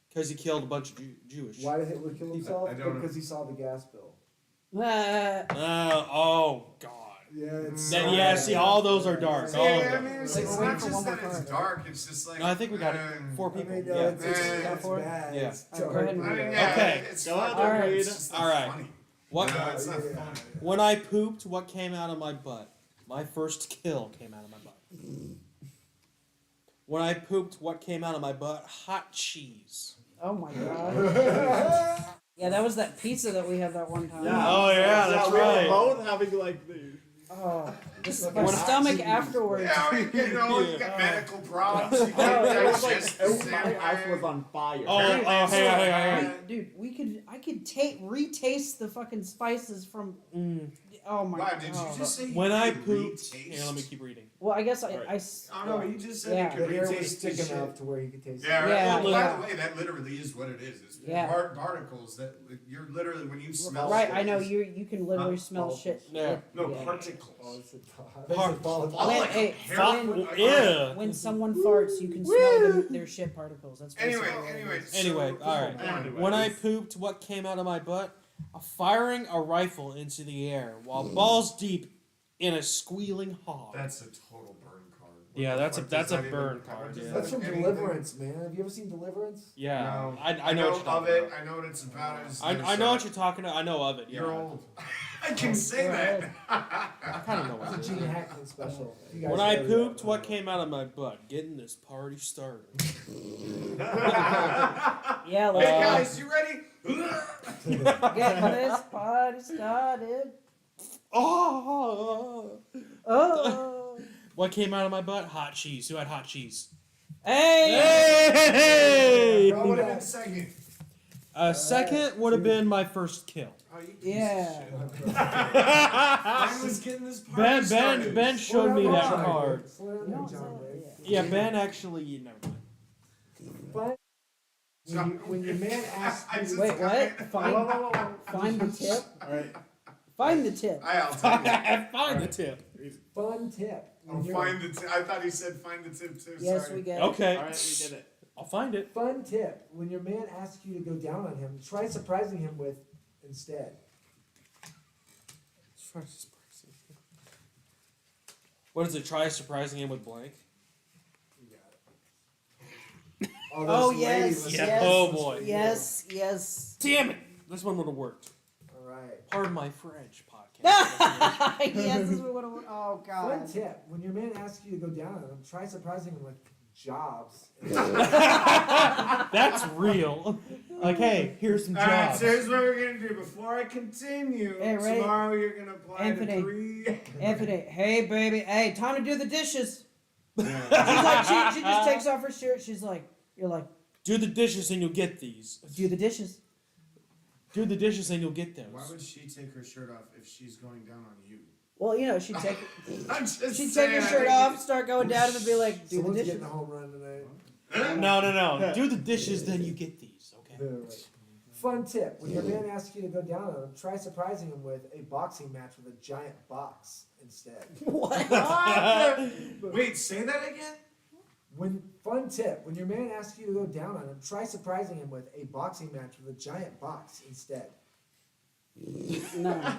because he killed a bunch of Jewish. Why did Hitler kill himself? I don't know. Because he saw the gas bill. Oh God. Yeah, it's. Then, yeah, see, all those are dark. See, All of I them. mean, it's Wait, not we're waiting for just one more that it's card. dark. It's just like. No, I think we got it. 4 I people. mean, Yeah. it's Yeah. bad. Yeah. It's Alright, go dark. ahead and I mean, read it. yeah, Okay. It's Go fun. ahead, Alright. It's just not Alright. funny. What? No, it's not Yeah. funny. When I pooped, what came out of my butt? My first kill came out of my butt. When I pooped, what came out of my butt? Hot cheese. Oh my god. Yeah, that was that pizza that we had that one time. Oh, yeah, that's we were right. both having like the. Oh, just When my I- stomach afterwards. Yeah, you know, you got medical problems. You It can't was like digest the same my house way. was on fire. Oh, hang on, hang on. Dude, I could retaste the fucking spices from. Mm. Oh my Wow, god. did you just say When you I could pooped, retaste? here, let me keep reading. Well, I guess Alright. Oh no, you just said Yeah. you The could air was retaste the thick shit. enough to where you could taste Yeah, it. Yeah, right. Well, yeah. by the way, that literally is what it is. It's Yeah. particles that you're literally when you smell. Right, shit, I know it's- you can literally Huh? smell shit. Yeah. No Yeah. particles. Oh, it's a Part- When, hey, Yeah. when someone farts, you can smell their shit particles. That's Anyway, basically what it anyway. is. Anyway, so- alright. Anyway. When I pooped, what came out of my butt? Firing a rifle into the air while balls deep in a squealing hog. That's a total burn card. What Yeah, the that's a- fuck that's does a that burn even- card, does yeah. that That's from have anything- Deliverance, man. Have you ever seen Deliverance? Yeah, No. I know what of you're talking it. about. I know what it's about. I just I never know saw what it. you're talking about. I know of it. Yeah. You're old. I can say You're that. I kind of know what it It's is. a Gene Hackman special. You guys When I know that. pooped, what came out of my butt? Getting this party started. Yeah, Hey let's guys, you ready? get this party started. Oh! Oh, What came out of my butt? Hot cheese. Who had hot cheese? hey! Hey! What would have been second? Second would have been my first kill. Oh, you Yeah. I was getting this party Ben started. showed me Slow that down, card. Slow down You know there, what I'm John saying? Wick. Yeah, Ben actually. Never mind. But when your man asks I you, just- Wait, what? Find, Find the tip. Alright. Find the tip. I'll tell you. Find the tip. fun tip. Oh, When you're- find the tip. I thought he said find the tip too. Yes, Sorry. we get it. Okay. Alright, we did it. I'll find it. Fun tip. When your man asks you to go down on him, try surprising him with instead. What is it? Try surprising him with blank. You got it. Oh those yes, ladies- Yeah. yes, Oh, boy. yes, yes. Damn it! This one would have worked. Alright. Pardon my French podcast. Yes, this is what. Oh Fun god. tip. When your man asks you to go down on him, try surprising him with jobs. That's real. Like, hey, here's some Alright, jobs. so here's what we're gonna do. Before I continue, Hey, Ray. tomorrow you're gonna apply Anthony. to 3. Anthony, hey baby, hey, time to do the dishes. She's like, she just takes off her shirt. She's like, you're like, Do the dishes and you'll get these. do the dishes. Do the dishes and you'll get Why those. would she take her shirt off if she's going down on you? Well, you know, she'd take I'm just she'd take saying, her I shirt think off, start going down, and then be like, do the Someone's dishes. getting a home run tonight. No. Do the dishes, then you get these. Okay. Right. Fun tip: when your man asks you to go down on him, try surprising him with a boxing match with a giant box instead. Wait, say that again? Fun tip: when your man asks you to go down on him, try surprising him with a boxing match with a giant box instead. No.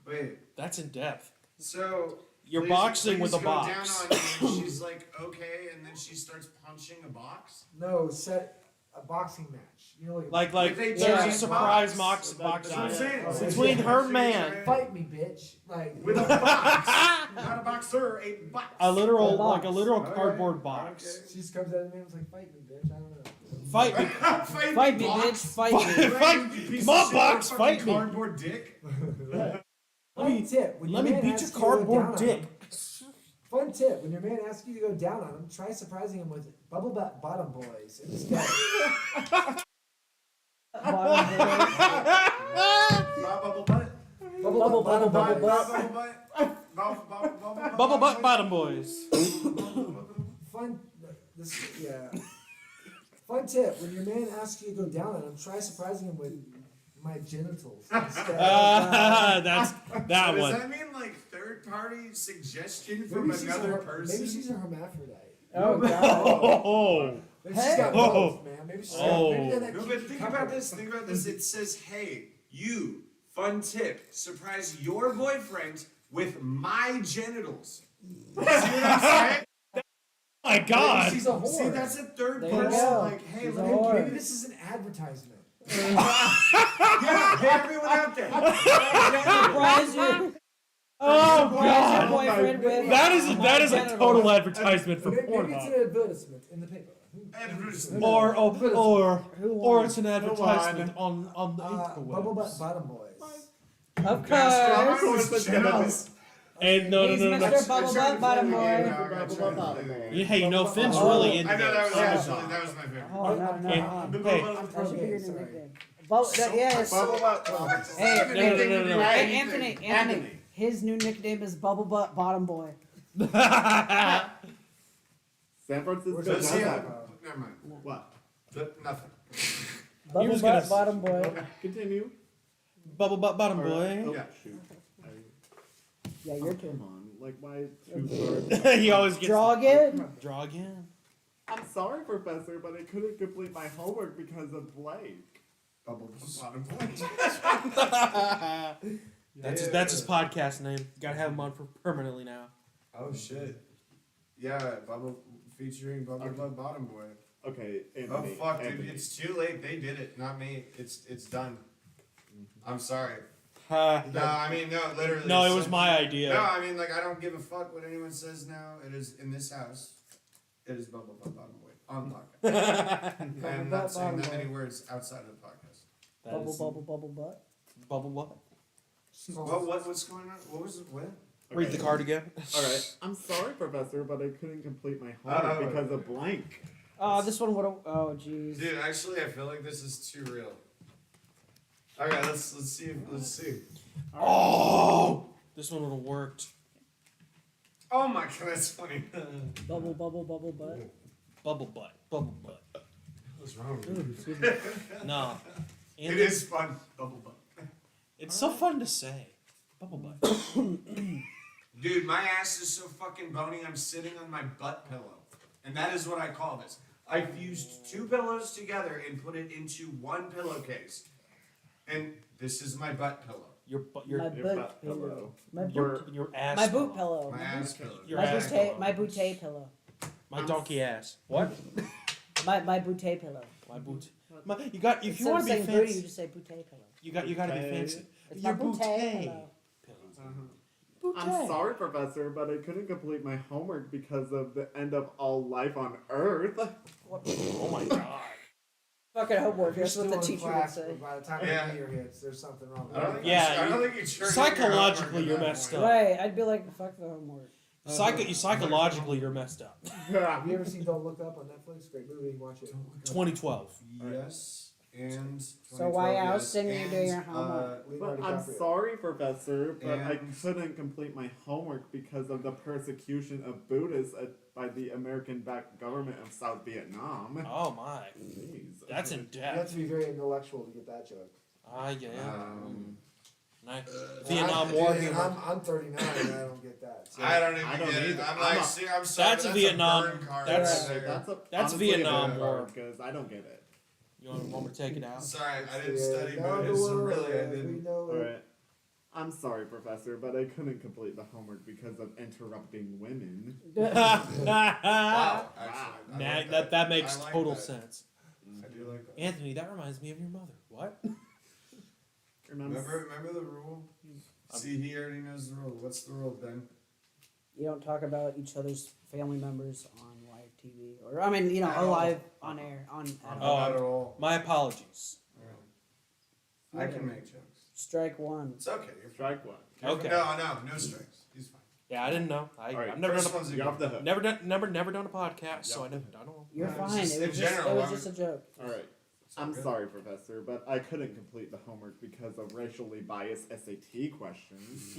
Wait, That's in depth. so You're please- boxing please with a go box. down on me, and she's like, okay, and then she starts punching a box. No, set a boxing match. You know, Like With a there's giant a surprise box. box That's what I'm saying. Oh, between yeah. her and man. fight me, bitch. Like With a box, not a boxer, a box. A literal A box. like a literal Okay. cardboard box. Okay. she just comes out of me and was like, "Fight me, bitch." I don't know. Fight me. Fight me, box. bitch. Fight me. Fight- You piece come on, of shit, box, fucking fight me. Cardboard dick. Fun tip: when Let your me man beat asks your you to go down cardboard on dick. him- Fun tip: when your man asks you to go down on him, try surprising him with bubble butt bottom boys instead. Bottom boy. Not bubble butt. Bubble, bubble, bubble butt. Bubble butt. Bubble butt bottom boys. Fun. Fun tip: when your man asks you to go down on him, try surprising him with my genitals instead. That's that Does one. that mean like third party suggestion from Maybe she's another a, person? maybe she's a hermaphrodite. Oh god. Oh. Maybe she's got Hey. both, man. Maybe she's Oh. got, maybe that No, keeps but you think covered. about this. Think about this. It says, "Hey, you, fun tip: surprise your boyfriend with my genitals." See what I'm saying? My Maybe God. she's a whore. See, that's a third There you person. go. Like, hey, She's a let me whore. Maybe this is an advertisement. Yeah, hey, everyone out there. Surprise your, Oh surprise your God. boyfriend with That is my a genitals. total advertisement for Maybe it's Pornhub. an advertisement in the paper. Advertisement. Or Who won? it's an advertisement on the Bubble butt interwebs. bottom boys. Of Bastard. course. What's gonna Genitals. And no, He's no, no, no. Mr. Bubble Butt Bottom Boy. Yeah, hey, no, Finn's Oh. really into I know that was those. actually that was my favorite. Oh, no, no, Hey, no. hey, That should be your new Sorry. nickname. Yes. Hey, No, no, no, no, no. Hey, Anthony. His new nickname is Bubble Butt Bottom Boy. San Francisco. Where's So, that see, sound? never mind. What? Nothing. Bubble was Butt gonna- Bottom Boy. Okay, continue. Bubble butt bottom Or- boy. Oh, Yeah. shoot. Yeah, your Come turn. on. Like, why two words? He always gets Draw again? Draw again. I'm sorry, Professor, but I couldn't complete my homework because of Blake. Bubble bottom point. That's his podcast name. Gotta have him on for permanently now. Oh shit. Yeah, Bubble featuring Bubble Butt Bottom Boy. Okay, Oh Anthony. fuck, dude, Anthony. it's too late. They did it, not me. It's done. I'm sorry. Uh, No, I mean no, literally. no, it it's was so- my idea. No, I mean like I don't give a fuck what anyone says now. It is in this house. It is Bubble Butt Bottom Boy on podcast. I am not saying that many words outside of the podcast. That Bubble, is- bubble, bubble butt. Bubble butt. What's going on? What was it? What? Read the card again. Alright, I'm sorry, Professor, but I couldn't complete my homework Uh-oh. because of blank. Oh, this one would have. Oh, jeez. Dude, actually, I feel like this is too real. Okay, let's see. Let's see. Oh, this one would have worked. Oh my god, that's funny. Bubble, bubble, bubble butt. Bubble butt. Bubble butt. What's wrong with Ooh, you? excuse me. No. It is fun. Bubble butt. It's so fun to say. Bubble butt. Dude, my ass is so fucking bony. I'm sitting on my butt pillow, and that is what I call this. I fused two pillows together and put it into one pillowcase, and this is my butt pillow. Your butt. Your My Your butt butt pillow. pillow. My your, boot. your ass. My boot pillow. My ass pillow. Your My ass bootay. pillow. My bootay pillow. My donkey ass. What? My bootay pillow. My boot. My, you got. If you Instead want of to be saying booty, you fancy, just say bootay pillow. you got to be Okay. fancy. It's Your my bootay bootay. pillow. I'm sorry, Professor, but I couldn't complete my homework because of the end of all life on Earth. Oh my god. Fucking homework. You're That's what still the in teacher would class, say. but by the time Yeah. the year hits, there's something wrong with I don't it. think Yeah, I don't you- think you turned psychologically, in your you're homework at messed that up. point. Right. I'd be like, fuck the homework. Psychologically, you're messed up. Have you ever seen Don't Look Up on Netflix? Great movie. Watch it. 2012. Yes. and So why 2012, else didn't you do and, your homework? But Leonardo I'm DiCaprio. sorry, Professor, but I And- couldn't complete my homework because of the persecution of Buddhists by the American-backed government of South Vietnam. Oh my, Jeez. that's in You have depth. to be very intellectual to get that joke. Yeah. Um, Nice. And Vietnam I- War and humor. I'm 39 and I don't get that. So. I don't even I don't get it. either. I'm I'm like, not- see, I'm sorry. That's a but Vietnam- burn card that's- right there. That's honestly a Vietnam bad War. card, because I don't get it. You want me to take it out? Sorry, I didn't Yeah, study now the Buddhism. world Really, I as we didn't. know it. Alright. I'm sorry, Professor, but I couldn't complete the homework because of interrupting women. Wow, actually, I Nah, like that makes I like total that. sense. I do like that. Anthony, that reminds me of your mother. What? And I'm Remember the rule? See, he already knows the rule. What's the rule, Ben? You don't talk about each other's family members on live TV, or I mean, you know, At all. alive on air on. At Oh, Not at all. My apologies. I can make jokes. Strike one. It's okay. You're fine. strike one. Okay. No strikes. He's fine. Yeah, I didn't know. Alright, I've never First done one's a You're off good the hook. never done a podcast, so I don't know. You're No, it's fine. just It in was just, general, it was I just a joke. Alright. I'm sorry, Professor, but I couldn't complete the homework because of racially biased SAT questions.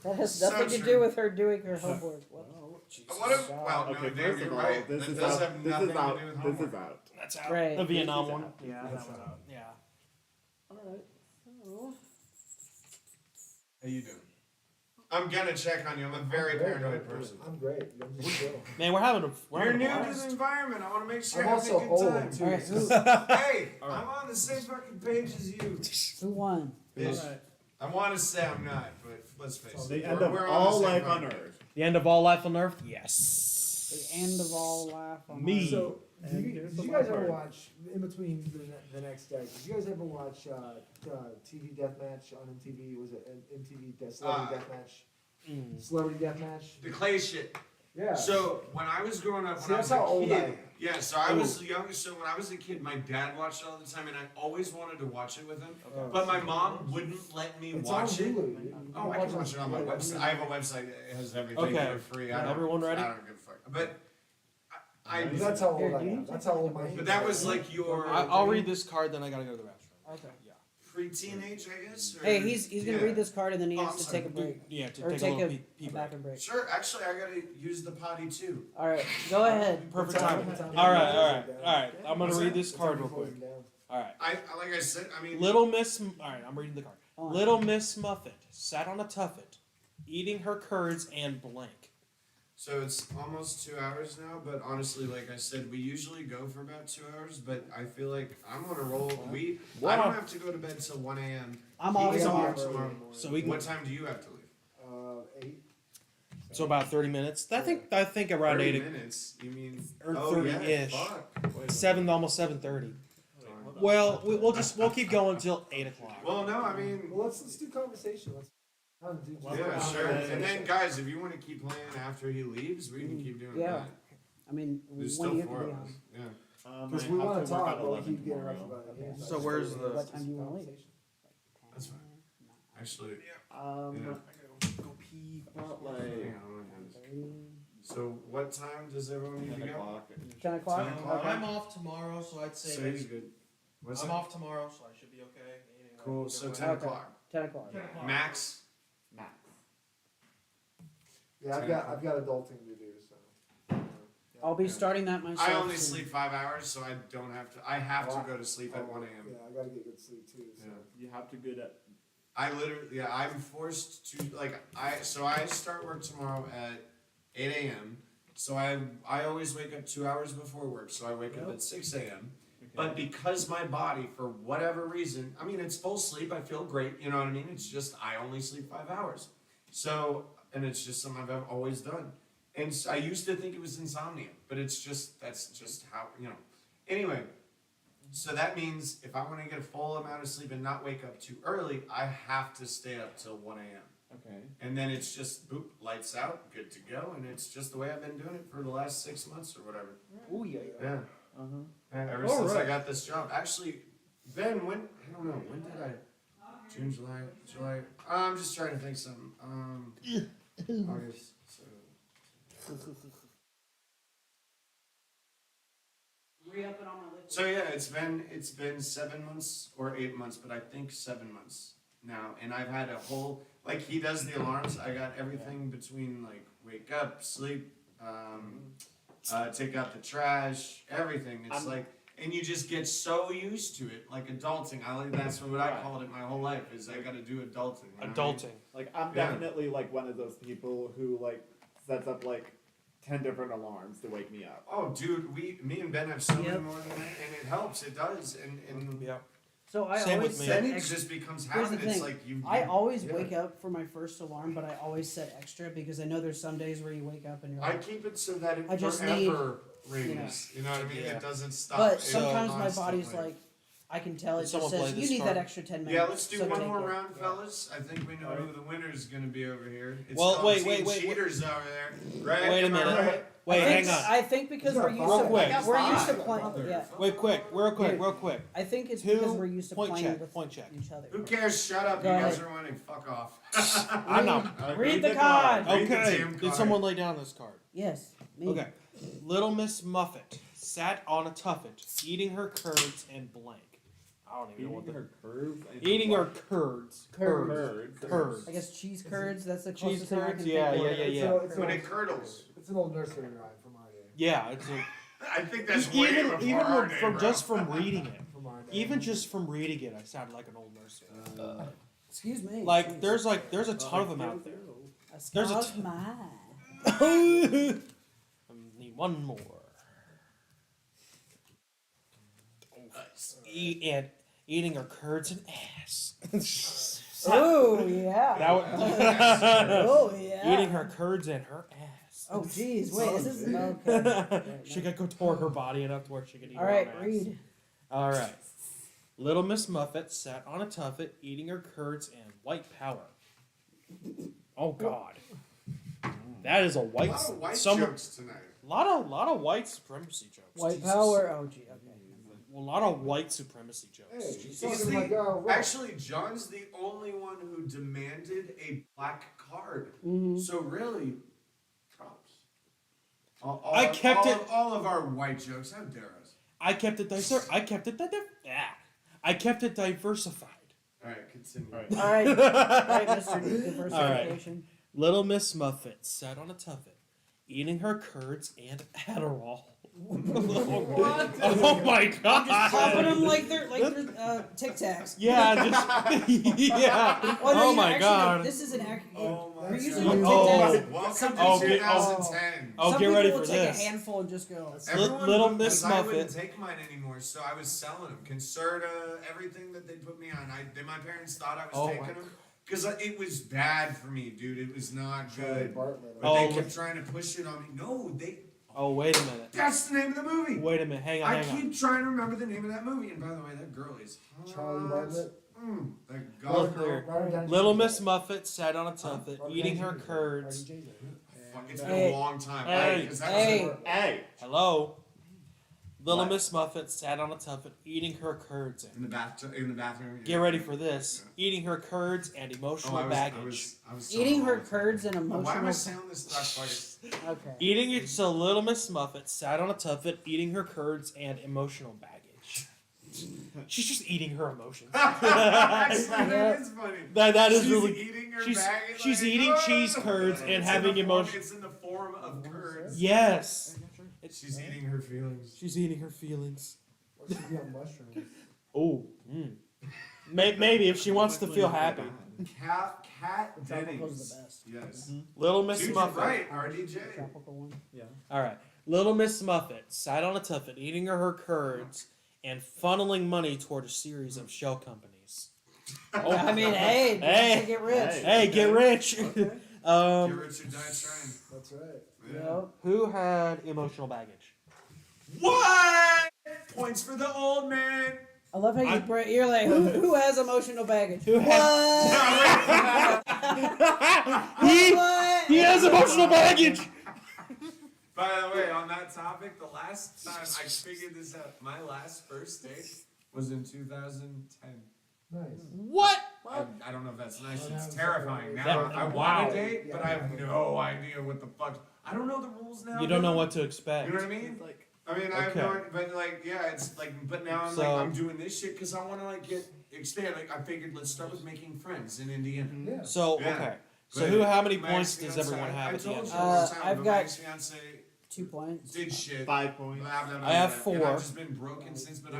That has So nothing to true. do with her doing her homework. What? Jesus What if, God. well, no, Okay, Dave, first you're of all, right. this That is does out. have This nothing is to out. do with This homework. is out. That's out. Right. The Vietnam This is one. out. Yeah, That's that one out. out. Yeah. Alright, so. How you doing? I'm gonna check on you. I'm a very paranoid person. I'm great. I'm just chill. Man, we're having You're a new to blast. the environment. I want to make sure I'm you're having also a good old time. too. Alright, so- Hey, I'm on the same fucking page as you. Who won? Bitch. I want to say I'm not, but let's face it. The end we're- of we're all the same life on fucking Earth. The end of all life on Earth? Yes. The end of all laugh on Me. Earth. So, And did here's you the guys fun ever part. watch in between the next day? Did you guys ever watch TV Deathmatch on MTV? Was it MTV Celebrity Deathmatch? Celebrity Deathmatch. The clay shit. Yeah. So when I was growing up, See, when I was that's a how old I kid, am. yeah. So I was young. So when I was a kid, my dad watched it all the time, and I always wanted to watch it with him. But my mom wouldn't let me it's watch on it. Hulu. You Oh, I can watch it on my website. I have a website that has everything Okay. for free. I don't, Everyone ready? I don't give a fuck. But I That's how old Here, I do you am. That's how old my. but that was like your I'll read this card, then I gotta go to the restroom. Okay. Yeah. pre-teenage, I guess. Or, Hey, he's gonna yeah. read this card and then he Oh, has I'm to sorry. take a break. Yeah, to Or take, take a little a, pee a break. bathroom break. Sure. Actually, I gotta use the potty too. Alright, go ahead. Perfect Time- timing. time- Alright. I'm gonna What's read that? this card real Time quick. closing down. Alright. I like I said. I mean, Little Miss. Alright, I'm reading the card. Hold on. Little Miss Muffet sat on a tuffet, eating her curds and blank. So it's almost 2 hours now, but honestly, like I said, we usually go for about 2 hours. But I feel like I'm on a roll. I don't have to go to bed till 1 a.m. I'm He's always off off. tomorrow. So we can. What time do you have to leave? 8. So about 30 minutes. I think around 30 8. minutes. You mean? Or oh, 30-ish. Yeah, fuck. 7, almost 7:30. Well, we'll keep going until 8 o'clock. Well, no, I mean. Well, let's do conversation. Let's. Yeah, sure. And then, guys, if you want to keep playing after he leaves, we can keep doing Yeah. that. I mean, There's when still you 4 can be of on. us. Yeah. Because I we have want to work talk, at but we 11 keep getting tomorrow. interrupted by the So where's the- What time do you wanna leave? That's fine. Actually, Yeah. Go pee. About hang like on. So, what time does everyone need to 10 go? o'clock. 10 o'clock? 10 o'clock. Okay. I'm off tomorrow, so I'd say So he's good. What's I'm that? off tomorrow, so I should be okay. Anyway, Cool. So either 10 way. Okay. o'clock. 10 o'clock. Max. Max. Yeah, I've got adulting to do, so. I'll be starting that myself. I only soon. sleep 5 hours, so I don't have to. I have to go to sleep at 1 a.m. Yeah, I gotta get good sleep too. So. Yeah. You have to get at I literally, yeah, I'm forced to like so I start work tomorrow at 8 a.m. So I always wake up 2 hours before work. So I wake up at 6 a.m. But because my body, for whatever reason, I mean, it's full sleep. I feel great. You know what I mean? It's just I only sleep 5 hours. So, and it's just something I've always done. And I used to think it was insomnia, but that's just how, you know. Anyway, so that means if I want to get a full amount of sleep and not wake up too early, I have to stay up till 1 a.m. Okay. And then it's just, boop, lights out, good to go. And it's just the way I've been doing it for the last 6 months or whatever. Ooh, yeah. Yeah. Uh-huh. Ever All since I right. got this job. Actually, Ben, I don't know, when did I? June, July. I'm just trying to think something. August, so. Re-upping on my liquid. So yeah, it's been 7 months or 8 months, but I think 7 months now, and I've had a whole like he does the alarms. I got everything between like wake up, sleep, take out the trash, everything. It's like, and you just get so used to it, like adulting. That's what I called it my whole life. Is I got to do adulting. You know what I mean? Adulting. Like I'm Yeah. definitely like one of those people who like sets up like 10 different alarms to wake me up. Oh, dude, me and Ben have so many Yep. more than that, and it helps. It does, and Yeah. So I Same always with me. set then it extra. just becomes Here's the habit. It's thing. like you. I always yeah. wake up for my first alarm, but I always set extra because I know there's some days where you wake up and you're I like. keep it so that it I just forever rings. You know what I mean? Yeah. It doesn't stop. But It sometimes my constantly. body's like, I can tell it Did someone just says play you this need card? that extra 10 minutes. Yeah, let's do so one take more it." round, fellas. I think we know who the winner's gonna be over here. It's Well, called wait, Team wait, wait, Cheaters over there. Right? Wait a Am I minute. right? Wait, I think, hang on. I think because These are we're used five. to Quick. we're used to Five. playing. Yeah, Wait, quick, real quick, Dude. real quick. I think it's Two because we're used to point playing check, with point check. each other. Who cares? Shut up. Go You ahead. guys are winning. Fuck off. I'm not. Read the card. Read the Okay. damn Did card. someone lay down this card? Yes. Me. Okay. Little Miss Muffet sat on a tuffet, eating her curds and blank. I don't even know what Eating the. her curves. and Eating her curds. Curds. Curds. I guess cheese curds. That's the Cheese closest thing I curds, can yeah, think of. yeah, yeah. It's But an it curdles. it's an old nursery rhyme from our day. Yeah, it's a, I think that's way even before even our day, from bro. just from reading it. From our day. Even just from reading it, I sounded like an old nurse. Excuse me. Like Jeez. there's a ton of them out there. there's a Excuse my. I need one more. And eating her curds and ass. Oh yeah. That was, Oh yeah. eating her curds and her ass. Oh jeez. Wait. Is this okay? She could contort her body enough to where she could eat All her right. own ass. Read. All right. Little Miss Muffet sat on a tuffet, eating her curds and white power. Oh God, that is a A white. lot of white some jokes tonight. lot of white supremacy jokes. White Jesus. power. Oh gee. Okay. A lot of white supremacy jokes. Hey, Jesus. he's He's talking like, Rock. actually, John's the only one who demanded a black card. Mm-hmm. So really, props. I kept it- All of our white jokes. How dare us? I kept it I kept it diversified. All right, continue. All right. All right. All right, Mr. Diversification. Little Miss Muffet sat on a tuffet, eating her curds and Adderall. What? Oh my Just God! popping them like they're Tic Tacs. Yeah, just yeah. Oh, no, Oh you my actually, God. This is an accurate. Oh my We're God. using Oh. Tic Tacs. Welcome Some to people- 2010. Oh, Some get people ready will for take this. a handful and just go. Everyone Little would, Miss 'cause I wouldn't Muffet. take mine anymore, so I was selling them. Concerta, everything that they put me on. My parents thought I was Oh taking my them. Because it was bad for me, dude. It was not Charlie good. Bartlett. But Oh, they look- kept trying to push it on me. No, Oh, wait a minute. that's the name of the movie. Wait a minute. Hang on. I Hang on. keep trying to remember the name of that movie. And by the way, that girl is hot. Charlie Bartlett. That Well, goth there. girl. Robert Downey Little Jr. Miss Muffet sat on a tuffet, Robert eating Downey her Jr. curds. RDJ 's in it. Fuck, it's And, been Hey. a long time. Hey. 'Cause that Hey. was Hey. Hello. Little What? Miss Muffet sat on a tuffet, eating her curds and. in the bathroom. Get ready for this. Eating her curds and emotional baggage. I was Eating her selling curds and all the time. Why am I emotional. sounding this stuff like Okay. Eating it, so Little Miss Muffet sat on a tuffet, eating her curds and emotional baggage. She's just eating her emotions. Actually, that is funny. That is She's really. eating her she's- baggage. she's like, eating "Oh." cheese curds and It's in having the form- emotion- It's in the form of curds. Yes. She's eating her feelings. She's eating her feelings. Or she'd be on mushrooms. Oh. Maybe if she wants to feel happy. Cat Tropical's Dennings. the best. Yes. Little Miss Dude, you're Muffet. right, RDJ. Tropical one. All right. Little Miss Muffet sat on a tuffet, eating her curds and funneling money toward a series of shell companies. I mean, hey, Hey. to get rich. Hey, get rich. Get rich or die trying. That's right. Yep. Who had emotional baggage? What? Points for the old man. I love how you're like, who has emotional baggage? Who What? he, What? he has emotional baggage. By the way, on that topic, the last time I figured this out, my last first date was in 2010. Nice. What? I don't know if that's nice. Oh, It's that's terrifying. so Now weird. I Wow. want a date, but I have no idea what the fuck. I don't know the rules now. You don't know dude. what to expect. You know what I mean? Like I mean, I have Okay. no, but like, yeah, it's like, but now I'm So- like, I'm doing this shit because I want to like expand. Like, I figured let's start with making friends in Indiana. Yeah. So Yeah. okay. So But how many my points does ex-fiance- everyone have I at the told end? you last time, I've but got- my ex-fiance 2 points. did shit. 5 points. Blah, blah, blah, I have blah, and 4. I've just been broken since, but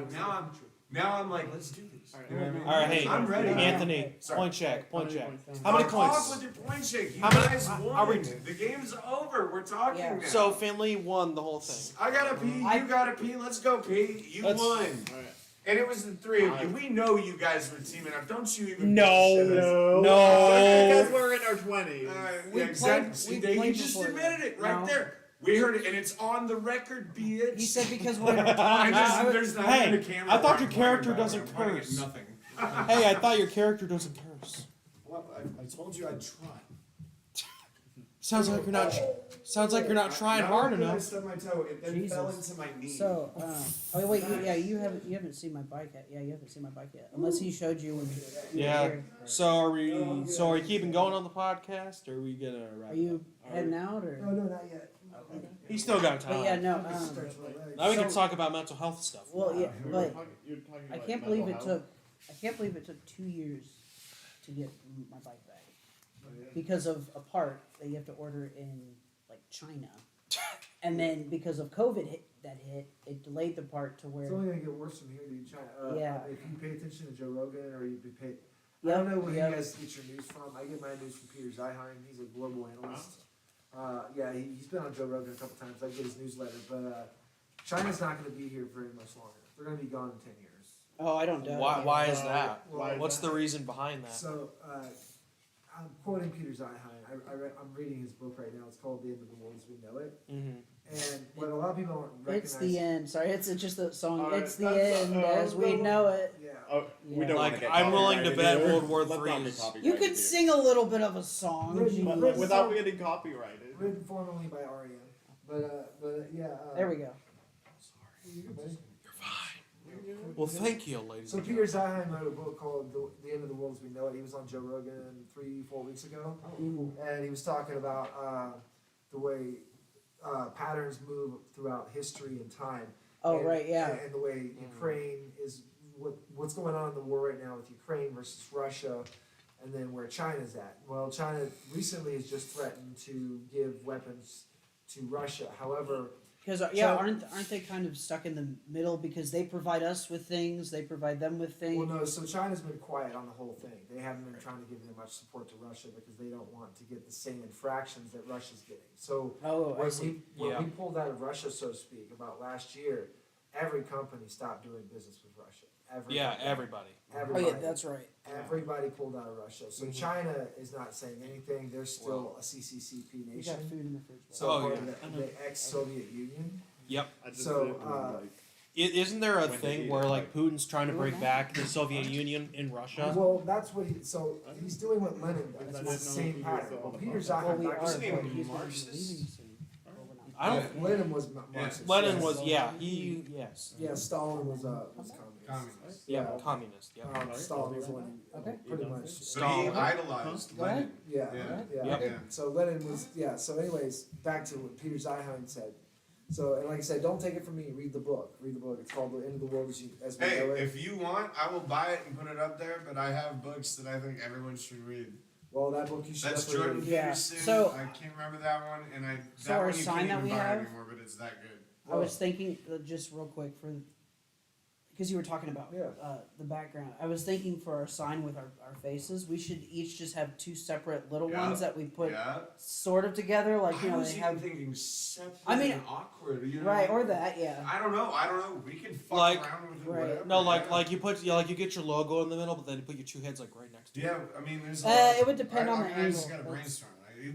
now I'm like, let's do this. You know what I mean? All right, hey, I'm ready. Anthony, Sorry. point check. How many points? How many Fuck off points? with your point shake. You How many- guys won. are we- The game's over. We're talking Yeah. now. So Finley won the whole thing. I gotta pee. I- You gotta pee. Let's go pee. You Let's- won. Alright. And it was the 3 of you. We know you guys were teaming up. Don't you even No. bullshit us. No. Because we're in our 20s. We Yeah, exactly. played- See, we there, you played just before admitted that. it right No. there. We heard it, and it's on the record, bitch. He said because we're. And there's not Hey, even a camera. I thought on your it, character by the way. doesn't I'm pointing at curse. Nothing. Hey, I thought your character doesn't curse. Well, I told you I'd try. Sounds like you're not. Sounds like you're not trying Not hard only did I enough. stub my toe, it then fell Jesus. into my knee. So, oh wait, you haven't seen my bike yet. Yeah, you haven't seen my bike yet, unless he showed you when you were Yeah. here. So are we? So are you keeping going on the podcast, or are we gonna wrap? Are you heading out No, or? no, not yet. He's still got But yeah, time. no. Now we can So- talk about mental health stuff. Well, yeah, You're but talking I about can't mental believe it health? took. I can't believe it took 2 years to get my bike back because of a part that you have to order in like China, and then because of COVID it delayed the part to where. It's only gonna get worse from here to China. Yeah. If you pay attention to Joe Rogan or you pay, I Yep, don't know where yep. you guys get your news from. I get my news from Peter Zeiheim. He's a global analyst. Yeah, he's been on Joe Rogan a couple times. I get his newsletter, but China's not gonna be here very much longer. They're gonna be gone in 10 years. Oh, I don't doubt Why? it. Why is that? Well, What's the reason behind that? So, I'm quoting Peter Zeiheim. I'm reading his book right now. It's called The End of the World as We Know It. Mm-hmm. And what a lot of people don't recognize. It's the end. Sorry, it's just a song. Alright, It's the that's- end as we know it. Yeah. Oh, we Yeah. don't Like, wanna get I'm willing to copyrighted bet here. World War Let's not III be is- copyrighted You could here. sing a little bit of a song. Written- Jeez. written- Without getting copyrighted. Written formerly by REM. But yeah. There we go. Well, thank you, ladies. So and Peter Zeiheim wrote a book called The End of the World as We Know It. He was on Joe Rogan 3-4 weeks ago, and he was talking about the way patterns move throughout history and time. Oh and, right, yeah. And the way Ukraine is what's going on in the war right now with Ukraine versus Russia, and then where China's at. Well, China recently has just threatened to give weapons to Russia. However, Because aren't they kind of stuck in the middle because they provide us with things, they provide them with things. well, no. So China's been quiet on the whole thing. They haven't been trying to give them much support to Russia because they don't want to get the same infractions that Russia's getting. So Oh, I when see. we Yeah. when we pulled out of Russia, so to speak, about last year, every company stopped doing business with Russia. Yeah, everybody. Oh Everybody. yeah, that's right. Everybody pulled out of Russia. So Mhm. China is not saying anything. They're still a CCCP You got nation. food in the fridge. So Oh, part yeah. of the ex-Soviet Union. Yep. I just So, didn't, like, Isn't there a When thing did he where die? like Putin's trying to break back the Soviet Union in Russia? Well, that's what he. So he's doing what Lenin Because does. I It's the didn't know same he was pattern. on Well, the Peter podcast. Zeiheim. Well, we Dr. are. Isn't he but a he's Marxist? leaving soon. I don't. Lenin was Marxist. Lenin yes. was yes. Yeah, Stalin was communist. Communist. Yeah, Yeah. communist. Yeah. Stalin was one. Okay. Pretty much. But he Stalin. idolized Go ahead. Lenin. Yeah. Yeah. Yeah. Yep. So Lenin was So anyways, back to what Peter Zeiheim said. So and like I said, don't take it from me. Read the book. Read the book. It's called The End of the World as We Hey, Know It. if you want, I will buy it and put it up there. But I have books that I think everyone should read. Well, that book you should That's definitely Jordan read. Yeah. Peterson. So- I can't remember that one, and So that our one you sign can't that even we buy have- anymore. But it's that good. I was thinking, just real quick, because you were talking about Yeah. the background. I was thinking for our sign with our faces, we should each just have 2 separate little Yeah. ones that we put Yeah. sort of together, like you I know was they even have thinking separate I mean- and awkward. You know? right or that, yeah. I don't know. We can fuck Like- around with it. Right. Whatever. No, like yeah. like you put like you get your logo in the middle, but then you put your 2 heads like right next to it. Yeah, I mean, there's. It would depend on the I just angle. gotta That's- brainsrom.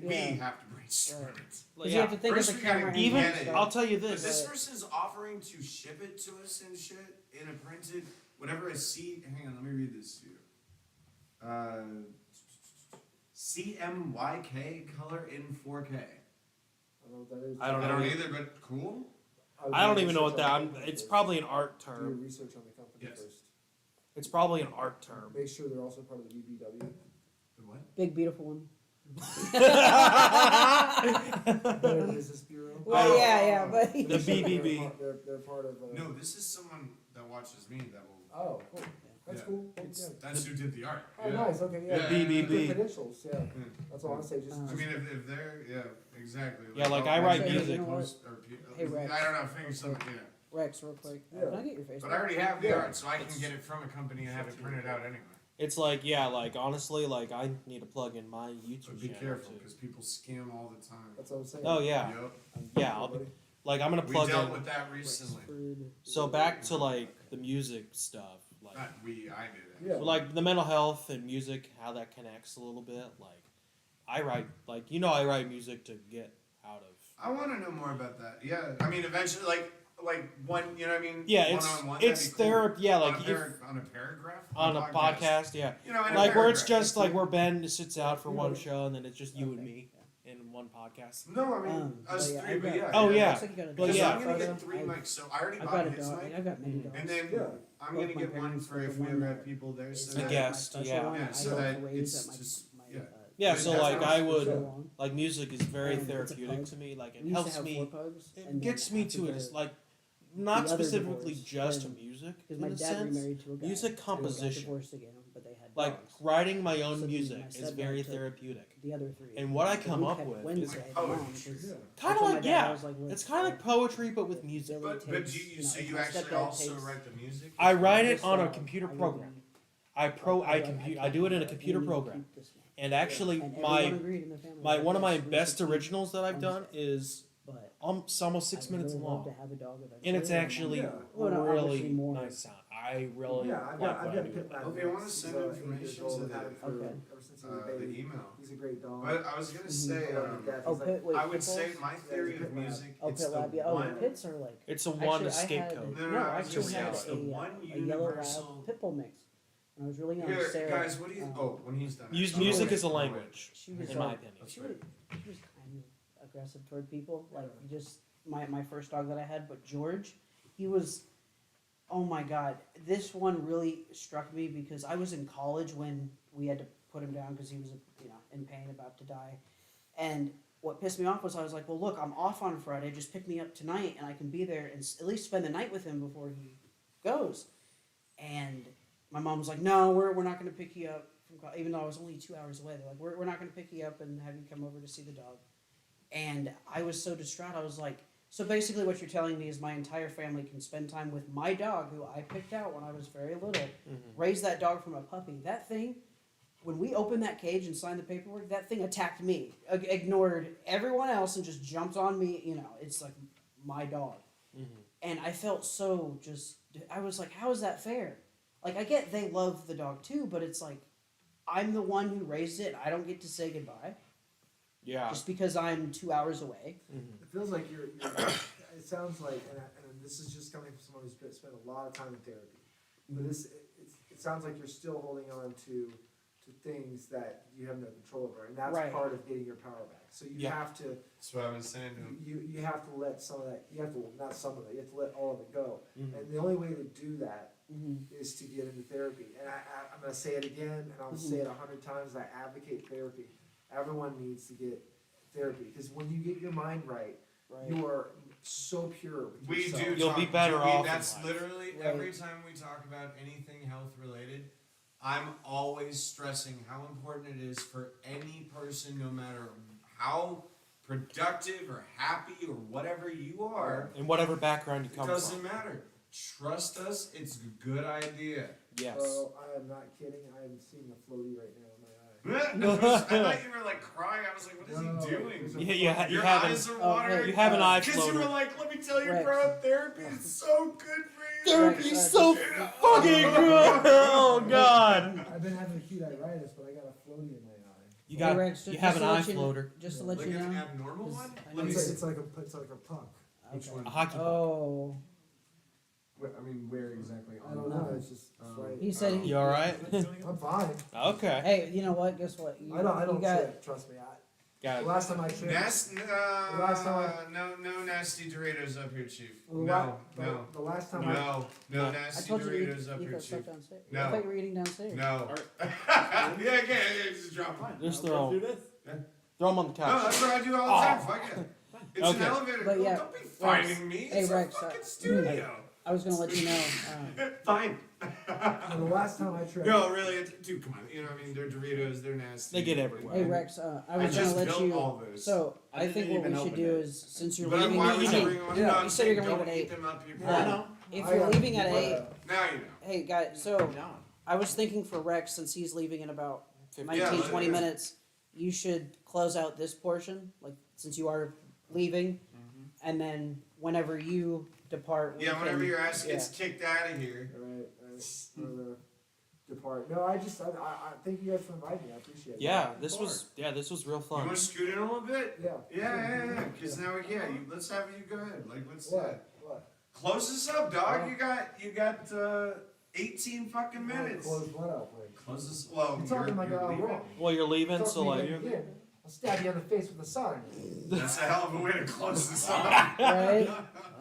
We yeah. have to brainstorm Right. it. Because you have to think First of the we gotta camera get angle Even and it. stuff. I'll tell you But this. this person's offering to ship it to us and shit in a printed whatever a C. Hang on, let me read this to you. CMYK color in 4K. I don't know what that is. I don't I don't know. either, but cool. would I don't do even know what research that. on the I'm, company it's first. probably an art Do your term. research on the company Yes. first. It's probably an art term. Make sure they're also part of the BBW. The what? Big beautiful one. Better Business Bureau. Well, yeah, but The BBB. They're part of. No, this is someone that watches me that will. Oh, cool. That's Yeah. cool. It's, Yeah. that's who did the art. Oh, nice. Okay, yeah. Yeah. BBB. Good credentials. Yeah. That's all I say. Just. I mean, if they're, yeah, exactly. Yeah, like, oh, I write maybe music. post or Hey, Rex. I don't know, figure something, yeah. Rex, real quick. Yeah. Can I get your Facebook? But I already have the Yeah. art, so I can get it from a company and have it printed out anyway. It's like, yeah, like honestly, like I need to plug in my YouTube But be channel careful, too. because people scam all the time. That's what I'm saying. Oh yeah, Yep. yeah. I'll be, like I'm gonna We plug dealt in. with that recently. So back to like the music stuff, like Not we, I did it. Yeah. like the mental health and music, how that connects a little bit. Like I write, like I write music to get out of. I want to know more about that. Yeah, I mean, eventually, like one, you know what I mean? Yeah, One-on-one, it's that'd be cool. therapy. Yeah, like on, if, on a paragraph? on a podcast, yeah. You know, in a Like where it's paragraph. just like where Ben sits out for one show and then it's just you and me in one podcast. No, I mean, us but yeah, three, I've but got- yeah. Oh, yeah. Looks like you got a Well, dog. yeah. I'm gonna get I've- 3 mics, so I already I've bought got a his dog. mic. I've got many Mhm. dogs. And then Yeah. I'm Both gonna my get one parents, for but if the we one ever have that people there. is So A my that, guest, special yeah. one Yeah, that so I that helped raise it's at my, just- my, yeah. Yeah, But so that's like how I it's would so long. like music is very It's a therapeutic pug. to me. Like We it used to helps have me. 4 pugs, It and gets then me after to it. the- It's like not the other specifically divorce, just to when- music Because in my a dad sense. remarried to a guy. Music who got composition. divorced again, but they had Like dogs. writing my own So then music my is stepdad very took therapeutic. The other 3. And what I So come we up kept with Wednesday is- long, Oh, 'cause yeah. I Kind of told my like dad, yeah, I was like, look, it's kind of like poetry but with music. Billy but do takes, you, so if you my actually stepdad also takes- write the music? I write this it on a dog, computer I program. really- I do it in a computer you need to program. keep this one. And actually, And my everyone agreed in the family, my like, one of my yes, we best should keep- originals that I've done is But it's almost 6 I'd minutes really love long, to have a dog eventually, and it's and actually Yeah. Well, no, really obviously more. nice sound. I really Yeah, I've like got what I a do. pit lab. Okay, I wanna He's, send 8 information years old. to I've had him for- Okay. ever since he was a The baby. email. He's a great dog. But I was gonna say, I love his dad. Oh, He's like- pit, wait, I would pit say bulls? my theory of music, Oh, it's pit the lab, yeah. Oh, one. pits are like. It's a Actually, one I escape had- code. No, No, I was actually, gonna I had say it's the one a yellow universal- lab pit bull mix. When I was really young, Here, Sarah. guys, what do you? Oh, when he's done. Use actually. music Okay. as a language, She was in my like, opinion. That's she right. was kind of aggressive toward people. Like you just my first dog that I had, but George, he was. Oh my God, this one really struck me because I was in college when we had to put him down because he was in pain, about to die, and what pissed me off was I was like, well, look, I'm off on Friday. Just pick me up tonight, and I can be there and at least spend the night with him before he goes. And my mom was like, no, we're not going to pick you up from even though I was only 2 hours away. They're like, we're not going to pick you up and have you come over to see the dog. And I was so distraught. I was like, so basically what you're telling me is my entire family can spend time with my dog, who I picked out when I was very little, raised that dog from a puppy. That thing, when we opened that cage and signed the paperwork, that thing attacked me, ignored everyone else and just jumped on me. It's like my dog. And I felt so I was like, how is that fair? Like, I get they love the dog too, but it's like, I'm the one who raised it. I don't get to say goodbye Yeah. just because I'm 2 hours away. It feels like you're it sounds like, and this is just coming from someone who's spent a lot of time in therapy, but it sounds like you're still holding on to things that you have no control over, and that's Right. part of getting your power back. So you Yeah. have to, That's what I was saying to him. you have to let some of that, not some of it, you have to let all of it go. Mhm. And the only way to do that Mm-hmm. is to get into therapy. And I'm going to say it again, and I'll say it 100 times. I advocate therapy. Everyone needs to get therapy because when you get your mind right, Right. you are so pure with We yourself. do. You'll be talk- better we- off in That's life. literally Right. every time we talk about anything health related. I'm always stressing how important it is for any person, no matter how productive or happy or whatever you are. In whatever background you It come doesn't from. matter. Trust us. It's a good idea. Yes. Bro, I am not kidding. I am seeing a floaty right now in my eye. I thought you were like crying. I was like, what is No, he doing? there's a- You Your have eyes an, are Oh, watering. hey, you have an eye Because you were floater. like, let me tell you, Rex. bro, therapy is so good for you. Therapy's so fucking Oh, good. Oh God. I've been having acute iritis, but I got a floaty in my eye. You got. Rex, You just have an to eye let you know- floater. Just to Yeah. let Like you an know. abnormal 'cause one? I Let know me you- see. It's like a puck. Which Okay. one? A hockey puck. Oh, I mean, where exactly? I don't know. It's just it's right. he said he. You all right? I'm fine. Okay. Hey, you know what? Guess what? I don't you got, see it. Trust me. Got The it. last time I checked. Last time no nasty Doritos up here, Chief. Well, No, the, no, the last time no, no I nasty told you to Doritos up eat here, that Chief. stuff downstairs. No. I thought you were eating downstairs. No. Yeah, just drop it. Just Let's throw. do this. Throw them on the No, couch. that's what I do all the time. Fuck it. It's Okay. an elevator. But yeah, Don't be finding me. hey, It's Rex, a fucking uh, studio. I was gonna let you know, Fine. And the last time I tried. No, really, dude, come on. You know what I mean? They're Doritos. They're nasty. They get everywhere. hey Rex, I was just gonna let built you, all those. so I I think didn't what we even should open do it. is, since you're But leaving, why would you hey, bring one? yeah, No, you I'm said you're saying gonna leave don't at eat 8. them up. You're Yeah. right. If I you're got- leaving at but, 8, Now you know. hey guys, so I was thinking for Rex, since he's leaving in about 19, Yeah, 20 yeah. minutes, you should close out this portion, like, since you are leaving, and then whenever you depart, we Yeah, whenever can- your ass gets kicked out of here. Alright, for the depart. No, I thank you guys for inviting me. I appreciate it. Yeah, this was real You fun. want to scoot in a little bit? Yeah. Yeah. Because now, let's have you go ahead. Like, let's What? close this up, dog. Yeah. You got 18 fucking minutes. Close what up, like? Close this. Well, You're talking like you're I'm leaving. wrong. Well, you're leaving, Talk so to me like like you're. again. I'll stab you in the face with a sign. That's a hell of a way to close this up. Right?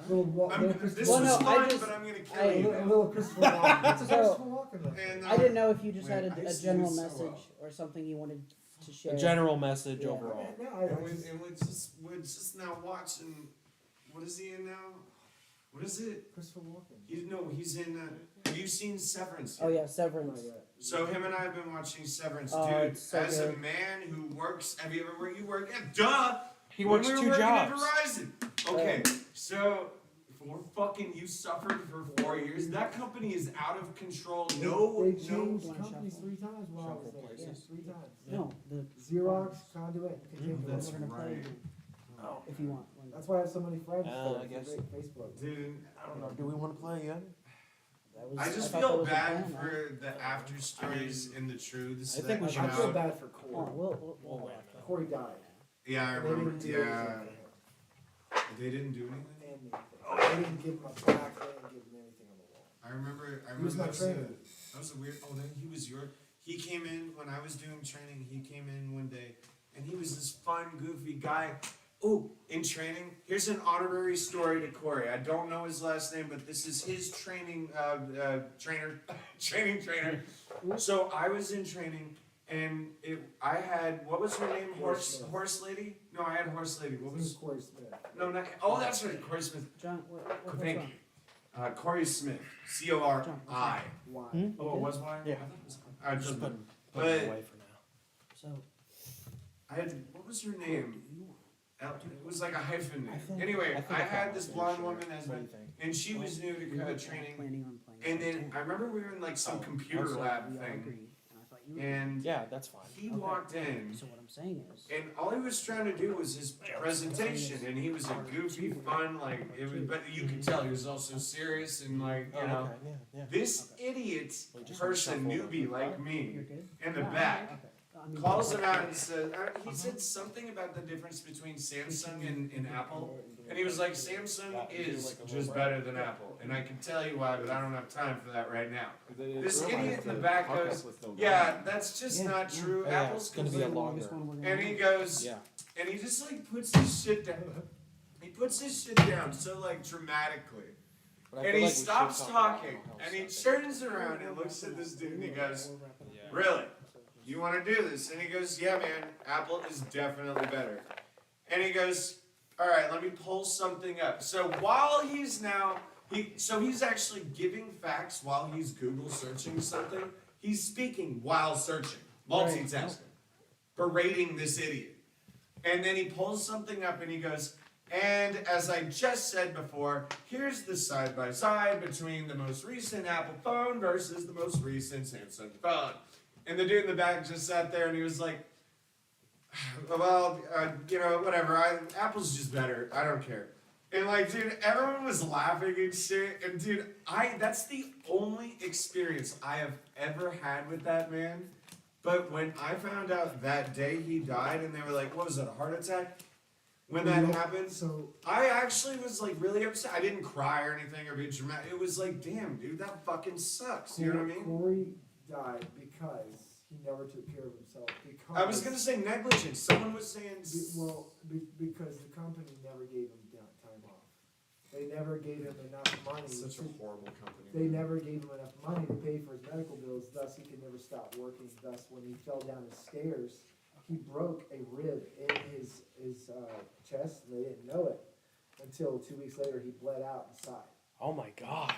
Little This Christopher. Well, was no, I fun, just- but I'm gonna kill I- you. A now. little Christopher Walken. What's a So- Christopher Walken though? And, I didn't know if you just Man, had I a used to general do so message well. or something you wanted to share. A general message Yeah. overall. No, And we're just now watching. What is he in now? What is it? Christopher Walken. He's in. Have you seen Severance? Oh yeah, Not Severance. yet. So him and I have been watching Severance, Oh, dude. it's so As a good. man who works, have you ever worked? You work? Yeah, duh. He When works we were 2 working at jobs. Verizon. Okay, so you suffered for 4 years. That company is out of control. They No. changed Wanna companies shuffle? 3 times while I was Shuffle there. Yeah, places. 3 times. No, the Xerox, Conduit, and Continue. That's we're gonna play right. Oh. if you want. That's why I have so many friends. I for guess. Facebook. Dude, I don't know. Do we want to play again? That was, I just thought that feel was a bad plan, for the after stories and the truths. I think we that should come I feel out. bad for Oh, Corey. we'll wait. Corey died. Yeah, I They remember. didn't do Yeah, anything for him. they didn't do anything. And they didn't give him a plaque. They didn't give him anything on the wall. I remember. He was my that was trainer. that was a weird. Oh, then he was your. He came in when I was doing training. He came in one day, and he was this fun, goofy guy. Oh, in training, here's an honorary story to Corey. I don't know his last name, but this is his training trainer, trainer. So I was in training, and I had, what was her name? Horse lady? No, I had horse lady. What He was was? Corey Smith. No, not. Oh, that's right, Corey Smith. John, what's Thank wrong? you. Corey Smith. CORI. Why? Oh, it was why? Yeah. I thought it was. I Just just. put it But- away for now. So I had. What was her name? It was like a hyphen name. I think- anyway, I think I I had got this it. blonde woman as What my, do you think? and she was new to we were training. planning on playing And then sometime. I remember we were in like some Oh, computer okay. lab We all thing, agreed, and I thought you were. and Yeah, that's fine. he Okay. walked in, So what I'm saying is, and all he was trying to do was his presentation, and he was a goofy, fun, like it was. But you could tell he was also serious and like Oh, you know. okay, yeah, yeah. This idiot Well, just person, shuffle. newbie like you're me, good? in the Yeah, back, okay. I mean, calls him out and says, he said something about the difference between Samsung and Apple. And he was like, Samsung is just better than Apple. And I can tell you why, but I don't have time for that right now. This idiot in the back goes, yeah, that's just Yeah, not yeah. true. Yeah, Apple's it's gonna be a completely. longer. Longest one we're gonna And do. he goes, Yeah. and he just like puts his shit down. He puts his shit down so like dramatically. But I And feel he like we should stops talk about talking. mental health And he stuff. turns around and looks at this dude and he goes, Yeah. really? You want to do this? And he goes, yeah, man, Apple is definitely better. And he goes, all right, let me pull something up. So while he's now, he's actually giving facts while he's Google searching something. He's speaking while searching, multitasking, berating this idiot. And then he pulls something up and he goes, and as I just said before, here's the side-by-side between the most recent Apple phone versus the most recent Samsung phone. And the dude in the back just sat there and he was like, well, whatever. Apple's just better. I don't care. And like, dude, everyone was laughing and shit. And dude, that's the only experience I have ever had with that man. But when I found out that day he died and they were like, what was it, a heart attack? When that happened, So I actually was like really upset. I didn't cry or anything or be dramatic. It was like, damn, dude, that fucking sucks. You know what I mean? Corey died because he never took care of himself. Because I was gonna say negligence. Someone was saying. because the company never gave him time off. They never gave him enough money. Such a horrible company. They never gave him enough money to pay for his medical bills. Thus, he could never stop working. Thus, when he fell down the stairs, he broke a rib in his chest, and they didn't know it until 2 weeks later. He bled out inside. Oh my god.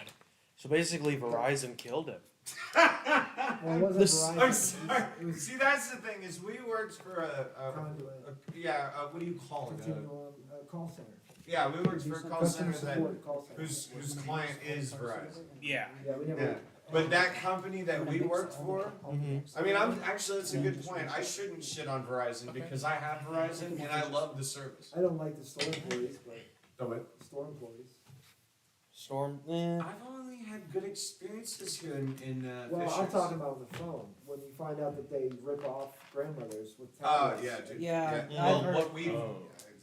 So basically, Verizon killed him. Well, it wasn't This- Verizon. I'm sorry. It was See, that's the thing is we worked for Conduit. what do you call it? Continuum call center. Yeah, we worked for a call Customer center that support call center. whose client is Verizon. Yeah. Yeah, we never. Yeah. But that company that we worked for, Mhm. I mean, I'm actually that's a good point. I shouldn't shit on Verizon because I have Verizon and I love the service. I don't like the store employees, but Oh, wait. store employees. Storm. I've only had good experiences here in Well, I'm Fishers. talking about on the phone, when you find out that they rip off grandmothers with Oh tablets. yeah, dude. Yeah, I've Well, heard- what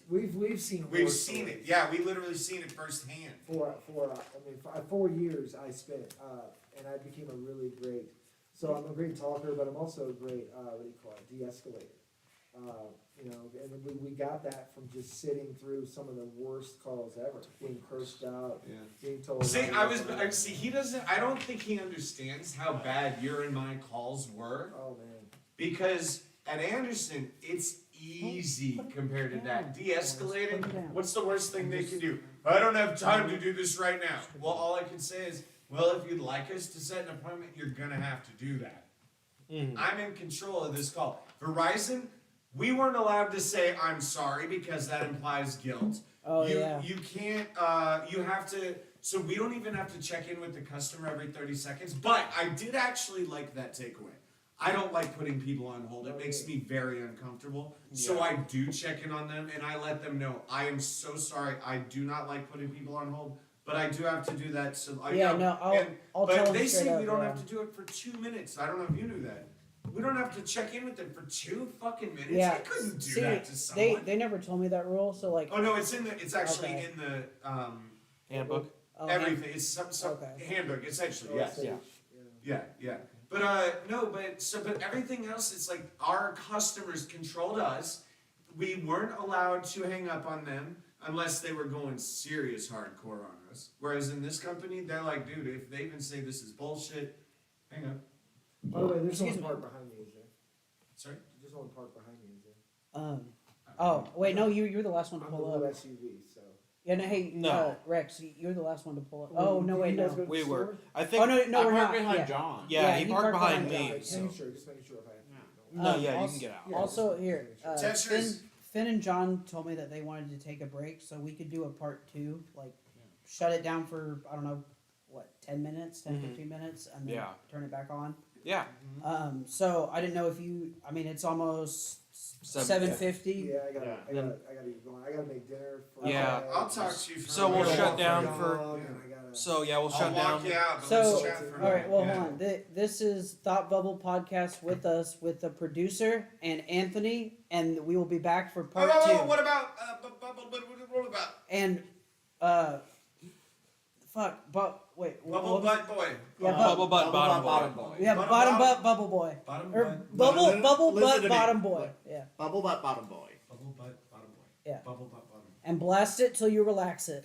We've seen. we've horror seen it. stories. Yeah, we literally seen it firsthand. For 4 years I spent, and I became a really great, so I'm a great talker, but I'm also a great, what do you call it, de-escalator. You know, and we got that from just sitting through some of the worst calls ever, being cursed out, Yeah. being told. See, see, he doesn't. I don't think he understands how bad your and my calls were Oh, man. because at Anderson, it's easy compared to that. De-escalating. What's the worst thing they can do? I don't have time to do this right now. Well, all I can say is, well, if you'd like us to set an appointment, you're gonna have to do that. Mhm. I'm in control of this call. Verizon, we weren't allowed to say I'm sorry because that implies guilt. Oh you, yeah. You can't, you have to, so we don't even have to check in with the customer every 30 seconds, but I did actually like that takeaway. I don't like putting people on hold. It makes me very uncomfortable. So Yeah. I do check in on them and I let them know, I am so sorry. I do not like putting people on hold, but I do have to do that. So I Yeah, know. no, I'll But tell they them straight say up. we don't yeah. have to do it for 2 minutes. I don't know if you knew that. We don't have to check in with them for 2 fucking minutes. Yeah, I couldn't do see, that to someone. they never told me that rule, so like. Oh no, it's in the. It's actually Okay. in the Handbook. oh, everything. It's some Okay. handbook essentially. Oh, Yes. it's Yeah. like, Yeah. But no, but everything else, it's like our customers controlled us. We weren't allowed to hang up on them unless they were going serious hardcore on us. Whereas in this company, they're like, dude, if they even say this is bullshit, hang up. By the way, there's Excuse one me. park behind me, is there? Sorry. There's one park behind me, is there? Oh wait, no, you're the last one to I'm the pull blue up. SUV, so. Yeah, no, hey, No. Rex, you're the last one to pull up. Oh no, Did wait, you guys no. go to the We were. store? I think. Oh no, I we're parked not. behind Yeah. John. Yeah, Yeah, he he parked parked behind behind me. Yeah, just So. making sure, just making sure if I have to. No, yeah, you also, can get out. Yeah, Also, just here, making sure. Tetris. Finn and John told me that they wanted to take a break, so we could do a part 2, like shut it down for I don't know, what 10 minutes, 10, Mhm. 15 minutes, and then Yeah. turn it back on. Yeah. So I didn't know if you. I mean, it's almost 7:50. Yeah, I gotta get going. I gotta make dinner for. Yeah. I'll talk to you. For So a we'll minute. shut down Dog, for- and I gotta. So yeah, we'll I'll shut walk down. you out, but So, let's chat for a all right, minute. well, Yeah. hold on. This is Thought Bubble Podcast with us, with the producer and Anthony, and we will be back for part Oh, 2. what about what about And, wait, Bubble what was- Butt Boy? Yeah, Bubble butt bottom boy. Yeah, Bottom bottom bottom? butt bubble boy. Bottom Or butt. bubble Listen butt to me. bottom boy. Yeah. Bubble butt bottom boy. Bubble butt bottom boy. Yeah. Bubble butt bottom boy. And blast it till you relax it.